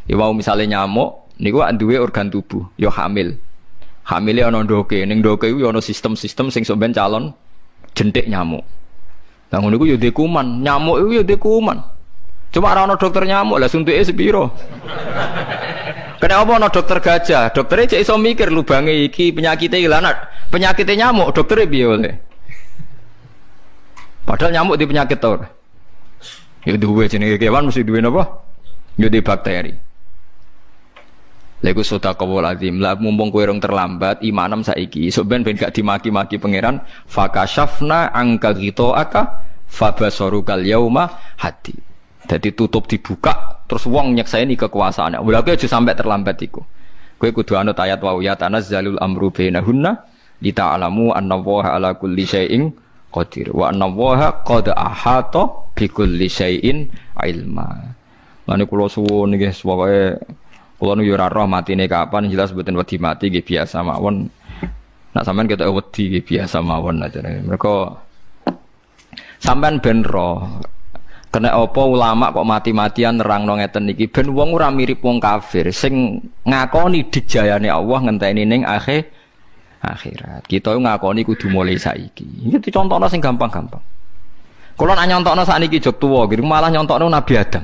Ya wau misale nyamuk niku duwe organ tubuh, ya hamil. Hamile ana ndoke, ning ndoke iku ya ana sistem-sistem sing sok ben calon jentik nyamuk. Lah ngono iku ya ndek kuman, nyamuk iku ya ndek kuman. Cuma ora ana dokter nyamuk, lah suntuke sepiro. Kenapa ana dokter gajah? Doktere cek iso mikir lubange iki penyakite ilanat. Penyakite nyamuk, doktere piye oleh? Padahal nyamuk di penyakit to. Ya duwe jenenge kewan mesti duwe napa? Ya di bakteri. Lha iku sedekahul azim. Lah mumpung kowe rong terlambat imanem saiki, sok ben gak dimaki-maki pangeran, fakashafna angka ghita'aka fabasarukal yauma hadi. Jadi tutup dibuka terus wong nyekseni kekuasaane. Lha kowe aja sampai terlambat iku. Kowe kudu anut ayat wa ya tanazzalul amru bainahunna lita'lamu annallaha ala kulli syai'in qadir wa annallaha qad ahata bi kulli syai'in ilma. Lan kula suwun nggih pokoke kula nu yo ora roh matine kapan jelas mboten wedi mati nggih biasa mawon. Nak sampean ketok wedi nggih biasa mawon ajane. Mergo sampean ben roh kena apa ulama kok mati-matian nerangno ngeten iki ben wong ora mirip wong kafir sing ngakoni dijayane Allah ngenteni ning akhirat. Kita ngakoni kudu mulai saiki. Iki dicontohno sing gampang-gampang. Kula nak nyontokno sakniki jog tuwa gitu malah nyontokno Nabi Adam.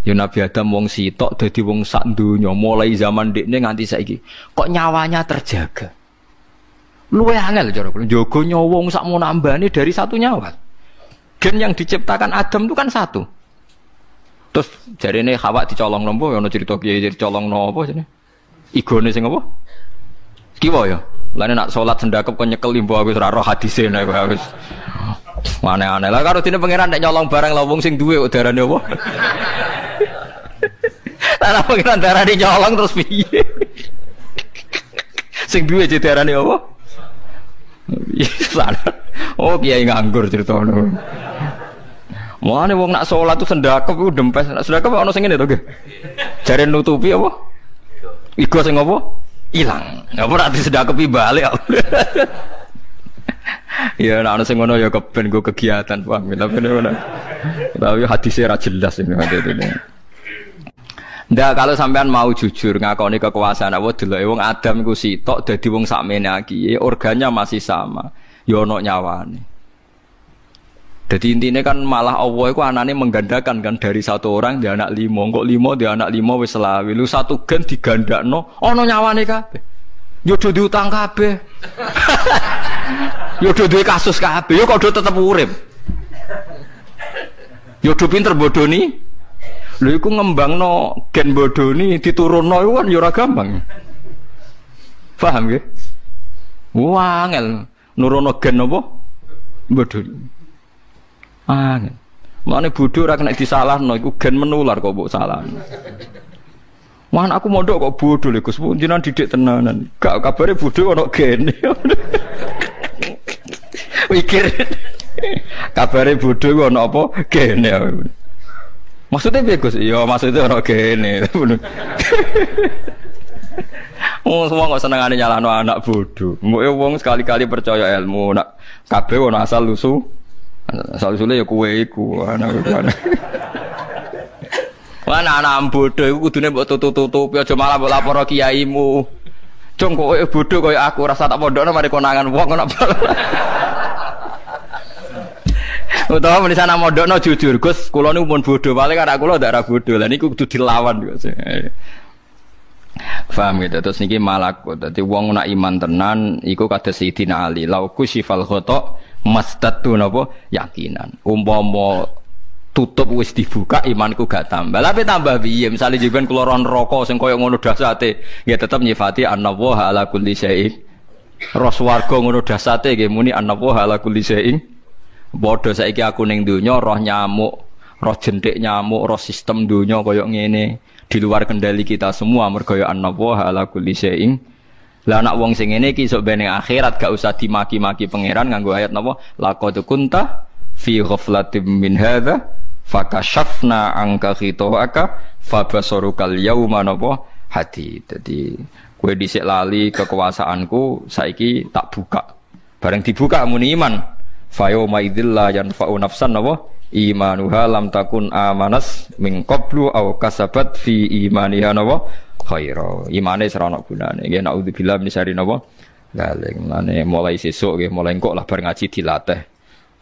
Ya Nabi Adam wong sitok dadi wong sak donya mulai zaman dekne nganti saiki. Kok nyawanya terjaga? Luwe angel cara kula njogo nyawa wong sak nambane dari satu nyawa. Gen yang diciptakan Adam itu kan satu. Terus jarene Hawa dicolong nompo ana cerita kiye dicolong nopo jane. Igone sing apa? Kiwa ya. Lane nak salat sendakep kok nyekel limbo wis ora roh hadise nek wis. Aneh-aneh lah karo dene pangeran nek nyolong barang lha wong sing duwe kok darane apa? Lah pangeran darane nyolong terus piye? Sing duwe darane apa? Oh kiai nganggur cerita ngono. Mulane wong nak salat tu sendakep iku dempes. Sendakep ana sing ngene to nggih. Jare nutupi apa? Iku sing apa? Ilang. Apa ora disedakepi balik. Ya ana sing ngono ya keben go kegiatan paham. Tapi hadise ra jelas ini hadene. Ndak kalau sampean mau jujur ngakoni kekuasaan Allah deloke wong Adam iku sitok dadi wong sakmene iki organnya masih sama. Ya ana nyawane. Jadi intinya kan malah Allah itu anaknya menggandakan kan dari satu orang dia anak 5, kok 5 dia anak 5 wis selawi. Lu satu gen digandakno ono nyawane kabeh. Yo do diutang kabeh. Yo do duwe kasus kabeh, yo kok do tetep urip. Yo do pinter bodoni. Lho iku ngembangno gen bodoni diturunno iku kan yo ora gampang. Paham nggih? Wah, angel nurono gen apa? Bodoni. Mane bodho ora kena disalahno iku gen menular kok mbok salahno. Wah aku mondok kok bodho lho Gus, jenengan didik tenanan. Gak kabare bodho ono gene. Mikir. Kabare bodho ku ono apa? Gene. Maksudnya piye Gus? Ya maksudnya ono gene. Oh semua kok senengane nyalahno anak bodho. Mbok wong sekali-kali percaya ilmu, nak kabeh ono asal lusu. Asal-usule ya kowe iku anak. Anak bodho iku kudune mbok tutup-tutupi aja malah mbok lapor kiaimu. Cung kowe bodho kaya aku rasa tak pondokno mari konangan wong ngono. Utawa meni sana mondokno jujur, Gus, kula niku pun bodho, paling anak kula ndak ra bodho. Lah niku kudu dilawan Gus. Paham gitu. Terus niki malakut. Dadi wong nak iman tenan iku kados Sayyidina Ali. Lauku sifal khata mastatu napa yakinan. Umpama tutup wis dibuka imanku gak tambah. Tapi tambah piye? Misale jenengan kula ron neraka sing kaya ngono dasate, ya tetep nyifati annallaha ala kulli syai'in. Roh swarga ngono dasate nggih muni annallaha ala kulli syai'in. Padha saiki aku ning donya roh nyamuk, roh jentik nyamuk, roh sistem donya kaya ngene. Di luar kendali kita semua mergo ya annallaha ala kulli syai'in. Lah anak wong sing ngene iki sok ben akhirat gak usah dimaki-maki pangeran nganggo ayat napa laqad kunta fi ghaflatin min hadza fakashafna anka khitaka fabasarukal yauma napa hadi. Dadi kowe dhisik lali kekuasaanku saiki tak buka. Bareng dibuka muni iman. Fa yauma idzil la yanfa'u nafsan napa imanuha lam takun amanas min qablu aw kasabat fi imaniha napa khaira. Imane ora ana gunane. Nggih naudzubillah min syarri napa galing. Mane mulai sesuk nggih mulai engko lah bar ngaji dilatih.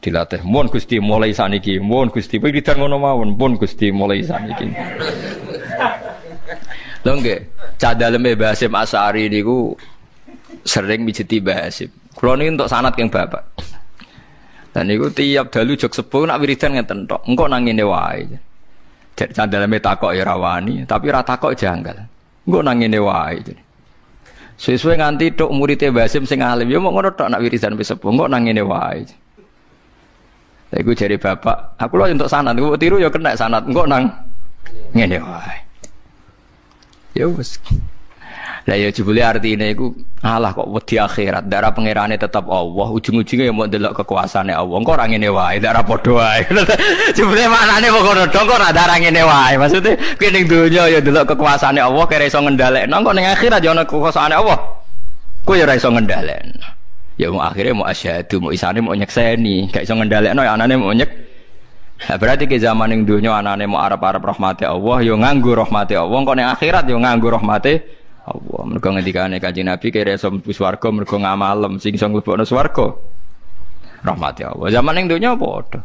Dilatih. Mun Gusti mulai saniki, mun Gusti wiridan ngono mawon, mun Gusti mulai saniki. Lho nggih, cah daleme Mbah Hasyim Asy'ari niku sering mijeti Mbah Hasyim. Kula niki entuk sanad keng Bapak. Dan niku tiap dalu jog sepuh nak wiridan ngeten tok. Engko nang ngene wae. Cah daleme takok ya rawani, tapi ra takok janggal. Engko nang ngene wae. Suwe-suwe nganti tok murid Mbah Hasyim sing alim ya mok ngono tok nak wiridan wis sepuh. Engko nang ngene wae. Lha iku jare bapak, aku lho entuk sanad, kok tiru ya kena sanad, engko nang ngene wae. Ya wis. Lah ya jebule artine iku alah kok wedi akhirat, darah pangerane tetap Allah, ujung-ujunge ya mau ndelok kekuasaane Allah. Engko ora ngene wae, darah padha wae. Jebule maknane kok ngono dong, kok ora darah ngene wae. Maksude kowe ning donya ya ndelok kekuasaane Allah, kira iso ngendhalekno, engko ning akhirat ya ana kekuasaane Allah. Kowe ya ora iso ngendhalekno. Ya mau akhirnya mau asyhadu, mau isane mau nyekseni, gak iso ngendhalekno ya anane mau nyek. Nah, berarti ke zaman ning donya anane mau arep-arep rahmate Allah, ya nganggo rahmate Allah, kok ning akhirat ya nganggo rahmate Allah. Mergo ngendikane Kanjeng Nabi kira iso mlebu swarga mergo ngamalem, sing iso mlebokno swarga rahmate Allah. Zaman ning donya padha.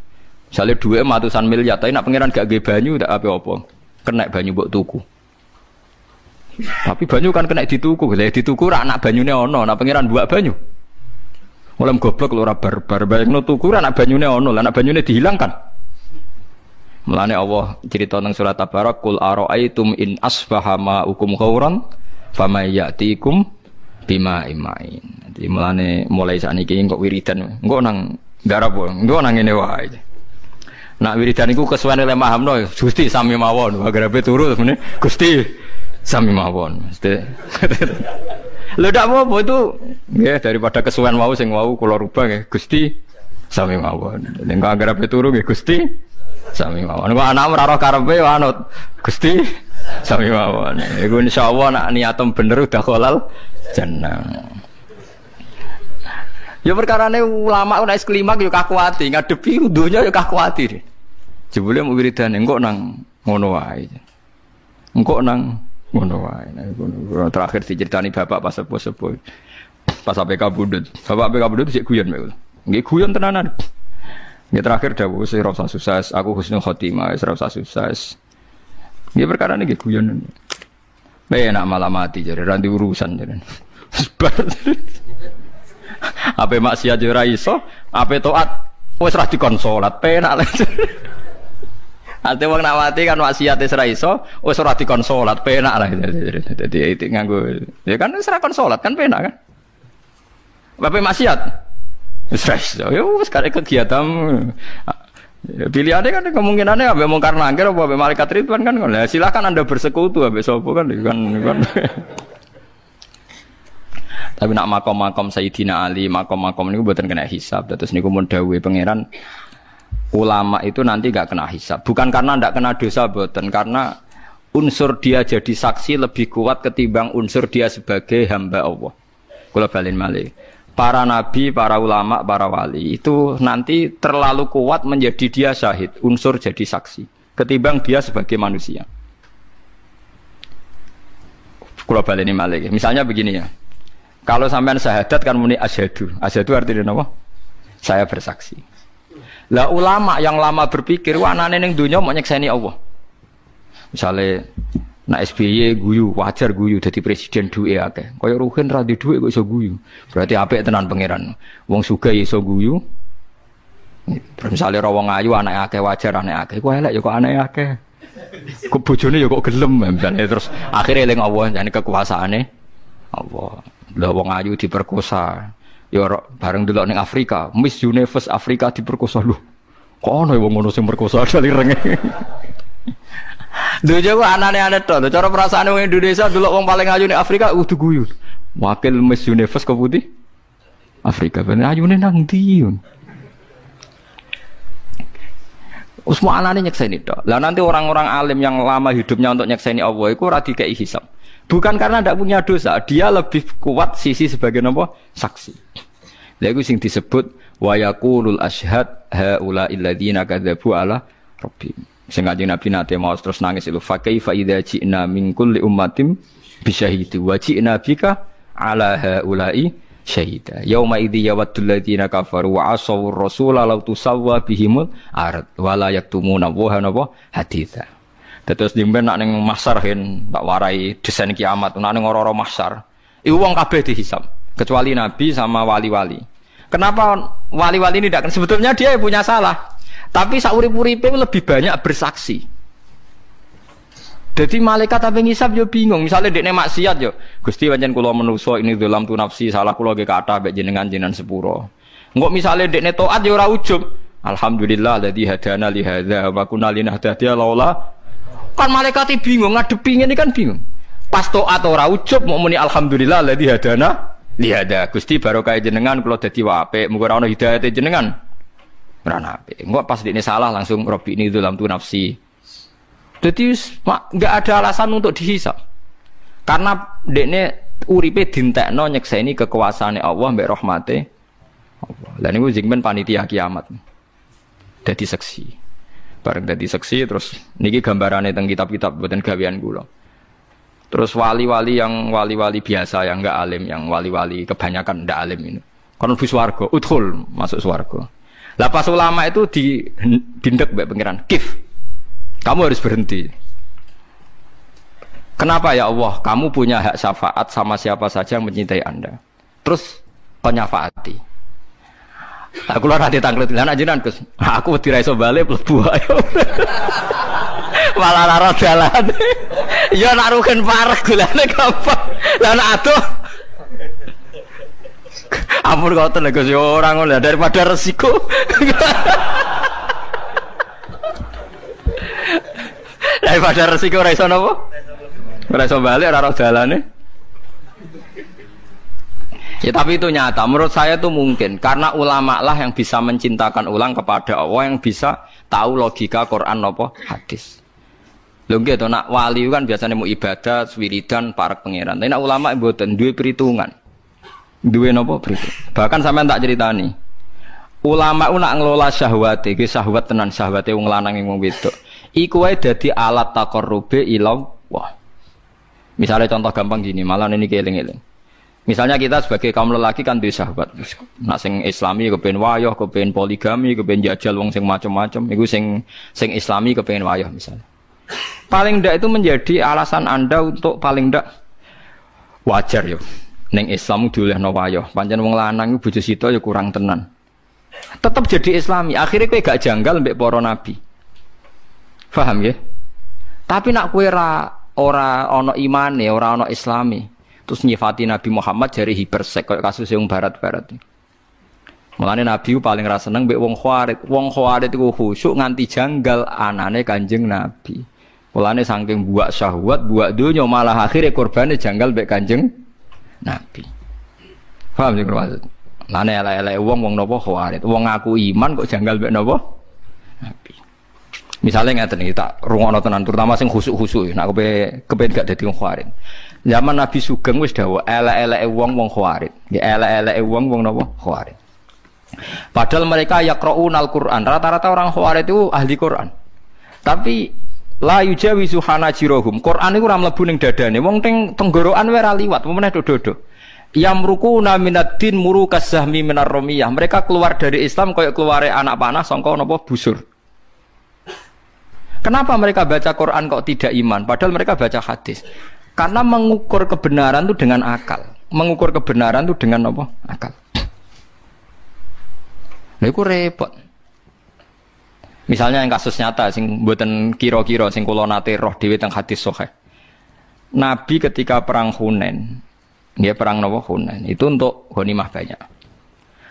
Misale dhuwit matusan miliar, tapi nek pangeran gak nggih banyu tak apa-apa. kena banyu mbok tuku. Tapi banyu kan kena dituku, lha dituku ra anak banyune ana, nak pangeran buak banyu. Mulai goblok lho ora barbar, bayangno tuku ra anak banyune ana, lah anak banyune dihilangkan. Mulane Allah cerita teng surat Tabarak, qul ara'aitum in asbaha ma'ukum ghauran famay ya'tikum bima imain. Jadi mulai sakniki kok wiridan, engko nang garap, engko nang ngene wae. Nak wiridan iku kesuwen oleh mahamno, Gusti sami mawon, garape turu meneh Gusti sami mawon. Lho ndak apa-apa itu nggih daripada kesuwen wau sing wau kula rubah nggih Gusti sami mawon. Nek garape turu nggih Gusti sami mawon. Kok anak ora roh karepe anut Gusti sami mawon. Iku insyaallah nak niatem bener udah halal jannah. Ya perkarane ulama nek klimak yo kakuati, ngadepi donya yo kakuati. Jebule mu wiridane engko nang ngono wae. Engko nang ngono wae. Nah, terakhir diceritani bapak pas sepuh-sepuh. Pas APK Budut. Bapak APK Budut sik guyon mek. Nggih guyon tenanan. Nggih terakhir dawuh sing ora usah sukses, aku husnul khotimah, wis ora usah sukses. Nggih perkara niki guyon. Enak malah mati jare ra urusan jare. Ape maksiat yo ora iso, ape taat wis ra dikon salat, penak lho. Ate wong nak mati kan maksiat wis ra iso, wis ora dikon salat, penak lah. Dadi nganggo ya kan wis ra kon salat kan penak kan. Ape maksiat wis ra iso, ya wis kare kegiatan. Pilihannya kan kemungkinannya abe mungkar nangkir apa abe malaikat ridwan kan. Lah silakan Anda bersekutu abe sapa kan. Tapi nak makom-makom Sayyidina Ali, makom-makom niku mboten kena hisab. Terus niku mun dawuhe pangeran ulama itu nanti enggak kena hisab. Bukan karena enggak kena dosa mboten, karena unsur dia jadi saksi lebih kuat ketimbang unsur dia sebagai hamba Allah. Kula balen malih. Para nabi, para ulama, para wali itu nanti terlalu kuat menjadi dia syahid, unsur jadi saksi ketimbang dia sebagai manusia. Kula baleni malih. Misalnya begini ya. Kalau sampean syahadat kan muni asyhadu. Asyhadu artinya apa? Saya bersaksi. Lah ulama yang lama berpikir, wah anane ning donya mau nyekseni Allah. Misale nak SBY guyu, wajar guyu dadi presiden duwe akeh. Kaya Ruhin ra di duwe kok iso guyu. Berarti apik tenan pangeran. Wong sugih iso guyu. Misale ra wong ayu anake akeh wajar anake akeh. Kok elek ya kok anake akeh. Kok bojone ya kok gelem misale terus akhire eling Allah jane kekuasaane Allah. Lah wong ayu diperkosa. Ya bareng delok ning Afrika, Miss Universe Afrika diperkosa lho. Kok ana wong ngono sing perkosa dari renge. Lho jawa anane-anane to. Cara perasaane wong Indonesia delok wong paling ayu ning Afrika kudu guyu. Wakil Miss Universe kok putih Afrika ben ayune nang ndi. Usma anane nyekseni to. Lah nanti orang-orang alim yang lama hidupnya untuk nyekseni Allah iku ora dikei hisab. Bukan karena tidak punya dosa, dia lebih kuat sisi sebagai apa? Saksi. Lha iku sing disebut wa yaqulul asyhad haula alladziina kadzabu ala rabbihim. Sing kanjeng Nabi nate mau terus nangis lho fa kaifa idza ji'na min kulli ummatin bisyahidi wa ji'na bika ala haula'i syahida. Yauma idzi yawaddul ladziina kafaru wa asawur rasula law tusawwa bihimul ard wa la yaktumuna wa haditha. Terus dimben nak ning mahsyar hen tak warai desain kiamat nak ning ora-ora mahsyar. Iku wong kabeh dihisab kecuali nabi sama wali-wali. Kenapa wali-wali ini tidak? Sebetulnya dia yang punya salah. Tapi saurip-uripe lebih banyak bersaksi. Jadi malaikat tapi ngisab yo bingung. Misalnya dekne maksiat yo, Gusti pancen kula menusa ini dalam tu nafsi salah kula ge kathah mek jenengan sepuro. Engko misale dekne taat yo ora ujub. Alhamdulillah alladzi hadana li hadza wa kunna linahtadiya laula. Kan malaikat bingung ngadepi ngene kan bingung. Pas taat ora ujub mau muni alhamdulillah alladzi hadana li hadza. Gusti barokah jenengan kula dadi apik, muga ora ono hidayate jenengan. Ora apik. Engko pas dekne salah langsung Rabbi ini dalam tu nafsi. Jadi enggak ada alasan untuk dihisab. Karena dekne uripe dintekno nyekseni kekuasaane Allah mbek rahmate Allah. Lah niku jengben panitia kiamat. Dadi saksi. Bareng dadi saksi terus niki gambarane teng kitab-kitab mboten gawean kula. Terus wali-wali yang wali-wali biasa yang enggak alim, yang wali-wali kebanyakan ndak alim ini. Kon mlebu swarga, udkhul, masuk swarga. Lah pas ulama itu dindek mbek pangeran, kif. Kamu harus berhenti. Kenapa ya Allah? Kamu punya hak syafaat sama siapa saja yang mencintai Anda. Terus kau nyafaati. Aku lah nanti tangklet lan ajenan Gus. Aku wedi ra iso bali mlebu ayo. Malah lara dalan. Ya nak rugen parek gulane gampang. Lah nak aduh. Ampun kok tenan Gus, yo ora ngono daripada resiko. Daripada resiko ora iso napa? Ora iso balik ora dalane. Ya tapi itu nyata, menurut saya itu mungkin karena ulama lah yang bisa mencintakan ulang kepada Allah, yang bisa tahu logika Quran apa hadis. Lho nggih to nak wali kan biasanya mau ibadah, wiridan, para pangeran. Tapi nak ulama mboten duwe perhitungan. Duwe napa perhitungan. Bahkan sampean tak ceritani. Ulama nak ngelola syahwate, iki syahwat tenan syahwate wong lanang wong wedok. Iku wae dadi alat taqarrube ila Allah. Misalnya contoh gampang gini, malah ini keling-eling. Misalnya kita sebagai kaum lelaki kan duwe syahwat. Nak sing islami kepen wayah, kepen poligami, kepen jajal wong sing macam-macam. Iku sing islami kepen wayah misalnya. Paling ndak itu menjadi alasan Anda untuk paling ndak wajar yo. Ning Islam diolehno wayah. Pancen wong lanang iku bojo sita ya kurang tenan. Tetap jadi islami. Akhirnya kowe gak janggal mbek para nabi. Paham ya? Tapi nak kowe ora ana imane, ora ana islami. Terus nyifati Nabi Muhammad jari hipersek koyo kasus yang barat-barat. Mulane Nabi paling ra seneng mbek wong khawarit. Wong khawarit iku khusyuk nganti janggal anane Kanjeng Nabi. Mulane saking buak syahwat, buak donya malah akhire korbane janggal mbek Kanjeng Nabi. Paham sing maksud? Lane elek-elek wong napa khawarit. Wong ngaku iman kok janggal mbek napa? Nabi. Misalnya ngeten iki tak rungokno tenan terutama sing khusuk-khusuk nek kepen gak dadi wong khawarit. Zaman Nabi Sugeng wis dawuh elek-eleke wong khawarit. Nggih elek-eleke wong napa khawarit. Padahal mereka yaqra'unal Qur'an. Rata-rata orang khawarit itu ahli Qur'an. Tapi la yujawizu hanajirohum. Qur'an iku ora mlebu ning dadane. Wong teng tenggorokan wae ora liwat, meneh dodo. Yamruquna minaddin murukas sahmi minar romiyah. Mereka keluar dari Islam kayak keluare anak panah sangka napa busur. Kenapa mereka baca Quran kok tidak iman? Padahal mereka baca hadis. Karena mengukur kebenaran itu dengan akal. Mengukur kebenaran itu dengan apa? Akal. Lha iku repot. Misalnya yang kasus nyata sing mboten kira-kira sing kula nate roh dhewe teng hadis sahih. Nabi ketika perang Hunain, nggih perang napa Hunain, itu untuk ghanimah banyak.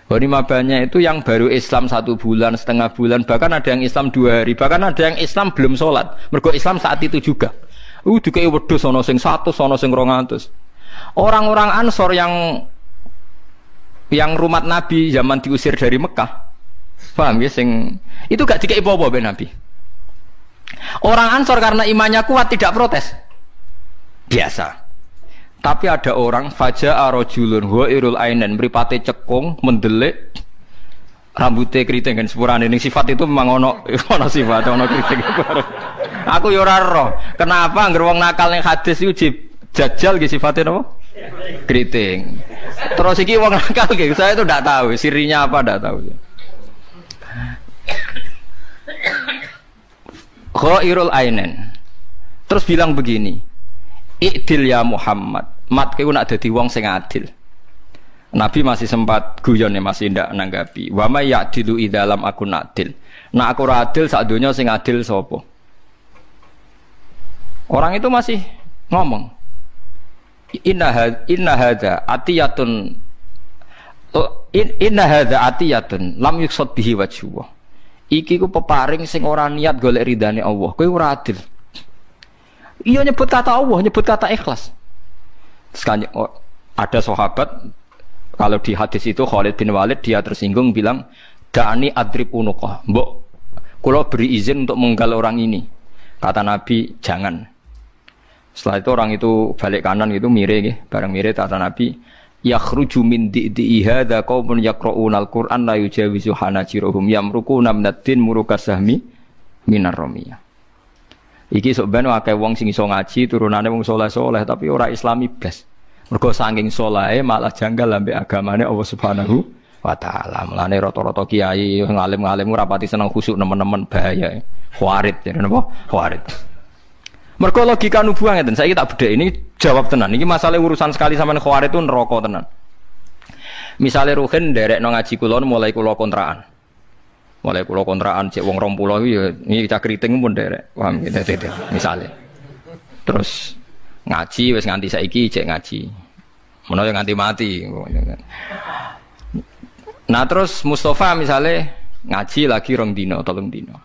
Ghanimah banyak itu yang baru Islam 1 bulan, setengah bulan, bahkan ada yang Islam 2 hari, bahkan ada yang Islam belum sholat. Mergo Islam saat itu juga. Dikei wedhus ana sing 100, ana sing 200. Orang-orang Ansor yang rumat Nabi zaman diusir dari Mekah. Paham ya sing itu gak dikei apa-apa be Nabi. Orang Ansor karena imannya kuat tidak protes. Biasa. Tapi ada orang faja'a rajulun ghairul ainen mripate cekung mendelik rambutnya keriting kan sepurane ning sifat itu memang ono sifat ono keriting. Aku yo ora roh. Kenapa anggere wong nakal ning hadis iku jajal ki sifate napa? Keriting. Terus iki wong nakal ki saya itu ndak tahu sirinya apa ndak tahu. Ghairul ainen. Terus bilang begini. I'dil ya Muhammad. Mat kowe nak dadi wong sing adil. Nabi masih sempat guyon ya masih ndak nanggapi. Wa may ya'dilu idzalam akun adil. Nak aku ora adil sak donya sing adil sapa? Orang itu masih ngomong. Inna hadza atiyatun lam yuqsad bihi wajhu. Iki ku peparing sing ora niat golek ridane Allah. Kowe ora adil. Iya nyebut kata Allah, nyebut kata ikhlas. Sekali ada sahabat kalau di hadis itu Khalid bin Walid dia tersinggung bilang da'ani adrib unuqah. Mbok kula beri izin untuk menggal orang ini. Kata Nabi jangan. Setelah itu orang itu balik kanan gitu mire nggih, bareng mire kata Nabi yakhruju min di'i hadza qaumun yaqra'unal Qur'an la yujawizu hanajiruhum yamruquna minaddin murukasahmi minar ramiyah. Iki sok ben akeh wong sing iso ngaji turunane wong saleh-saleh tapi ora islami blas. Mergo saking saleh malah janggal ambek agamane Allah Subhanahu wa taala. Mulane rata-rata kiai ngalim-ngalim ora pati seneng khusuk nemen-nemen bahaya. Khawarit jadi napa? Khawarit. Mergo logika nubuwah ngeten. Saiki tak bedhek ini jawab tenan. Iki masalah urusan sekali sampean khawarij itu neraka tenan. Misale Ruhin nderekno ngaji kula mulai kula kontrakan. Mulai kula kontrakan cek wong 20 iki ya iki cah kriting pun nderek. Paham gitu misale. Terus ngaji wis nganti saiki cek ngaji. Menawa nganti mati. Nah terus Mustafa misalnya ngaji lagi 2 dino, 3 dino.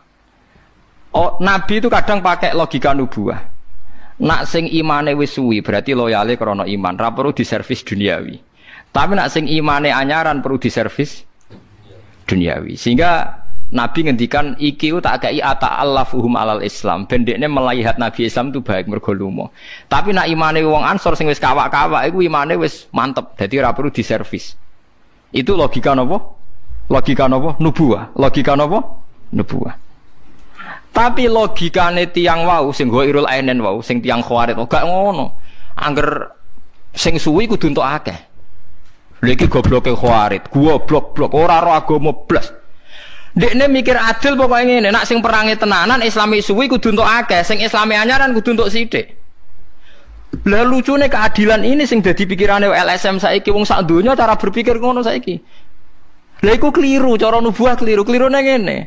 Oh, Nabi itu kadang pakai logika nubuah. Nak sing imane wis suwi berarti loyale krana iman, ra perlu diservis duniawi. Tapi nak sing imane anyaran perlu diservis duniawi. Sehingga Nabi ngendikan iki tak kei ata'allafuhum alal Islam. Ben dekne melihat Nabi Islam itu baik mergo lumo. Tapi nak imane wong Ansor sing wis kawak-kawak iku imane wis mantep. Dadi ora perlu diservis. Itu logika napa? Logika napa? Nubuwah. Logika napa? Nubuwah. Tapi logikane tiyang wau sing Ghairul Ainen wau, sing tiyang Khawarij gak ngono. Angger sing suwi kudu entuk akeh. Lha iki gobloke Khawarij, goblok-blok ora ro agama blas. Dekne mikir adil pokoke ngene, nek sing perange tenanan Islami suwi kudu entuk akeh, sing Islami anyaran kudu entuk sithik. Lah lucune keadilan ini sing dadi pikirane LSM saiki wong sak donya cara berpikir ngono saiki. Lah iku keliru, cara nubuah keliru. Kelirune ngene.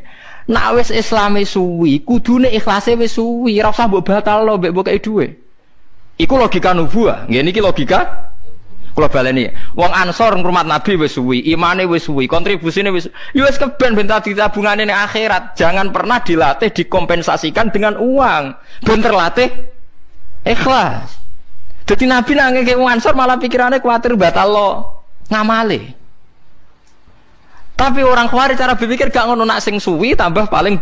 Nek wis Islami suwi, kudune ikhlase wis suwi, ora usah mbok batalno mbek mbok kei dhuwit. Iku logika nubuah. Nggih niki logika kula baleni. Wong Ansor ngrumat Nabi wis suwi, imane wis suwi, kontribusine wis ya wis keben ben tadi tabungane ning akhirat. Jangan pernah dilatih dikompensasikan dengan uang. Ben terlatih ikhlas. Jadi Nabi nang ngeke wong Ansor malah pikirannya kuwatir batal lo ngamale. Tapi orang Khawarij cara berpikir gak ngono, nak sing suwi tambah paling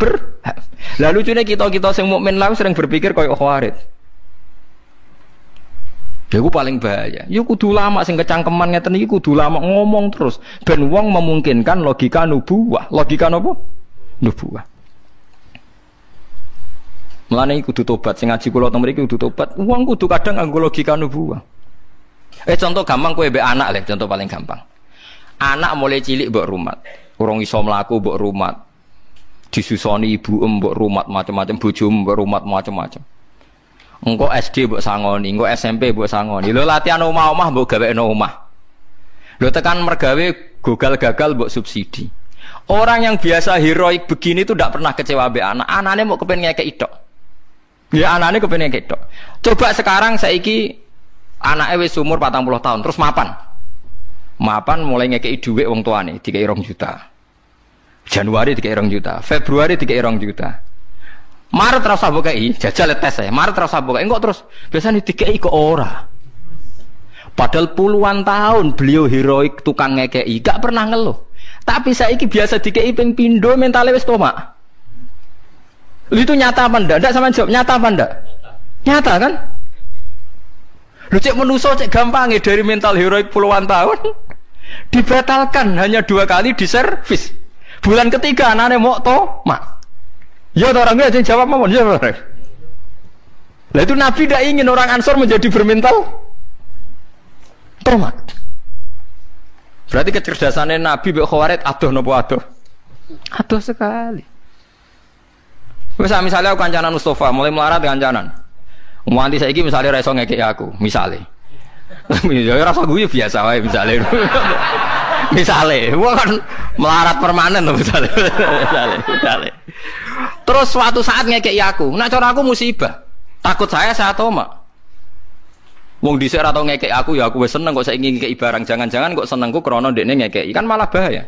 Lalu lucune kita sing mukmin lah sering berpikir koyo Khawarij. Ya ku paling bahaya. Ya kudu lama sing kecangkeman ngeten iki kudu lama ngomong terus ben wong memungkinkan logika nubuwah. Logika napa? Nubuwah. Mulane iki kudu tobat sing ngaji kula teng mriki kudu tobat. Wong kudu kadang nganggo logika nubuwah. Contoh gampang kowe mbek anak le, contoh paling gampang. Anak mulai cilik mbok rumat. Urung iso mlaku mbok rumat. Disusoni ibu mbok rumat macam-macam, bojomu mbok rumat macam-macam. Engko SD mbok sangoni, engko SMP mbok sangoni. Lho latihan omah-omah mbok gawekno omah. Lho tekan mergawe gagal-gagal mbok subsidi. Orang yang biasa heroik begini itu tidak pernah kecewa mbek anak. Anane mau kepen ngekeki tok. Ya anane kepen ngekeki tok. Coba sekarang saiki anake wis umur 40 tahun terus mapan mulai ngekeki dhuwit wong tuane dikei 2 juta. Januari dikei 2 juta, Februari dikei 2 juta. Maret terus sabukai, jajal tes saya. Maret terus sabukai, enggak terus. Biasanya dikei kok ora. Padahal puluhan tahun beliau heroik tukang ngekei, gak pernah ngeluh. Tapi saiki biasa dikei ping pindho mentale wis tomak. Itu nyata apa ndak? Ndak sama jawab, nyata apa ndak? Nyata kan? Lu cek menuso cek gampang dari mental heroik puluhan tahun dibatalkan hanya 2 kali di servis. Bulan ketiga anaknya mau tomak. Ya orangnya aja jawab mohon ya. Lah itu Nabi tidak ingin orang Ansor menjadi bermental tomak. Berarti kecerdasannya Nabi mbek Khawarij adoh napa adoh? Adoh sekali. Wis misalnya aku kancanan Mustafa mulai melarat kancanan. Nganti saiki misalnya ra iso ngekeki aku, misale. Ya rasa gue biasa wae misale. Misale, gua kan melarat permanen to misale. Terus suatu saat ngekeki aku, nak cara aku musibah. Takut saya tomak. Wong dhisik ora tau ngekeki aku ya aku wis seneng kok saiki ngekeki barang, jangan-jangan kok senengku krana ndekne ngekeki, kan malah bahaya.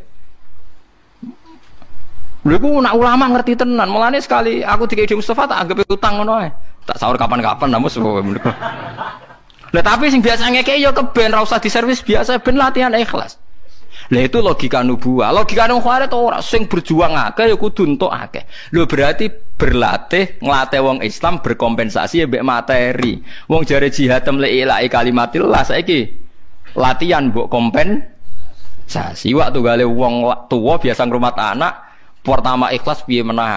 Lha iku nak ulama ngerti tenan, mulane sekali aku dikeki Mustafa tak anggap utang ngono ae. Tak sahur kapan-kapan namus. Lah tapi sing biasa ngekeki ya keben ra usah diservis biasa ben latihan ikhlas. Lah itu logika nubuwah. Logika nang Khawarij ora sing berjuang akeh ya kudu entuk akeh. Lho berarti berlatih nglatih wong Islam berkompensasi mbek materi. Wong jare jihad la ilaha kalimatillah saiki latihan mbok kompensasi. Waktu gale wong tuwa biasa ngrumat anak pertama ikhlas piye meneh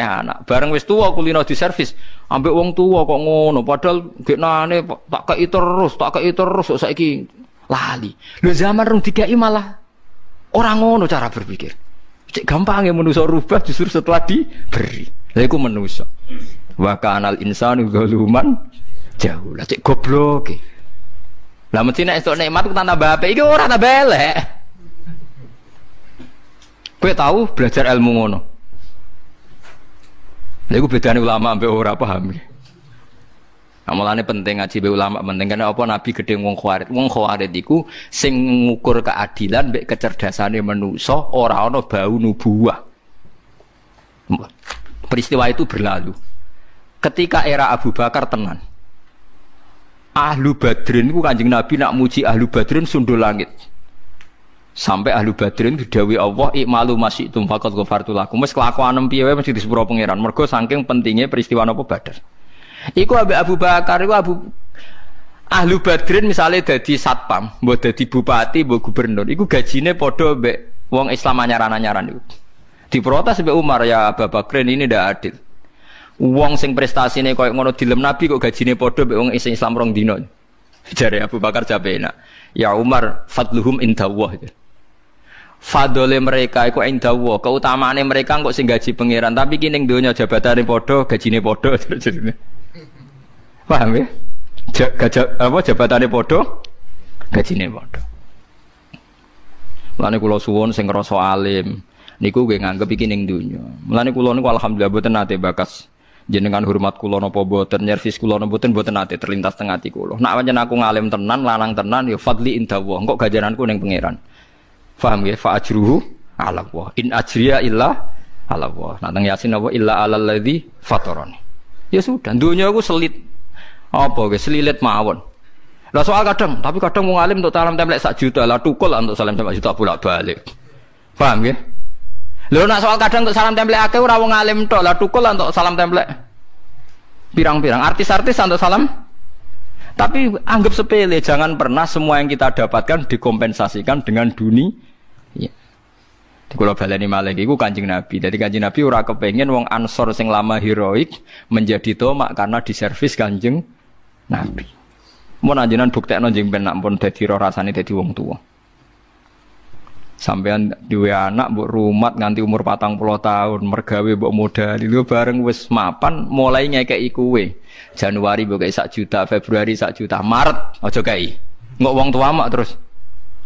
anak. Bareng wis tuwa kulino diservis. Ambek wong tuwa kok ngono padahal geknane tak kei terus kok saiki lali. Lho zaman rung dikei malah ora ngono cara berpikir. Cek gampang ya manusa rubah justru setelah diberi. Lha iku manusa. Wa kanal insanu zaluman jahula. Cek goblok. Lah mesti nek esuk nikmat ku tambah apik iki ora tambah elek. Kowe tahu belajar ilmu ngono. Lha iku bedane ulama ambek ora paham. Mulane penting ngaji be ulama penting karena apa Nabi gedhe wong khawarit. Wong khawarit iku sing ngukur keadilan mbek kecerdasane manusa ora ana bau nubuwah. Peristiwa itu berlalu. Ketika era Abu Bakar tenan. Ahlu Badrin iku Kanjeng Nabi nak muji Ahlu Badrin sundul langit. Sampai Ahlu Badrin didhawuhi Allah ikmalu masyitum faqad ghafartu lakum. Wis kelakuan piye wae mesti disepuro pangeran. Mergo saking pentingnya peristiwa napa Badar. Iku ambek Abu Bakar iku Ahlu Badrin misalnya dadi satpam, mbok dadi bupati, mbok gubernur, iku gajine padha mbek wong Islam anyaran-anyaran iku. Diprotes mbek Umar, ya Abu Bakrin ini ndak adil. Wong sing prestasine koyo ngono dilem Nabi kok gajine padha mbek wong Islam rong dina. Jare Abu Bakar jawabena, ya Umar fadluhum indallah. Fadole mereka iku indallah, keutamaane mereka kok sing gaji pangeran, tapi ki ning donya jabatane padha, gajine padha. Paham ya? Jabatane padha, gajine padha. Mulane kula suwun sing ngrasa alim niku nggih nganggep iki ning donya. Mulane kula niku alhamdulillah boten nate bakas jenengan hormat kula napa boten, nyervis kula napa boten nate terlintas teng ati kula. Nek pancen aku ngalim tenan, lanang tenan ya fadli indallah. Engko gajaranku ning pangeran. Paham ya? Fa ajruhu 'ala Allah. In ajriya illa 'ala Allah. Nek teng Yasin apa illa 'alal ladzi fatarani. Ya sudah, dunia aku selit. Apa guys selilit mawon. Lah soal kadang, tapi kadang wong alim untuk salam template 1 juta, lah tukul untuk salam template 1 juta bolak-balik. Paham ya? Lho nak soal kadang untuk salam template akeh ora wong alim tok, lah tukul untuk salam template pirang-pirang artis-artis untuk salam. Tapi anggap sepele, jangan pernah semua yang kita dapatkan dikompensasikan dengan dunia. Ya. Di kula baleni malih iku Kanjeng Nabi. Dadi Kanjeng Nabi ora kepengin wong Ansor sing lama heroik menjadi tomak karena diservis Kanjeng Nabi. Mun anjenan buktekno jeng ben nak pun dadi roh rasane dadi wong tuwa. Sampeyan duwe anak mbok rumat nganti umur 40 tahun, mergawe mbok modal lho bareng wis mapan mulai ngekeki kowe. Januari mbok kei 1 juta, Februari 1 juta, Maret aja kei. Engko wong tua mak terus.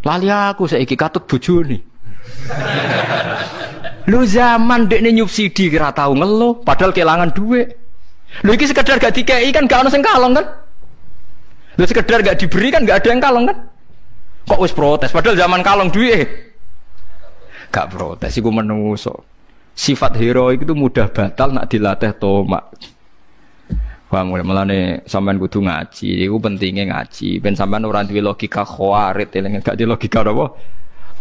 Lali aku saiki katut bojone. Lu zaman dekne nyubsidi kira tau ngeluh padahal kelangan duit. Lu iki sekedar gak dikei kan gak ono sing kalong kan? Lu sekedar gak diberi kan gak ada yang kalong kan? Kok wis protes padahal zaman kalong duit. Gak protes iku menungso. Sifat heroik itu mudah batal nak dilatih tomak. Wah mulane sampean kudu ngaji, iku pentingnya ngaji. Ben sampean ora duwe logika khawarit, gak di logika apa?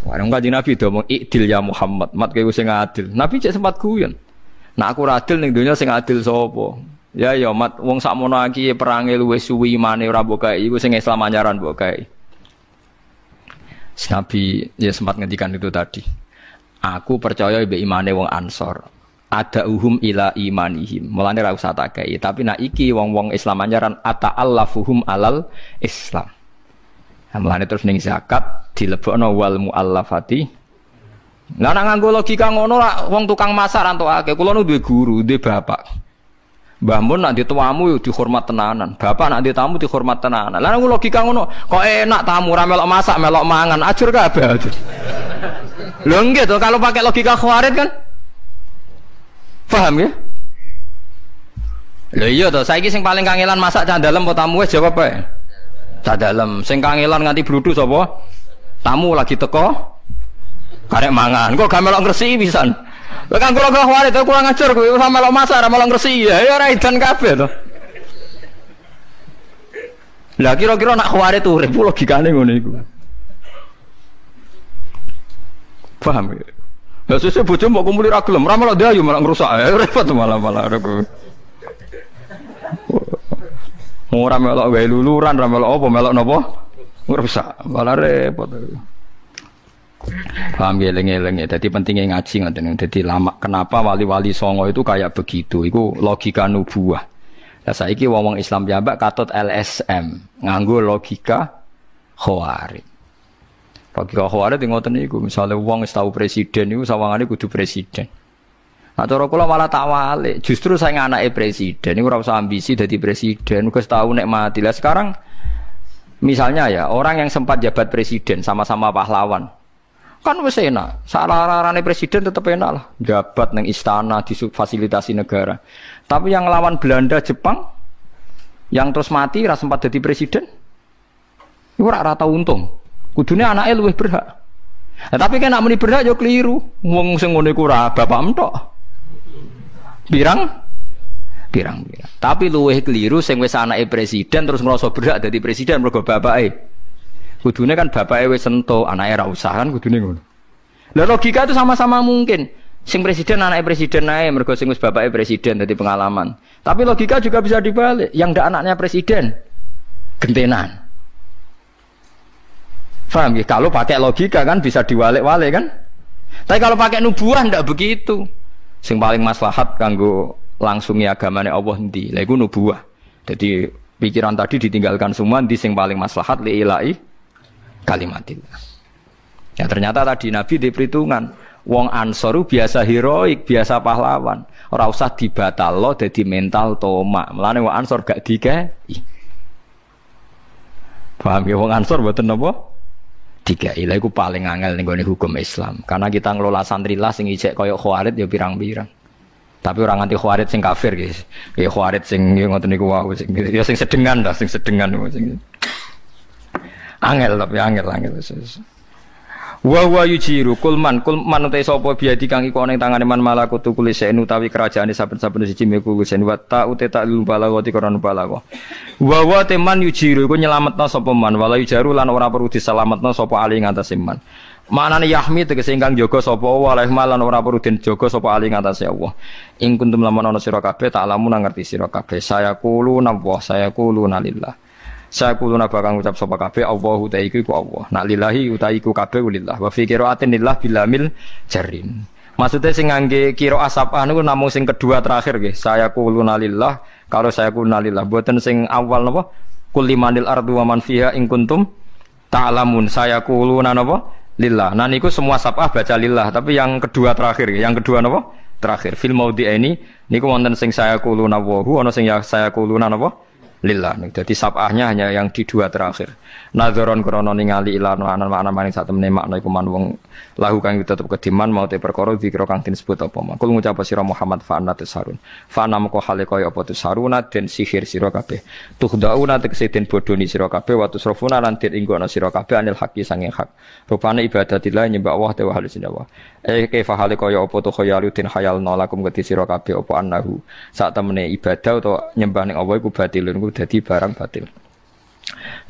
Warung Kanjeng Nabi do ngomong ikdil ya Muhammad, mat kowe sing adil. Nabi cek sempat guyon. Nah aku ora adil ning donya sing adil sapa? Ya ya mat wong sakmono iki perange luwih suwi imane ora mbok kae iku sing Islam anyaran mbok kae. Nabi ya sempat ngendikan itu tadi. Aku percaya mbek imane wong Ansor. Ada uhum ila imanihim. Mulane ra usah tak kae, tapi nek iki wong-wong Islam anyaran ata'allafuhum alal Islam. Mulane terus ning zakat dilebokno wal muallafati. Lah nek nganggo logika ngono lah wong tukang masak rantokake. Kula nu duwe guru, duwe bapak. Mbah mun nek dituamu yo dihormat tenanan. Bapak nek ditamu dihormat tenanan. Lah nek logika ngono, kok enak tamu ra melok masak, melok mangan, ajur kabeh. Lho nggih to kalau pakai logika khawarit kan? Paham ya? Lho iya to, saiki sing paling kangelan masak cah dalem apa tamu wis jawab ae. Cah dalem, sing kangelan nganti bludhu sapa? Tamu lagi teko karek mangan. Kok gak melok ngresiki pisan. Lha kan kula khawatir to kurang ajar kowe ora melok masak ora melok ngresiki. Ya ora edan kabeh to. Lah kira-kira nak khawatir urip logikane ngono iku. Paham ya? Lah sesuk bojo mbok kumpuli ra gelem, ora melok dayu malah ngrusak. Repot malah aku. Ora melok wae luluran, ora melok apa, melok napa? Ngrusak, malah repot. Paham geleng-geleng ya. Jadi pentingnya ngaji ngoten. Jadi lama kenapa wali-wali songo itu kayak begitu? Iku logika nubuwah. Lah saiki wong-wong Islam jambak katut LSM, nganggo logika khawarij. Logika khawarij ngoten niku, misale wong wis tau presiden niku sawangane kudu presiden. Nah, cara kula malah tak walik. Justru saya anake presiden, iku ora usah ambisi dadi presiden, wis tau nek mati. Lah sekarang misalnya ya, orang yang sempat jabat presiden sama-sama pahlawan. Kan wis enak. Sararane presiden tetep enak lah. Jabat nang istana difasilitasi negara. Tapi yang lawan Belanda, Jepang yang terus mati ra sempat jadi presiden. Iku ora tau untung. Kudune anake luwih berhak. Nah, tapi kan nek muni berhak yo keliru. Wong sing ngene iku ora bapakmu tok. Pirang. Tapi luwih keliru sing wis anake presiden terus ngrasa berhak dadi presiden mergo bapake. Kudune kan bapake wis entuk, anake ra usah kan kudune ngono. Lah logika itu sama-sama mungkin. Sing presiden anake presiden ae mergo sing wis bapake presiden dadi pengalaman. Tapi logika juga bisa dibalik, yang ndak anaknya presiden gentenan. Paham ya? Kalau pakai logika kan bisa diwalik-walik kan? Tapi kalau pakai nubuah ndak begitu. Sing paling maslahat kanggo langsungi agamane Allah endi? Lha iku nubuah. Jadi pikiran tadi ditinggalkan semua di sing paling maslahat li ilahi kalimatillah. Ya ternyata tadi Nabi di perhitungan wong Ansor biasa heroik, biasa pahlawan. Ora usah dibatalno dadi mental tomak. Mulane wong Ansor gak dikai. Paham ya wong Ansor mboten napa? Dikai. Lha iku paling angel ning gone hukum Islam. Karena kita ngelola santrilah sing ijek kaya Khawarij ya pirang-pirang. Tapi orang anti Khawarij sing kafir guys. Ya Khawarij sing ngoten niku wae sing ya sing sedengan lah, sing sedengan sing angel tapi angel. Wa yujiru kulman utai sapa biadi kang iku ana ing tangane man malakutu kulisen utawi kerajaane saben-saben siji meku kulisen wa ta uta ta balagati korona balago. Wa teman yujiru iku nyelametno sapa man wala yujaru lan ora perlu diselametno sapa ali ngatasé man. Manane yahmi tegese ingkang jaga sapa waleh malan ora perlu den jaga sapa ali ngatasé Allah. Ing kuntum lamun ana sira kabeh tak lamun ngerti sira kabeh saya kulo napa saya kulo nalillah. Saya kuluna bakal ngucap sapa kabeh Allahu ta iku Allah. Nak lillahi uta iku kabeh lillah. Wa fi qiraatin lillah bilamil jarin. Maksudnya sing ngangge qiraah sabah niku namung sing kedua terakhir nggih. Saya kuluna lillah karo saya kuluna lillah. Mboten sing awal napa? Kul limanil ardu wa man fiha in kuntum ta'lamun. Saya kuluna napa? Lillah. Nah niku semua sabah baca lillah, tapi yang kedua terakhir. Yang kedua napa? Terakhir. Fil maudhi ini niku wonten sing saya kuluna wa hu ana sing saya kuluna napa? Lillah. Jadi sabahnya hanya yang di dua terakhir. Nadzoron krono ningali ilano anan maning sak temene makna iku man wong lahu kang tetep kediman mau te perkara dikira kang disebut apa mah. Kul ngucap sira Muhammad fa'ana tasarun. Fa'ana moko hale kaya apa tasaruna den sihir sira kabeh. Tuhdauna tegese den bodoni sira kabeh wa tusrafuna lan den inggono sira kabeh anil haqi sange hak. Rupane ibadatillah nyembah Allah te wa halisindawa. Kaifa hale kaya apa to khayalu den khayalna lakum geti sira kabeh apa annahu. Sak temene ibadah utawa nyembah ning Allah iku batilun iku dadi barang batil.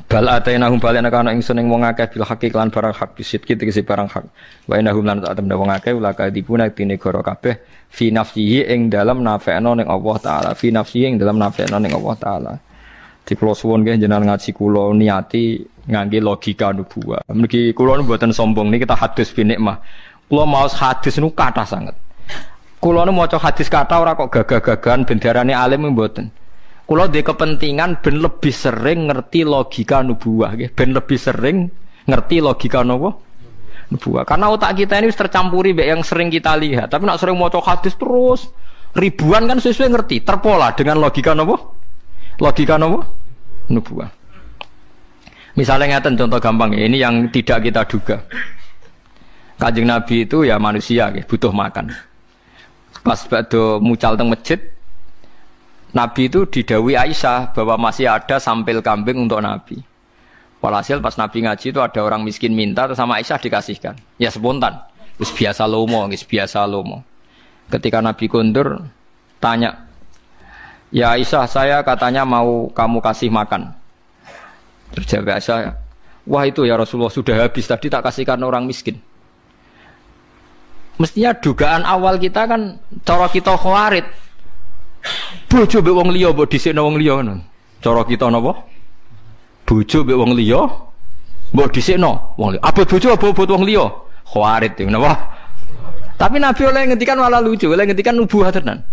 Bal atainahum balena kana ingsun ing wong akeh bil haqi lan barang hak bisidki tegese barang hak. Wa inahum lan tak temne wong akeh ulaka dipuna tine goro kabeh fi nafsihi ing dalam nafekno ning Allah taala. Fi nafsihi ing dalam nafekno ning Allah taala. Di kula suwun nggih jenengan ngaji kula niati ngangge logika nubuwah. Mriki kula mboten sombong niki kita hadis bi nikmah. Kula maos hadis niku kathah sanget. Kula nu maca hadis kathah ora kok gagah-gagahan ben diarani alim mboten. Kula ndek kepentingan ben lebih sering ngerti logika nubuwah nggih, ben lebih sering ngerti logika napa? Nubuwah. Karena otak kita ini tercampuri mbek yang sering kita lihat. Tapi nak sering maca hadis terus ribuan kan sesuai ngerti, terpola dengan logika napa? Logika napa? Nubuwah. Misalnya ngeten contoh gampang ini yang tidak kita duga. Kanjeng Nabi itu ya manusia nggih, butuh makan. Pas badhe mucal teng masjid Nabi itu didhawuhi Aisyah bahwa masih ada sampil kambing untuk Nabi. Walhasil pas Nabi ngaji itu ada orang miskin minta terus sama Aisyah dikasihkan. Ya spontan. Wis biasa lomo, wis biasa lomo. Ketika Nabi kondur tanya, "Ya Aisyah, saya katanya mau kamu kasih makan." Terus jawab Aisyah, "Wah itu ya Rasulullah sudah habis tadi tak kasihkan orang miskin." Mestinya dugaan awal kita kan cara kita Khawarij. Bojo mbek wong liya mbok dhisikno wong liya ngono. Cara kita napa? Bojo mbek wong liya mbok dhisikno wong liya. Abot bojo abot wong liya. Khawarij napa? Tapi Nabi oleh ngendikan malah lucu, oleh ngendikan nubuwah tenan.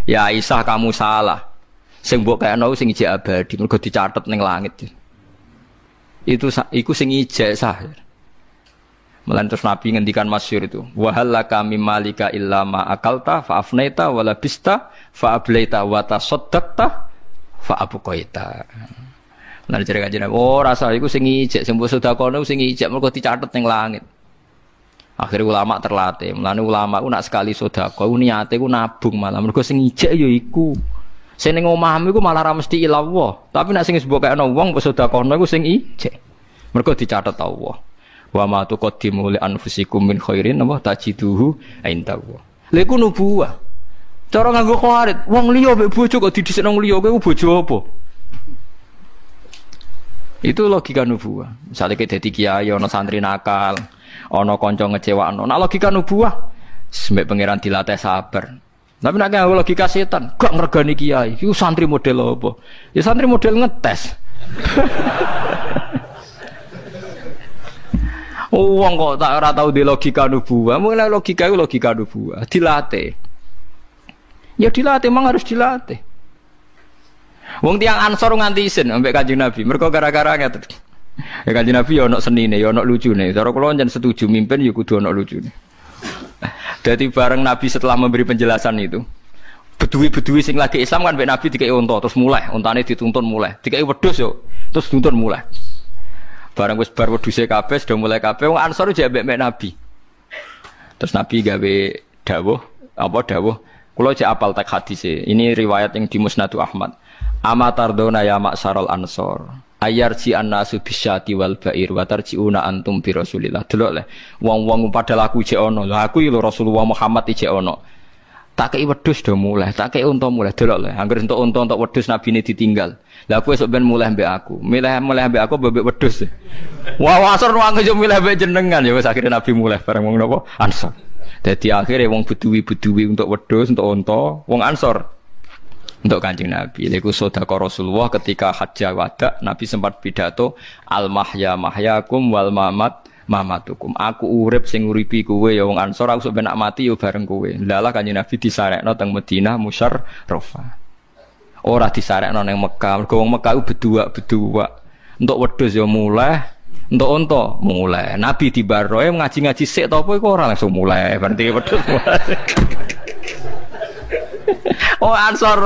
Ya Aisyah kamu salah. Sing mbok kayakno sing ijek abadi mergo dicatet ning langit. Iku sing ijek sah. Mulane terus Nabi ngendikan masyhur itu, wa halaka mim malika illa ma akalta fa afnaita wa labista fa ablaita wa tasaddaqta fa abqaita. Lan jare kanjeng oh rasa iku sing ijek sing sedekah niku sing ijek mergo dicatet ning langit. Akhirnya ulama terlatih, mulane ulama ku nak sekali sedekah niate ku nabung malah mergo sing ijek ya iku. Sing ning omahmu iku malah ra mesti ilawah, tapi nek sing sebokekno wong sedekahno iku sing ijek. Mergo dicatet Allah. Wa ma tuqaddimu li anfusikum min khairin wa tajiduhu indahu. Lha iku nubuwah. Cara nganggo khawarit, wong liya mek bojo kok didhisik nang liya kowe bojo apa? Itu logika nubuwah. Misale ke dadi kiai ana santri nakal, ana kanca ngecewakno. Nek logika nubuwah, sembek pangeran dilatih sabar. Tapi nek nganggo logika setan, gak ngregani kiai. Iku santri model apa? Ya santri model ngetes. Wong kok tak ora tau di logika nubuwah, mulai logika itu logika nubuwah, dilatih. Ya dilatih, memang harus dilatih. Wong tiang Ansor nganti isin ambek Kanjeng Nabi, mergo gara-gara ngeten. Ya Kanjeng Nabi ya ono senine, ya ono lucune. Cara kula njen setuju mimpin ya kudu ono lucune. Dadi bareng Nabi setelah memberi penjelasan itu, beduwi-beduwi sing lagi Islam kan mbek Nabi dikei unta terus mulai, untane dituntun mulai. Dikei wedhus yo, terus dituntun mulai. Barang wis bar wedhuse kabeh sudah mulai kabeh wong Ansor jek mbek Nabi. Terus Nabi gawe dawuh, kula jek apal tek hadise. Ini riwayat yang di Musnad Ahmad. Amatardona ya maksarul Ansor. Ayarji annasu bisyati wal ba'ir wa tarjiuna antum bi Rasulillah. Delok le. Wong-wong padahal aku jek ono. Lah aku iki lho Rasulullah Muhammad jek ono. Tak kei wedhus do mulai, tak kei unta mulai. Delok le. Angger entuk unta entuk wedhus nabine ditinggal. Lah aku esuk ben mulai mbek aku. Mulai mbek aku mbek wedhus. Wah, asor wong yo milih mbek jenengan ya wis akhire Nabi mulai bareng wong napa? Ansor. Dadi akhire wong beduwi-beduwi untuk wedhus, untuk unta, wong Ansor untuk Kanjeng Nabi. Iku sedekah Rasulullah ketika hajjah wada, Nabi sempat pidato al-mahya mahyakum wal mamat mamatukum. Aku urip sing uripi kowe ya wong Ansor, aku sok ben nak mati ya bareng kowe. Lalah Kanjeng Nabi disarekno teng Madinah musyarrafah. Ora disarekno ning Mekah. Mergo wong Mekah ku bedua. Untuk wedhus ya mulai, untuk unta mulai. Nabi dibaroe ngaji-ngaji sik ta apa iku ora langsung mulai. Berarti wedhus mulai. Ansor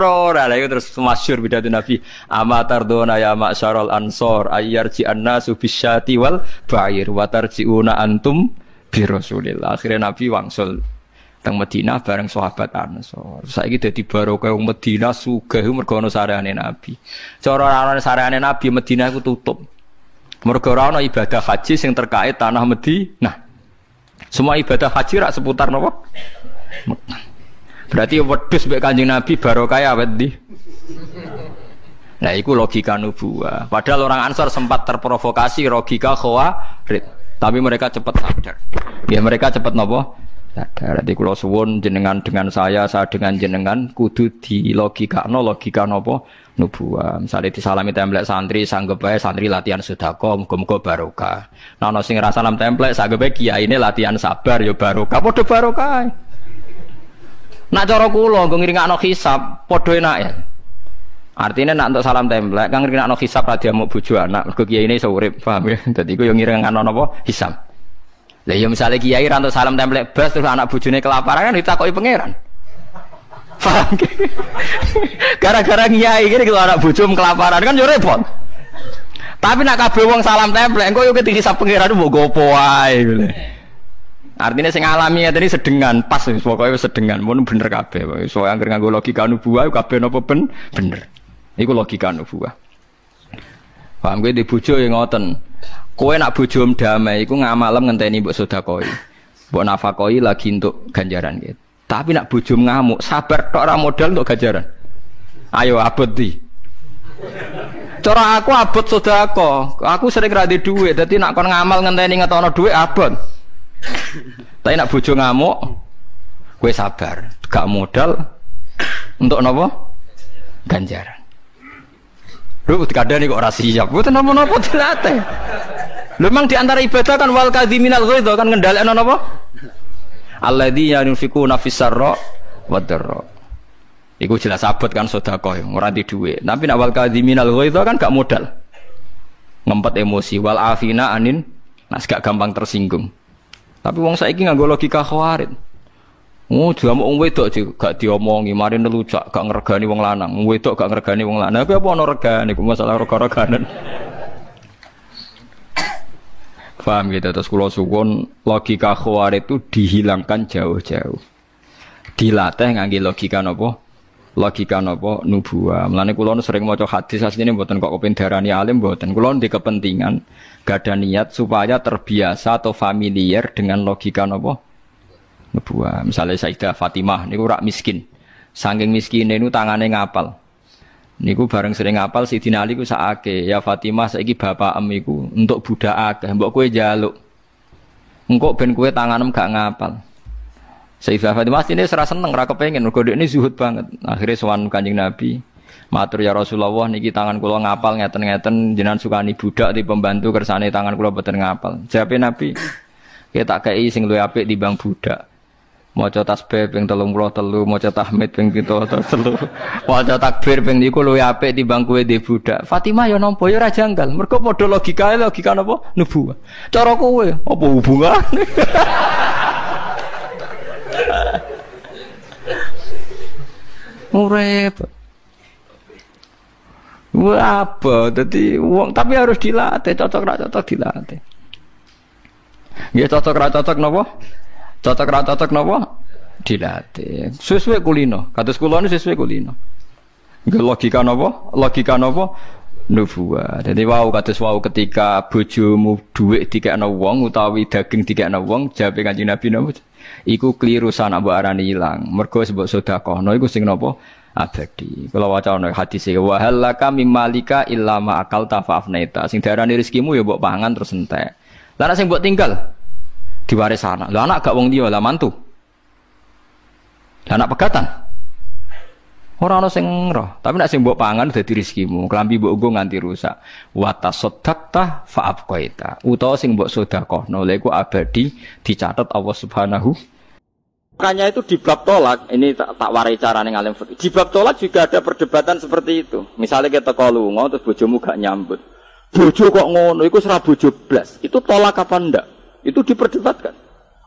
ora. Lah iku terus masyhur pidato Nabi. Amatardona ya masyarul Ansor ayyarji annasu bisyati wal ba'ir wa tarjiuna antum bi Rasulillah. Akhirnya Nabi wangsul teng Madinah bareng sahabat Ansor. Saiki dadi barokah wong Madinah sugih mergo ana sareane Nabi. Cara ana sareane Nabi Madinah iku tutup. Mergo ora ana ibadah haji sing terkait tanah Madinah. Semua ibadah haji rak seputar napa? Berarti wedhus mbek Kanjeng Nabi barokah awet ndi? Nah, iku logika nubuwah. Padahal orang Ansor sempat terprovokasi logika khawarid, tapi mereka cepat sadar. Ya mereka cepat napa? Sadar. Dadi kula suwun jenengan dengan saya dengan jenengan kudu di logika napa? Nubuwah. Misale disalami templek santri sanggep bae santri latihan sedekah muga-muga barokah. Nah ana sing rasa salam templek sanggep bae kiyaine latihan sabar ya barokah. Padha barokah. Nak cara kula nggo ngiringakno hisab padha enake. Artinya nak untuk salam templek kang ngiringakno hisab ra diamuk bojo anak mergo kiyaine iso urip, paham ya? Dadi iku yo ngiringakno napa hisab. Lah ya misale kiai ra untuk salam templek blas terus anak bojone kelaparan kan ditakoki pangeran. Paham ki? Gara-gara kiai iki kalau anak bojo kelaparan kan yo repot. Tapi nak kabeh wong salam templek engko yo dihisab pangeran mbok gopo wae ngene. Artinya sing alami tadi sedengan pas pokoknya sedengan mun bener kabeh. So anggere nganggo logika nubuwah kabeh napa bener. Iku logika nubuwah. Paham kowe di bojo ya ngoten. Kowe nak bojomu damai iku ngamalem ngenteni mbok sedekah. Mbok nafkahi lagi untuk ganjaran gitu. Tapi nak bojomu ngamuk, sabar tok ora modal untuk ganjaran. Ayo abot di. Cara aku abot sedekah. Aku sering ra duwe dhuwit, dadi nak kon ngamal ngenteni ngetono dhuwit abot. Tapi nak bojo ngamuk, kowe sabar, gak modal untuk napa? Ganjaran. Lho kadang kok ora siap. Mboten napa-napa dilatih. Lho memang di antara ibadah kan wal kadhiminal ghaidha kan ngendhalekno napa? Alladzina yunfiquna fis-sarra wad-dharra. Iku jelas abot kan sedekah, ora di dhuwit. Tapi nak wal kadhiminal ghaidha kan gak modal. Ngempet emosi wal afina anin Nah, gak gampang tersinggung. Tapi wong saiki nganggo logika khawarit. Oh, jamu wong wedok gak diomongi, mari nelujak gak ngregani wong lanang. Wong wedok gak ngregani wong lanang. Tapi apa ana regane iku masalah rega-reganan. Paham gitu, terus kula suwun logika khawarit itu dihilangkan jauh-jauh. Dilatih ngangge logika napa? Logika napa? Nubuwah. Mulane kula sering maca hadis asline mboten kok kepen darani alim mboten. Kula ndek kepentingan gak ada niat supaya terbiasa atau familiar dengan logika napa? Nubuwah. Misalnya Sayyidah Fatimah niku rak miskin. Saking miskine niku tangane ngapal. Niku bareng sering ngapal Sidina Ali ku sakake, ya Fatimah saiki bapakem iku untuk budak akeh, mbok kowe njaluk. Engko ben kowe tanganem gak ngapal. Sayyidah Fatimah ini ora seneng, ora kepengin, mergo dekne zuhud banget. Akhire sowan Kanjeng Nabi, matur ya Rasulullah niki tangan kula ngapal ngeten-ngeten jenengan sukani budak di pembantu kersane tangan kula boten ngapal. Jawabe Nabi, "Kowe tak kei sing luwih apik timbang budak." Maca tasbih ping 33, maca tahmid ping 73, maca takbir ping niku luwih apik timbang kowe ndek budak. Fatimah ya nampa ya ora janggal. Mergo padha logika napa? Nubuwah. Cara kowe apa hubungane? Urip. Wah apa? Dadi wong tapi harus dilatih, cocok ra cocok dilatih. Nggih cocok ra cocok napa? Cocok ra cocok napa? Dilatih. Sesuai kulino. Kados kula niku sesuai kulino. Nggih logika napa? Logika napa? Nubuwah. Dadi wau kados wau ketika bojomu dhuwit dikekno wong utawi daging dikekno wong, jawabe Kanjeng Nabi napa? Iku kliru sana mbok arani ilang. Mergo sebab sedekahno iku sing napa? Abadi. Kula waca ana hadis e wa halaka mimmalika illa ma akalta fa'afnaita. Sing diarani rezekimu ya mbok pangan terus entek. Lah nek sing mbok tinggal diwaris anak. Lah anak gak wong liya lah mantu. Lah anak pegatan. Ora ana sing roh, tapi nek sing mbok pangan dadi rezekimu, klambi mbok nggo nganti rusak. Wa tasaddaqta fa abqaita. Utawa sing mbok sedekahno lha iku abadi dicatet Allah Subhanahu. Makanya itu di bab tolak, ini tak warai carane ngalim fikih. Di bab tolak juga ada perdebatan seperti itu. Misalnya kita teko lunga terus bojomu gak nyambut. Bojo kok ngono iku ora bojo blas. Itu tolak apa ndak? Itu diperdebatkan.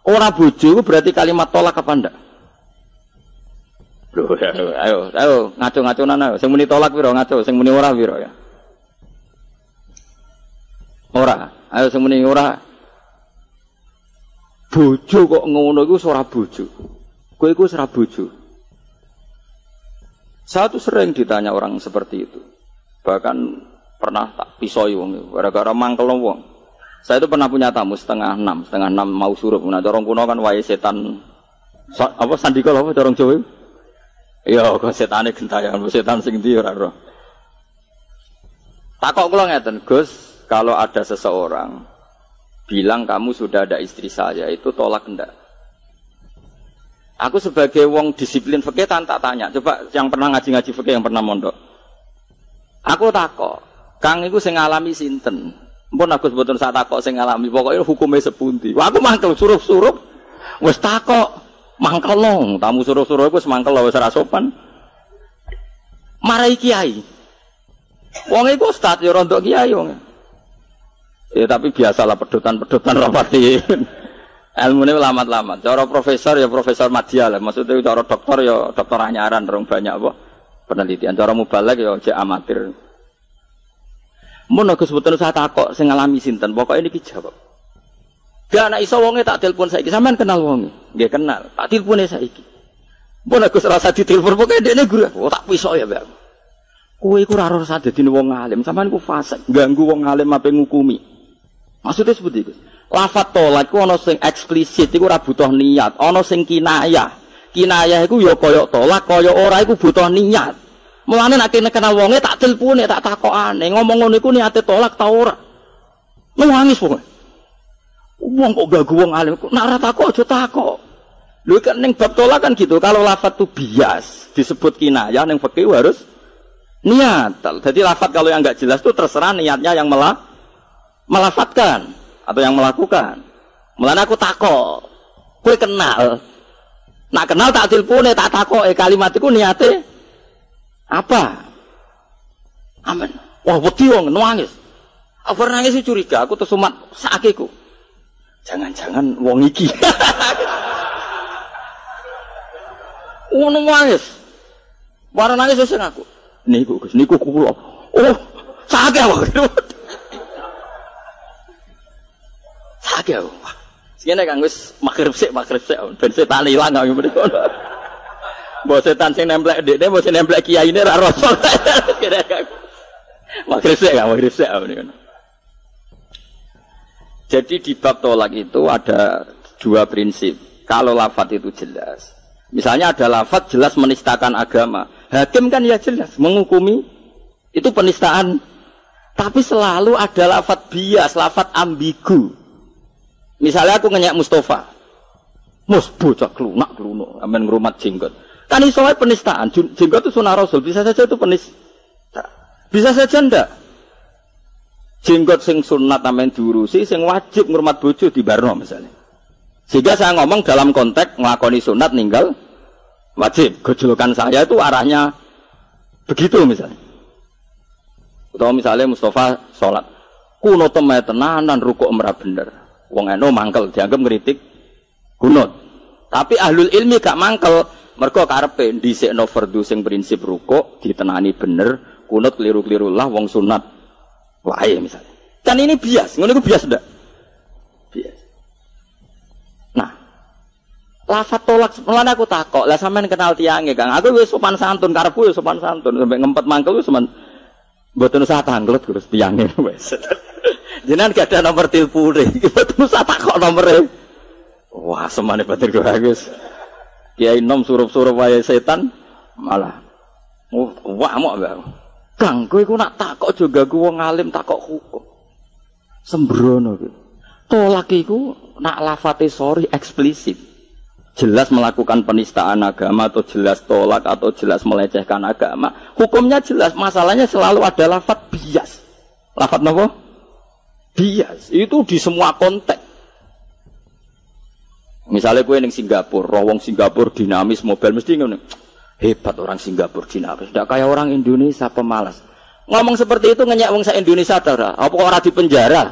Orang bojo itu berarti kalimat tolak apa enggak? Loh, ayo ngaco-ngaconan ayo. Sing muni tolak piro ngaco, sing muni ora piro ya. Ora, ayo sing muni ora. Bojo kok ngono iku ora bojo. Kowe iku ora bojo. Saya tuh sering ditanya orang seperti itu. Bahkan pernah tak pisoi wong gara-gara mangkel wong. Saya itu pernah punya tamu setengah enam mau surup. Nah, corong kuno kan wae setan apa sandika apa corong Jawa? Iya, kok setane gentayangan, setan sing ndi ora roh. Takok kula ngeten, Gus, kalau ada seseorang bilang kamu sudah ada istri saya, itu tolak enggak? Aku sebagai wong disiplin fikih tak tanya, coba yang pernah ngaji-ngaji fikih yang pernah mondok. Aku takok, Kang iku sing ngalami sinten? Mpun Agus mboten sak takok sing ngalami, pokoke hukume sepundi. Wah aku mangkel surup-surup. Wis takok, mangkel long, tamu surup-surup wis mangkel wis ora sopan. Marai kiai. Wong iku ustaz ya rontok kiai wong. Ya tapi biasalah pedotan-pedotan rapati. Ilmune lamat-lamat. Cara profesor ya profesor madya lah. Maksudnya cara dokter ya dokter anyaran rong banyak apa penelitian. Cara mubalek ya jek amatir. Mun Agus mboten usah takok sing ngalami sinten, pokoke niki jawab. Gak ana iso wonge tak telepon saiki. Sampeyan kenal wonge? Nggih kenal. Tak telepone saiki. Mun Agus rasa ditelepon pokoke dekne guru. Oh tak pisok ya, Mbak. Kowe iku ora harus dadine wong alim. Sampeyan iku fasik, ganggu wong alim ape ngukumi. Maksudnya seperti itu. Lafaz tolak iku ana sing eksplisit iku ora butuh niat, ana sing kinayah. Kinayah iku ya kaya tolak, kaya ora iku butuh niat. Mulane nek kenal wonge tak telepone, tak takokane, ngomong ngono iku niate tolak ta ora. Nangis pokoke. Wong kok ganggu wong alim, nek ora takok aja takok. Lho kan ning bab tolak kan gitu, kalau lafaz itu bias disebut kinayah ning fikih harus niat. Jadi lafaz kalau yang enggak jelas itu terserah niatnya yang melafatkan atau yang melakukan. Mulane aku takok, kowe kenal. Nak kenal tak telepone, tak takoke kalimat iku niate apa? Amin. Wah, wedi wong nangis. Aku nangis curiga, aku terus umat sakiku. Jangan-jangan wong iki. Ngono nangis. Warna nangis sing aku. Niku Gus, niku kula. Oh, sakit wae. Sakit wae. Sing kan wis maghrib sik ben setan ilang kok mriko. Mbok setan sing nemplek ndekne, mbok sing nemplek kiyaine ra rasul. Maghrib sik niku. Jadi di bab tolak itu ada dua prinsip. Kalau lafadz itu jelas. Misalnya ada lafadz jelas menistakan agama. Hakim kan ya jelas menghukumi itu penistaan. Tapi selalu ada lafadz bias, lafadz ambigu. Misalnya aku ngenyak Mustafa. Mus bocah klunak, amen ngrumat jenggot. Kan iso wae penistaan. Jenggot itu sunah Rasul, bisa saja itu penista. Bisa saja ndak. Jenggot sing sunat amen diurusi, sing wajib ngurmat bojo di barno misalnya. Sehingga saya ngomong dalam konteks ngelakoni sunat ninggal wajib. Gejolokan saya itu arahnya begitu misalnya. Atau misalnya Mustafa sholat, kuno temai tenanan rukuk merah bener. Wong eno mangkel dianggap ngeritik kunut. Tapi ahlul ilmi gak mangkel. Mergo karepe dhisikno fardhu sing prinsip rukuk ditenani bener, kunut keliru-keliru lah wong sunat. Wae misalnya. Kan ini bias, ngono iku bias ndak? Bias. Nah, lafadz tolak mulane aku takok, lah sampean kenal tiange, Kang. Aku wis sopan santun, karepku wis sopan santun, sampai ngempet mangkel wis sopan. Mboten usah tanglet terus tiange wis. Jenengan gak ada nomor telepone, mboten usah takok nomere. Wah, semane batin kok wis. Kiai nom surup-surup wae setan malah. Wah, mok wae. Kang, kowe iku nak takok juga wong alim takok hukum. Sembrono kuwi. Tolak iku nak lafate sorry eksplisit. Jelas melakukan penistaan agama atau jelas tolak atau jelas melecehkan agama. Hukumnya jelas, masalahnya selalu ada lafaz bias. Lafaz napa? Bias. Itu di semua konteks. Misalnya kowe ning Singapura, wong Singapura dinamis mobil mesti ngono. Hebat orang Singapura dinamis, tidak kayak orang Indonesia pemalas. Ngomong seperti itu ngenyak wong Indonesia ora. Apa orang di penjara?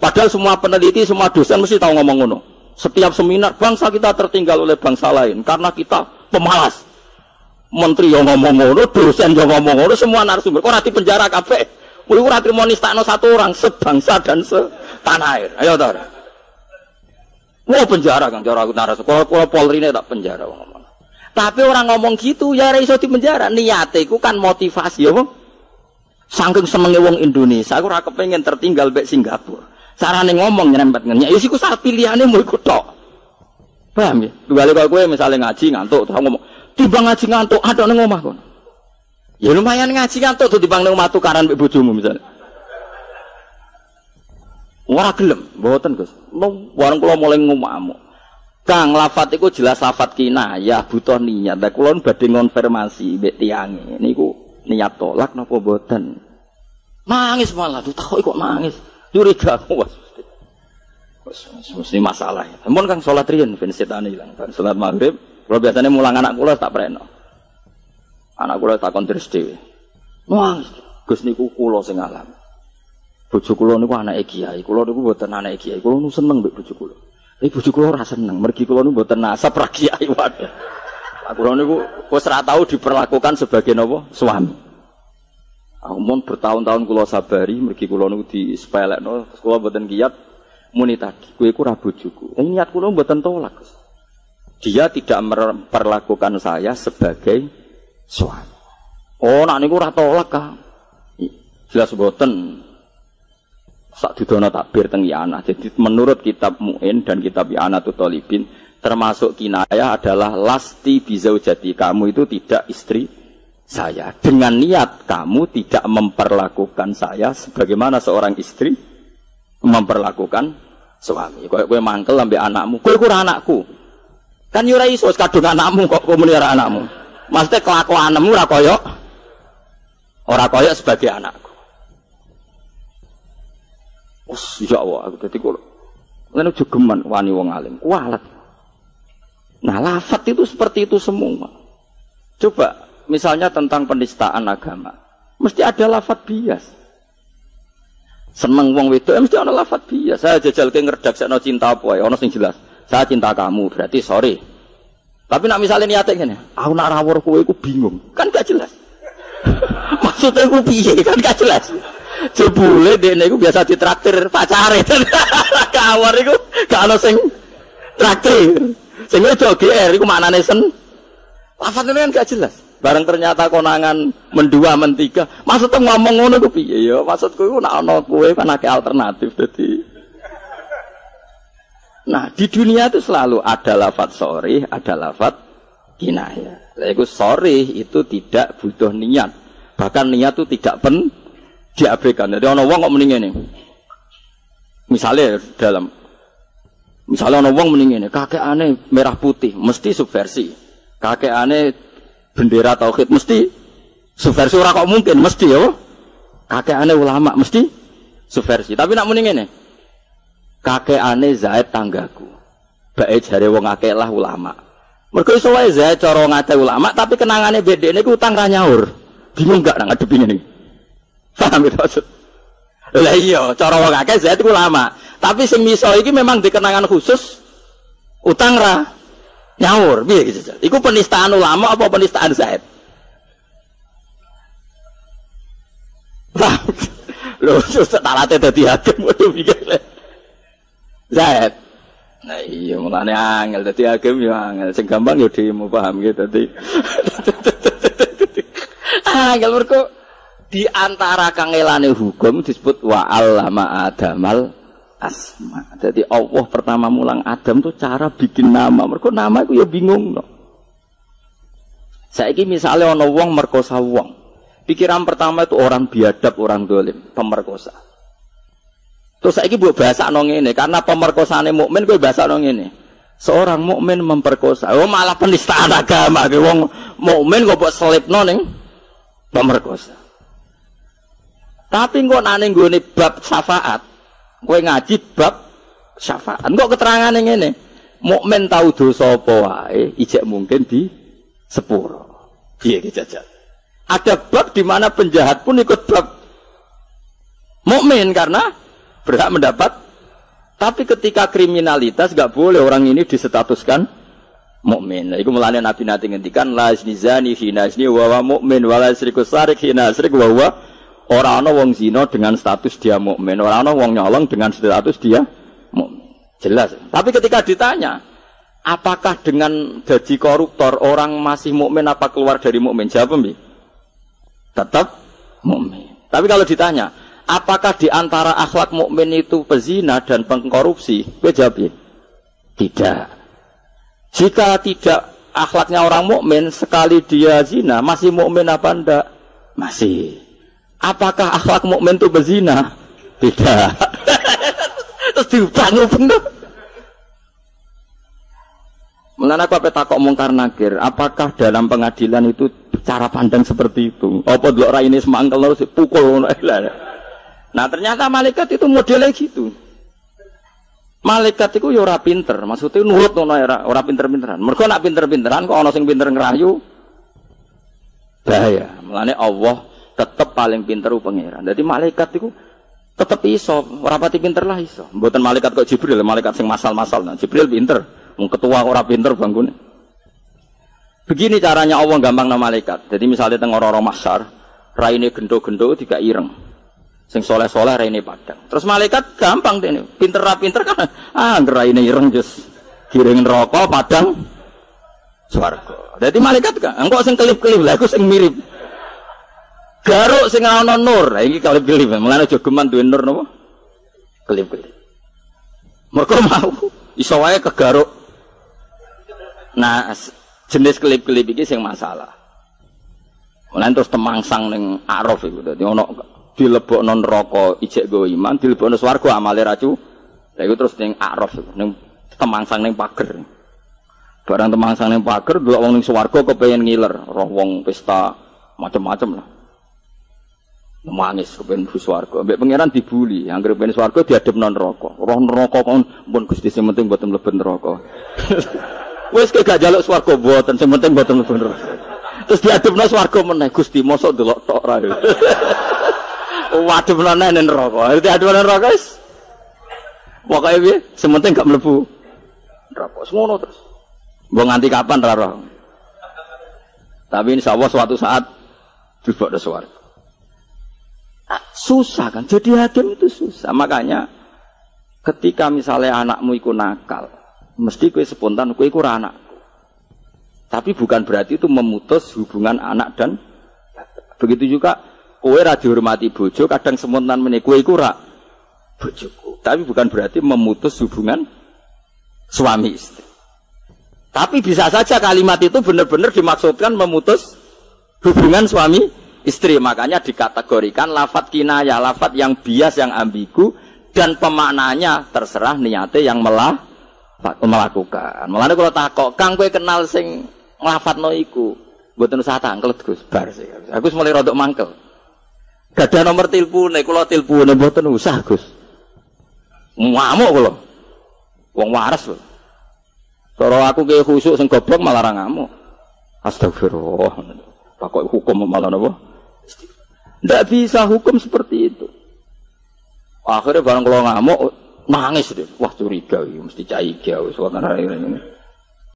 Padahal semua peneliti, semua dosen mesti tahu ngomong ngono. Setiap seminar bangsa kita tertinggal oleh bangsa lain karena kita pemalas. Menteri yang ngomong ngono, dosen yang ngomong ngono, semua narasumber. Kok ora di penjara kabeh? Kuwi ora trimo nistakno satu orang sebangsa dan setanah air. Ayo ta ora? Wah penjara Kang, cara aku narasumber. Kalau Polri ini tak penjara ngomong. Tapi orang ngomong gitu ya ora iso di penjara. Niate iku kan motivasi ya, saking senenge wong Indonesia, aku ora kepengin tertinggal mek Singapura. Carane ngomong nyerempet ngenyak, ya iku sak pilihane mu iku tok. Paham ya? Dugale kok kowe misale ngaji ngantuk terus ngomong, "Timbang ngaji ngantuk, adok nang omah kono." Ya lumayan ngaji ngantuk tuh timbang nang omah tukaran mek bojomu misalnya. Ora gelem, mboten Gus. Warung kula mulai ngomong. Kang, lafadz iku jelas lafadz kinayah, butuh niat. Lah kula badhe ngonfirmasi mbek tiyange. Niku niat tolak napa mboten? Nangis malah, takok kok nangis. Curiga aku mesti masalah. Ampun Kang salat riyen ben setane ilang. Bar salat maghrib, kula biasane mulang anak kula tak preno. Anak kula takon terus dhewe. Nangis. Gus niku kula sing alam. Bojo kula niku anake kiai. Kula niku mboten anake kiai. Kula nu seneng mbek bojo kula. Bojo kula ora seneng, mergi kula niku mboten nasab ra kiai wae. Kula niku wis ora tau diperlakukan sebagai napa? Suami. Amun bertahun-tahun kula sabari, mergi kula niku disepelekno, terus kula mboten kiat muni tadi, kowe iku ora bojoku. Niat kula mboten tolak. Dia tidak memperlakukan saya sebagai suami. Oh, nak niku ora tolak Kang. Jelas mboten. Sak dudono takbir teng Yana. Jadi menurut kitab Mu'in dan kitab I'anatul Thalibin termasuk kinayah adalah lasti bizaujati, kamu itu tidak istri saya. Dengan niat kamu tidak memperlakukan saya sebagaimana seorang istri memperlakukan suami. Kowe mangkel ambek anakmu, kowe ora anakku. Kan yo ora iso kadung anakmu kok kowe muni ora anakmu. Maksudnya kelakuanmu ora koyok sebagai anakku. Ya Allah, aku dadi kok ngene jogeman wani wong alim, kualat. Nah, lafaz itu seperti itu semua. Coba misalnya tentang penistaan agama, mesti ada lafaz bias. Seneng wong wedok mesti ana lafat biya. Saya jajalke ngredaksekno cinta apa wae, ana sing jelas. Saya cinta kamu, berarti sorry. Tapi nak misalnya niate ngene, aku nak rawuh kowe iku bingung. Kan gak jelas. Maksudnya ku piye kan gak jelas. Jebule dekne iku biasa ditraktir pacare. Kawar iku gak ana sing traktir. Sing wedo GR iku maknane sen. Lafadznya kan gak jelas. Bareng ternyata konangan mendua mentiga. Maksudnya ngomong ngono ku piye ya? Maksudku iku nak ana kowe kan akeh alternatif dadi. Nah, di dunia itu selalu ada lafadz sorry, ada lafadz kinayah. Itu sorry itu tidak butuh niat. Bahkan niat itu tidak diabaikan. Jadi ana wong kok muni ngene. Misalnya ana wong muni ngene, kakekane merah putih mesti subversi. Kakekane bendera tauhid mesti subversi, ora kok mungkin mesti ya. Kakekane ulama mesti subversi. Tapi nak muni ngene. Kakekane Zaid tanggaku. Bae jare wong akeh lah ulama. Mergo iso wae Zaid cara ngate ulama tapi kenangane bedene ku utang ra nyaur. Bingung gak nang ngadepi ngene. Paham ya maksud? Lah iya, cara wong akeh Zaid ku ulama. Tapi sing miso iki memang dikenangan khusus utang ra nyaur. Piye iki jajal? Iku penistaan ulama apa penistaan Zaid? Lah, lho susah talate dadi hakim kudu pikir. Zaid. Nah iya mulane angel dadi hakim ya angel. Sing gampang ya demo paham gitu dadi. Angel mergo di antara kangelane hukum disebut wa 'allama adamal asma. Jadi Allah pertama mulang Adam tuh cara bikin nama. Mergo nama iku ya bingung no. Saiki misale ana wong merkosa wong. Pikiran pertama itu orang biadab, orang dolim, pemerkosa. Terus saiki mbok basakno ngene, karena pemerkosaane mukmin kowe basakno ngene. Seorang mukmin memperkosa. Oh malah penistaan agama ke wong mukmin kok mbok selipno ning pemerkosa. Tapi kok nane nggone bab syafaat, kowe ngaji bab syafaat. Kok keterangane ngene. Mukmin tahu dosa apa wae, ijek mungkin di sepuro. Piye iki jajal? Ada bab di mana penjahat pun ikut bab mukmin karena berhak mendapat. Tapi ketika kriminalitas gak boleh orang ini disetatuskan mukmin. Nah, itu mulane Nabi nanti ngendikan la zani hina zni wa wa mukmin wa la syriku sarik hina syrik wa wa ora ana wong zina dengan status dia mukmin, ora ana wong nyolong dengan status dia mukmin. Jelas. Tapi ketika ditanya, apakah dengan jadi koruptor orang masih mukmin apa keluar dari mukmin? Jawab mbi. Tetap mukmin. Tapi kalau ditanya, apakah di antara akhlak mukmin itu pezina dan pengkorupsi? Gue jawab ya, tidak. Jika tidak akhlaknya orang mukmin sekali dia zina, masih mukmin apa enggak? Masih. Apakah akhlak mukmin itu berzina? Tidak. Terus dibangun bener. Mulane aku ape takok mungkar nakir, apakah dalam pengadilan itu cara pandang seperti itu? Apa delok raine semangkel terus pukul ngono. Nah, ternyata malaikat itu modelnya gitu. Malaikat itu ya ora pinter, maksudnya nurut ngono ora pinter-pinteran. Mergo nek pinter-pinteran kok ana sing pinter ngrayu bahaya. Mulane Allah tetep paling pinter pangeran. Jadi malaikat itu tetep iso, ora pati pinter lah iso. Mboten malaikat kok Jibril, malaikat sing masal-masal. Nah, Jibril pinter. Ketua ora pinter bangun. Begini caranya Allah gampang nama malaikat. Jadi misalnya teng ora-ora mahsyar, raine gendo-gendo tiga ireng. Sing soleh-soleh raine padang. Terus malaikat gampang dene. Pinter ra pinter kan raine ireng jos giring neraka padang swarga. Dadi malaikat kan engko sing kelip-kelip lha iku sing mirip. Garuk sing ana nur. Lah iki kelip-kelip. Mulane aja geman duwe nur napa? Kelip-kelip. Mergo mau iso wae kegaruk. Nah, jenis kelip-kelip iki sing masalah. Mulane terus temangsang ning Araf iku dadi ana dilebokno neraka ijek go iman, dilebokno swarga amale racu. Lah iku terus ning Araf iku ning temangsang ning pager. Barang temangsang ning pager delok wong ning swarga kepengin ngiler, roh wong pesta macam-macam lah. Nangis kepen bu swarga, mbek pangeran dibuli, anggere ben swarga diadepno neraka. Roh neraka kon pun Gusti sing penting mboten mlebu neraka. Wis gak njaluk swarga mboten, sing penting mboten mlebu neraka. Terus diadepno swarga meneh Gusti mosok delok tok ra. Waduh menawa nang neraka. Dadi aduan neraka wis. Pokoke piye? Sementing gak mlebu neraka. Semono terus. Mbok nganti kapan ra roh. Tapi insyaallah suatu saat dilebokno swarga. Susah kan? Jadi hakim itu susah. Makanya ketika misalnya anakmu iku nakal, mesti kowe spontan kowe iku ora anakku. Tapi bukan berarti itu memutus hubungan anak dan begitu juga kowe ra dihormati bojo, kadang spontan meneh kowe iku ora bojoku. Tapi bukan berarti memutus hubungan suami istri. Tapi bisa saja kalimat itu benar-benar dimaksudkan memutus hubungan suami istri. Makanya dikategorikan lafadz kinayah, lafadz yang bias, yang ambigu, dan pemaknanya terserah niate yang melakukan. Mulane kalau takok, Kang kowe kenal sing nglafadzno iku, mboten usah tangklet Gus, bar sih. Aku mulai rodok mangkel. Gadah nomor tilpune, kula tilpune mboten usah Gus. Ngamuk kula. Wong waras lho. Cara aku ki khusuk sing goblok malah ra ngamuk. Astagfirullah. Pakok hukum malah napa? Ndak bisa hukum seperti itu. Akhirnya barang kalau ngamuk nangis deh. Wah curiga, mesti caiga. Suatu hari ini.